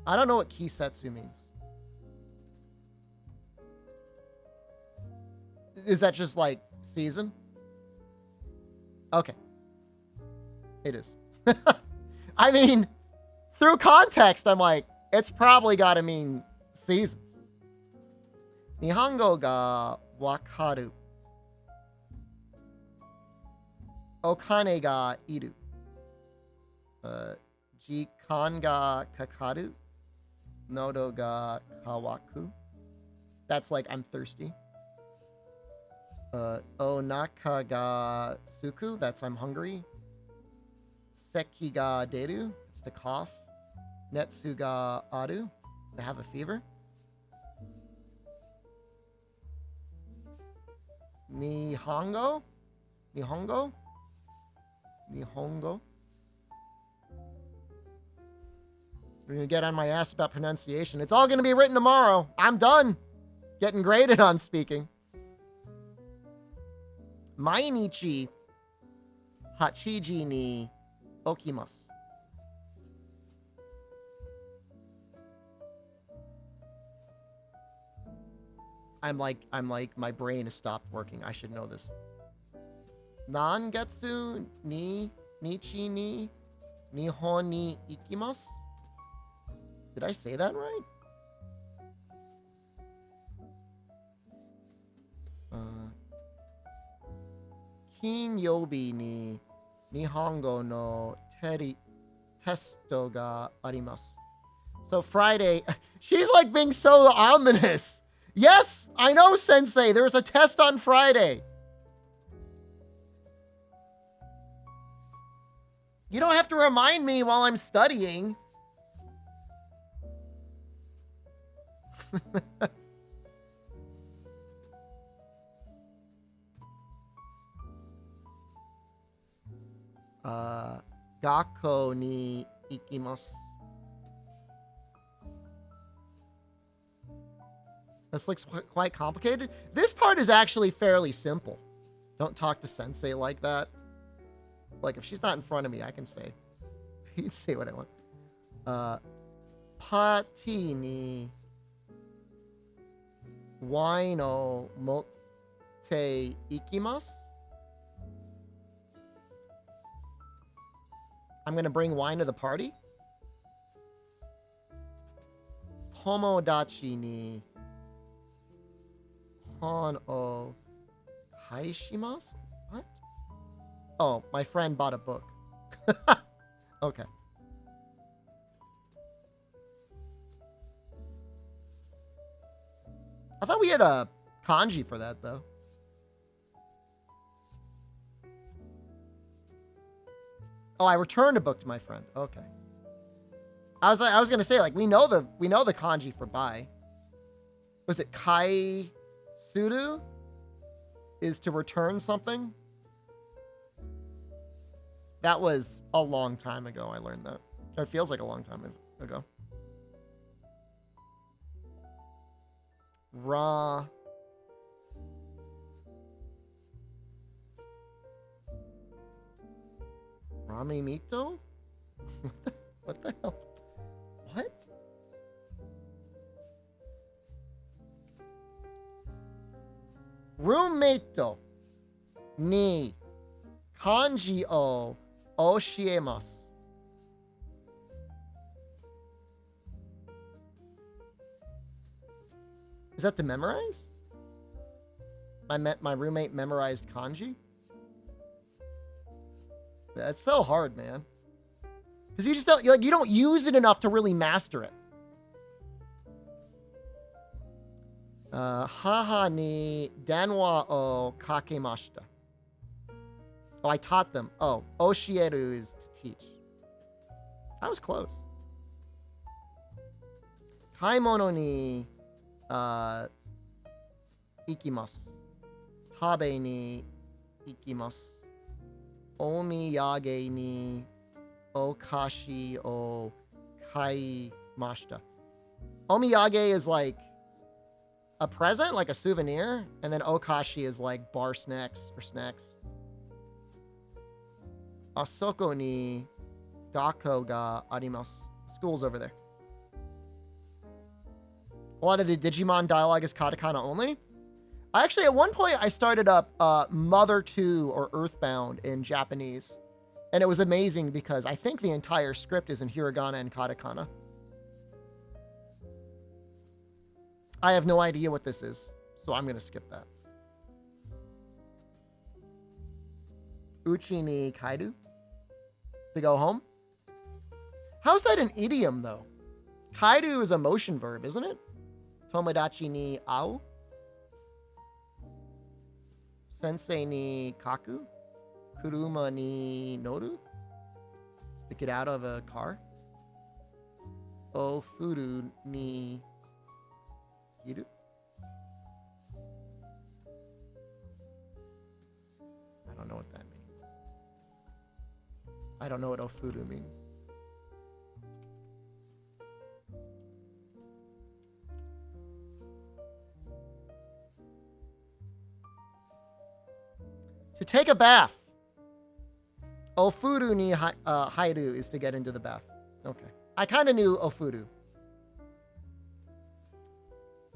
I don't know what kisetsu means. Is that just like season? Okay. It is. I mean, through context, I'm like, it's probably got to mean seasons. Nihongo ga wakaru. Okane ga iru. Jikan ga kakaru. Nodo ga kawaku. That's like, I'm thirsty. Onaka ga suku. That's I'm hungry. Seki ga deru. It's to cough. Netsu ga aru. To have a fever. Nihongo? Nihongo? Nihongo? We're gonna get on my ass about pronunciation. It's all gonna be written tomorrow. I'm done getting graded on speaking. Mainichi hachiji ni okimasu. I'm like, my brain has stopped working. I should know this. Nangetsu ni nichi ni nihon ni ikimasu. Did I say that right? Kinyobi ni nihongo no testo ga arimasu. So Friday, she's like being so ominous. Yes, I know, Sensei. There's a test on Friday. You don't have to remind me while I'm studying. Gakko ni ikimasu. This looks quite complicated. This part is actually fairly simple. Don't talk to Sensei like that. Like, if she's not in front of me, I can say. You can say what I want. Pati ni wine o motte ikimasu. I'm going to bring wine to the party. Tomodachi ni hon o kaishimasu? What? Oh, my friend bought a book. Okay. I thought we had a kanji for that, though. Oh, I returned a book to my friend. Okay. I was gonna say, like, we know the kanji for buy. Was it kai suru? Is to return something? That was a long time ago I learned that. Or it feels like a long time ago. Ra. Ramemito? What the hell? What? Roommate ni kanji o oshiemasu. Is that to memorize? My roommate memorized kanji? That's so hard, man. Because you just don't, like, you don't use it enough to really master it. Haha ni danwa o kakemashita. Oh, I taught them. Oh, oshieru is to teach. That was close. Kaimono ni ikimasu. Tabe ni ikimasu. Omiyage ni okashi o kaimashita. Omiyage is like a present, like a souvenir, and then okashi is like bar snacks or snacks. Asoko ni gakko ga arimasu. School's over there. A lot of the Digimon dialogue is katakana only. Actually, at one point, I started up Mother 2 or Earthbound in Japanese. And it was amazing because I think the entire script is in hiragana and katakana. I have no idea what this is, so I'm going to skip that. Uchi ni kairu? To go home? How's that an idiom, though? Kairu is a motion verb, isn't it? Tomodachi ni au? Sensei ni kaku? Kuruma ni noru? To get out of a car? O furu ni hiru? I don't know what that means. I don't know what ofuru means. To take a bath. Ofuru ni hairu is to get into the bath. Okay. I kind of knew ofuru.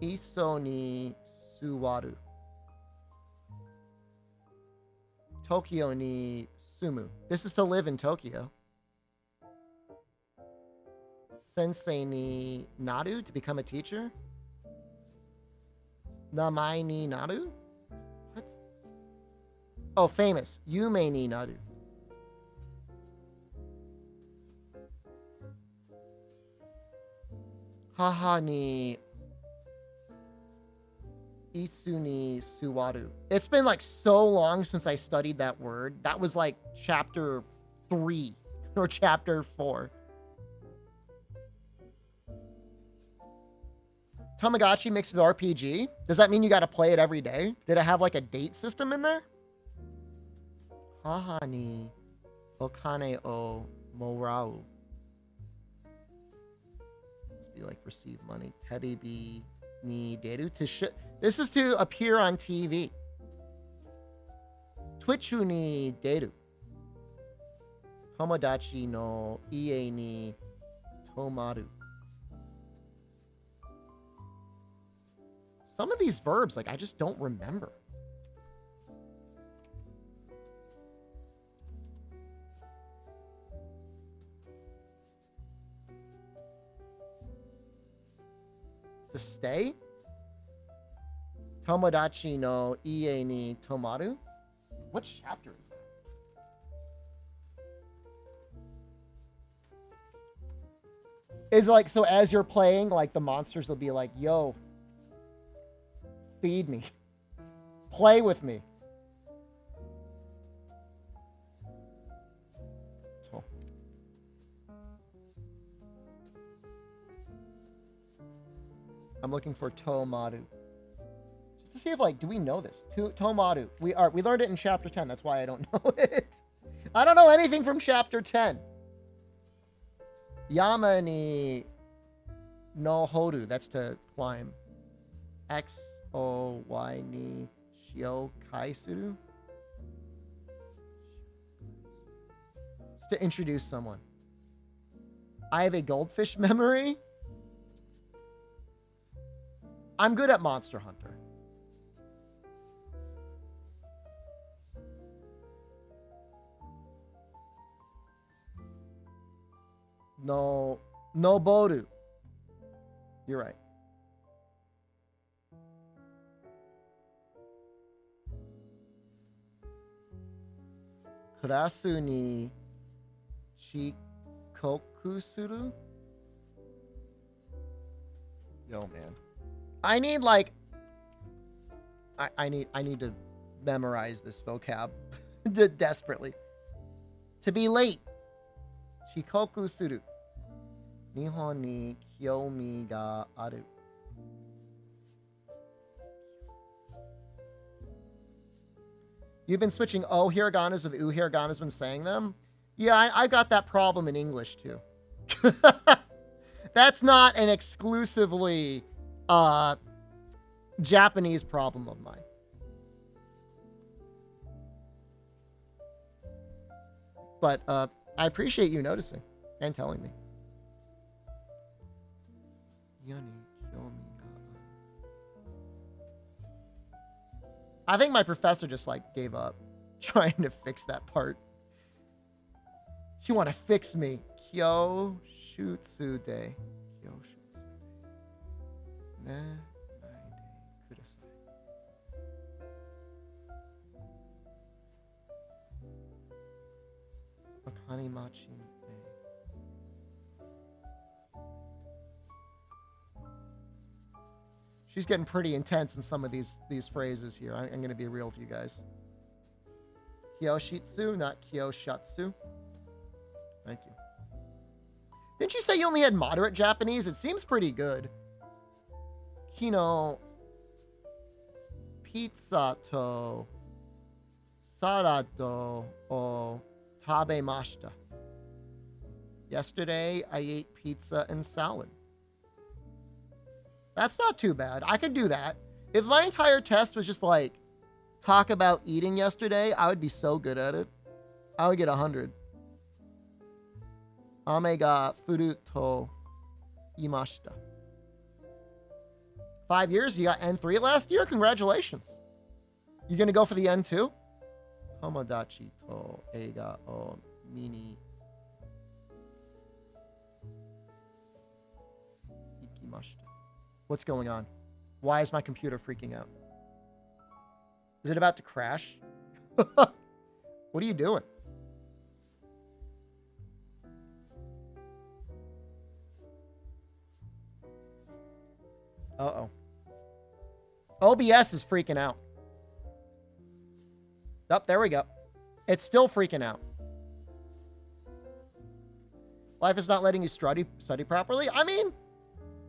Iso ni suwaru. Tokyo ni sumu. This is to live in Tokyo. Sensei ni naru, to become a teacher. Namae ni naru? What? Oh, famous. Yume ni naru. Haha ni isu ni suwaru. It's been like so long since I studied that word. That was like chapter 3 or chapter 4. Tamagotchi mixed with RPG? Does that mean you got to play it every day? Did it have like a date system in there? Haha ni okane o morau. Must be like receive money. Terebi ni deru to this is to appear on TV. Twitchu ni deru. Tomodachi no ie ni tomaru. Some of these verbs, like, I just don't remember. To stay? Tomodachi no ie ni tomaru? What chapter is that? Is like, so as you're playing, like, the monsters will be like, yo, feed me. Play with me. So. I'm looking for Tomaru. Just to see if, like, do we know this? Tomaru. We learned it in chapter 10. That's why I don't know it. I don't know anything from chapter 10. Yama ni no horu. That's to climb. X O Y ni shio kai suru. It's to introduce someone. I have a goldfish memory. I'm good at Monster Hunter. No boru. You're right. Kurasu ni shikoku suru? Yo, man. I need, like... I need to memorize this vocab desperately. To be late. Shikoku suru. Nihon ni kyomi ga aru. You've been switching O hiraganas with U hiraganas when saying them? Yeah, I got that problem in English too. That's not an exclusively Japanese problem of mine. But I appreciate you noticing and telling me. I think my professor just, like, gave up trying to fix that part. She want to fix me. Kyo shutsu de. Kyo shutsu de. Ne naide kudasai. Akani machi de. She's getting pretty intense in some of these phrases here. I'm going to be real with you guys. Kyoshitsu, not Kyoshatsu. Thank you. Didn't you say you only had moderate Japanese? It seems pretty good. Kino pizza to sarado o tabemashita. Yesterday, I ate pizza and salad. That's not too bad. I could do that. If my entire test was just like, talk about eating yesterday, I would be so good at it. I would get 100. Ame ga furu to imashita. 5 years? You got N3 last year? Congratulations. You gonna go for the N2? Tomodachi to eiga o mini ikimashita. What's going on? Why is my computer freaking out? Is it about to crash? What are you doing? Uh-oh. OBS is freaking out. Oh, there we go. It's still freaking out. Life is not letting you study properly? I mean,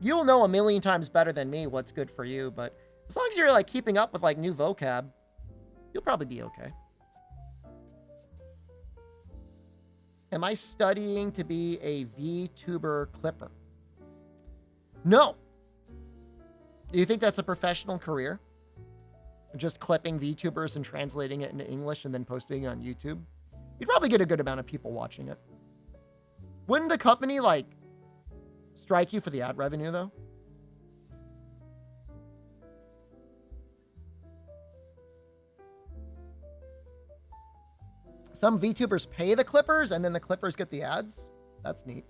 You'll know a million times better than me what's good for you, but as long as you're like keeping up with like new vocab, you'll probably be okay. Am I studying to be a VTuber clipper? No. Do you think that's a professional career? Just clipping VTubers and translating it into English and then posting it on YouTube? You'd probably get a good amount of people watching it. Wouldn't the company, like, strike you for the ad revenue, though? Some VTubers pay the clippers, and then the clippers get the ads. That's neat.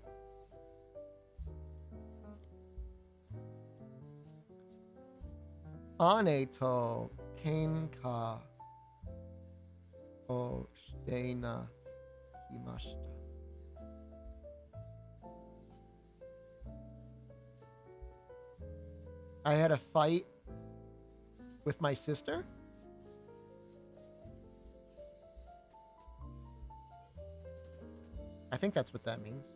Aneto kenka o shiteina himashita. I had a fight with my sister. I think that's what that means.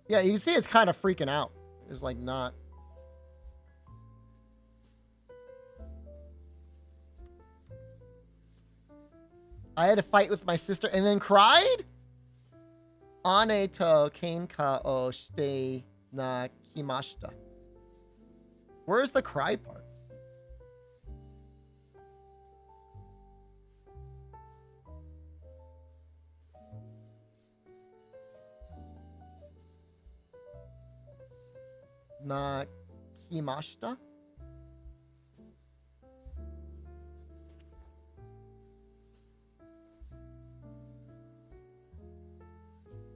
Yeah, you can see it's kind of freaking out. It's like not. I had a fight with my sister and then cried? Ane to kenka o shite na kimashita. Where's the cry part? Na kimashita?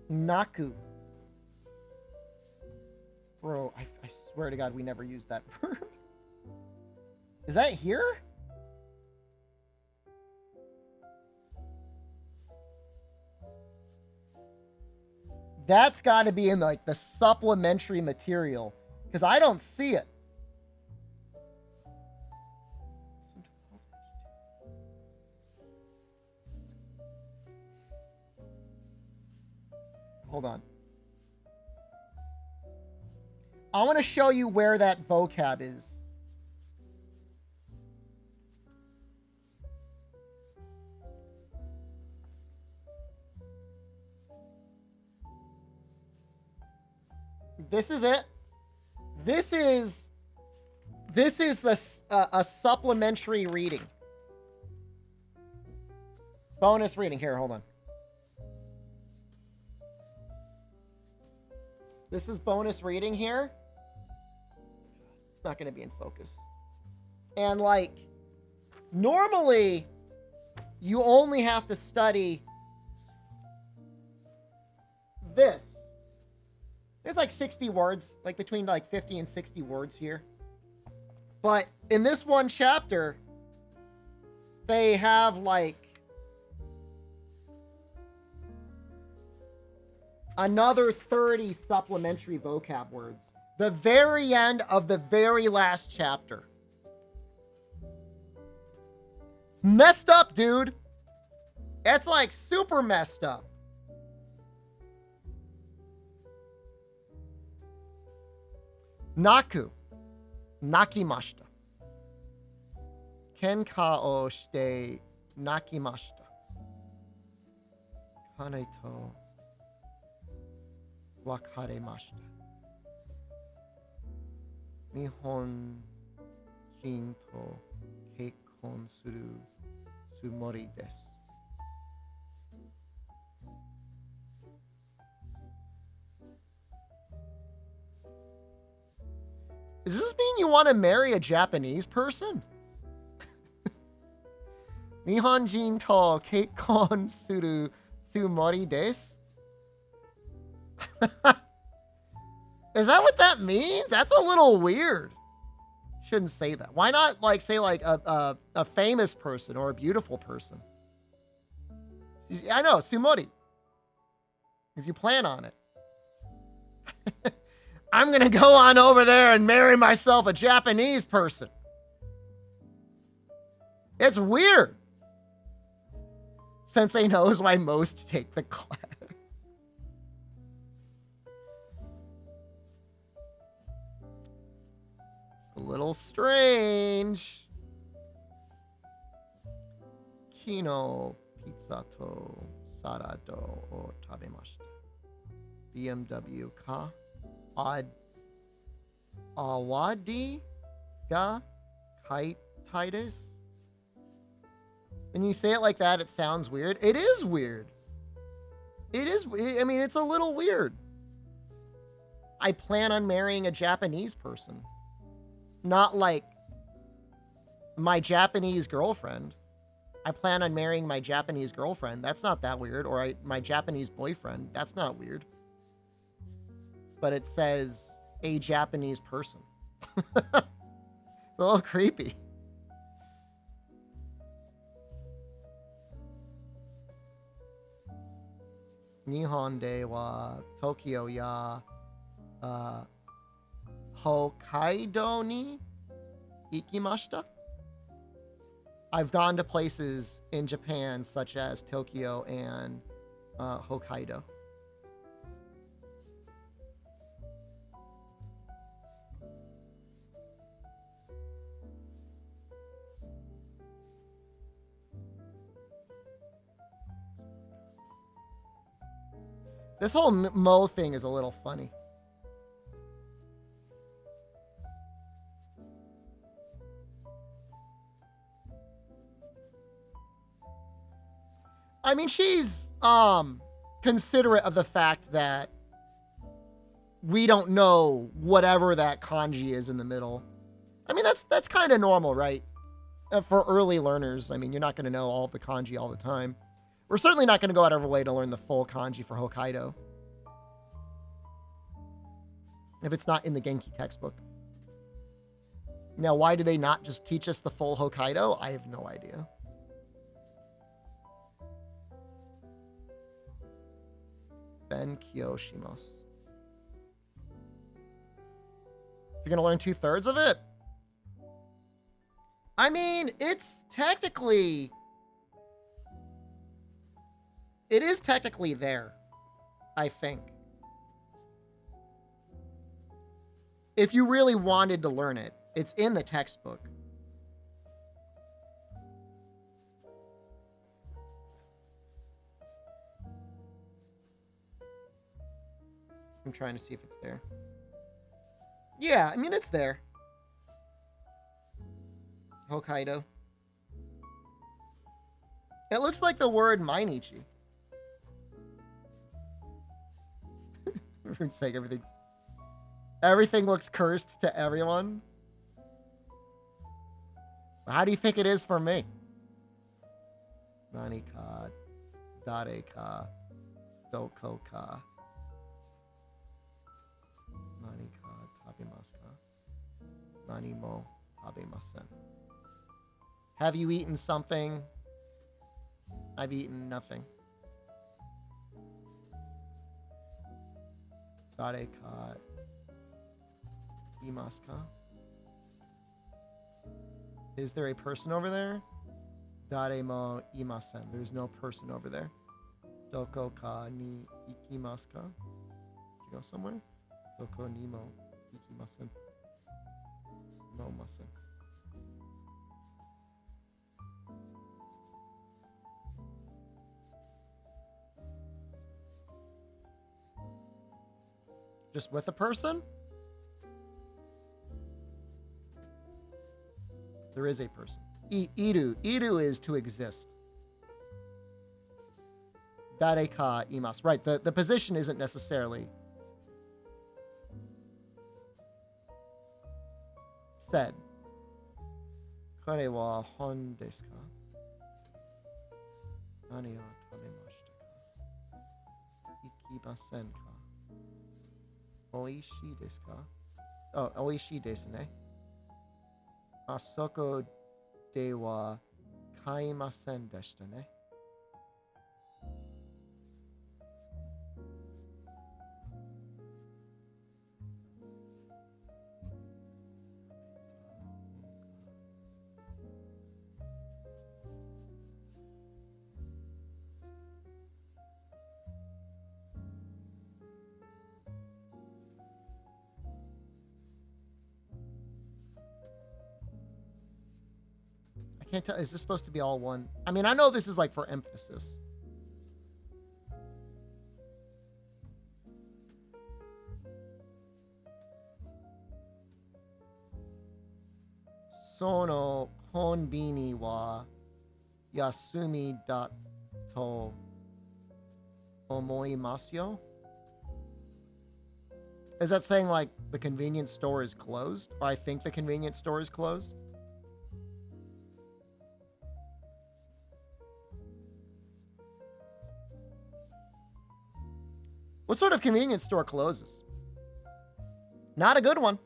Naku. Bro, I swear to God, we never used that verb. Is that here? That's got to be in like the supplementary material because I don't see it. Hold on. I want to show you where that vocab is. This is it. This is the a supplementary reading. Bonus reading. Here, hold on. This is bonus reading here. It's not going to be in focus. And like, normally, you only have to study this. There's like 60 words, like between like 50 and 60 words here. But in this one chapter, they have like another 30 supplementary vocab words. The very end of the very last chapter. It's messed up, dude. It's like super messed up. Naku. Nakimashita. Kenka o shite nakimashita. Kane to wakaremashita. Nihon jin to kekkon suru tsumori desu. Does this mean you want to marry a Japanese person? Nihonjin to kekkon suru tsumori desu? Is that what that means? That's a little weird. Shouldn't say that. Why not like say like a famous person or a beautiful person? I know, tsumori. Because you plan on it. I'm going to go on over there and marry myself a Japanese person. It's weird. Sensei knows why most take the class. It's a little strange. Kino pizza to sarado o tabemashita. BMW ka awadi ga kaititis. When you say it like that, it sounds weird. It is weird. It is, I mean, it's a little weird. I plan on marrying a Japanese person. Not like my Japanese girlfriend. I plan on marrying my Japanese girlfriend. That's not that weird. Or my Japanese boyfriend. That's not weird. But it says a Japanese person. It's a little creepy. Nihon de wa Tokyo ya Hokkaido ni ikimashita. I've gone to places in Japan such as Tokyo and Hokkaido. This whole Mo thing is a little funny. I mean, she's considerate of the fact that we don't know whatever that kanji is in the middle. I mean, that's kind of normal, right? For early learners, I mean, you're not going to know all of the kanji all the time. We're certainly not going to go out of our way to learn the full kanji for Hokkaido. If it's not in the Genki textbook. Now, why do they not just teach us the full Hokkaido? I have no idea. Ben Kyoshimas. You're going to learn 2/3 of it? I mean, it's technically... It is technically there, I think. If you really wanted to learn it, it's in the textbook. I'm trying to see if it's there. Yeah, I mean, it's there. Hokkaido. It looks like the word Mainichi. For sake, everything looks cursed to everyone. How do you think it is for me? Nani ka, dare ka, doko ka. Nani ka tabemasu ka? Nani mo tabemasen. Have you eaten something? I've eaten nothing. Dare ka imasu ka? Is there a person over there? Dare mo imasen. There's no person over there. Doko ka ni ikimasu ka? Did you go somewhere? Doko ni mo ikimasen. No masen. Just with a person? There is a person. Iru. Iru is to exist. Dare ka imasu. Right, the position isn't necessarily said. Kare wa hon desu ka? Nani o tabemashita ka? Ikimasen ka? Oishii desu ka? Oh, oishii desu ne. Asoko de wa kaimasen deshita ne. can't tell. Is this supposed to be all one? I mean, I know this is like for emphasis. Sono konbini wa yasumi da to omoimasu yo? Is that saying like the convenience store is closed? Or I think the convenience store is closed? What sort of convenience store closes? Not a good one.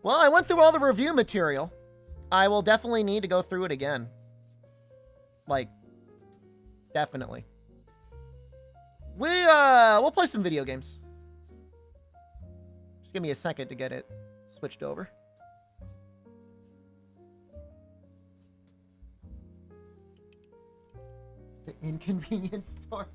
Well, I went through all the review material. I will definitely need to go through it again. Like, definitely. We'll play some video games. Just give me a second to get it switched over. The inconvenience store.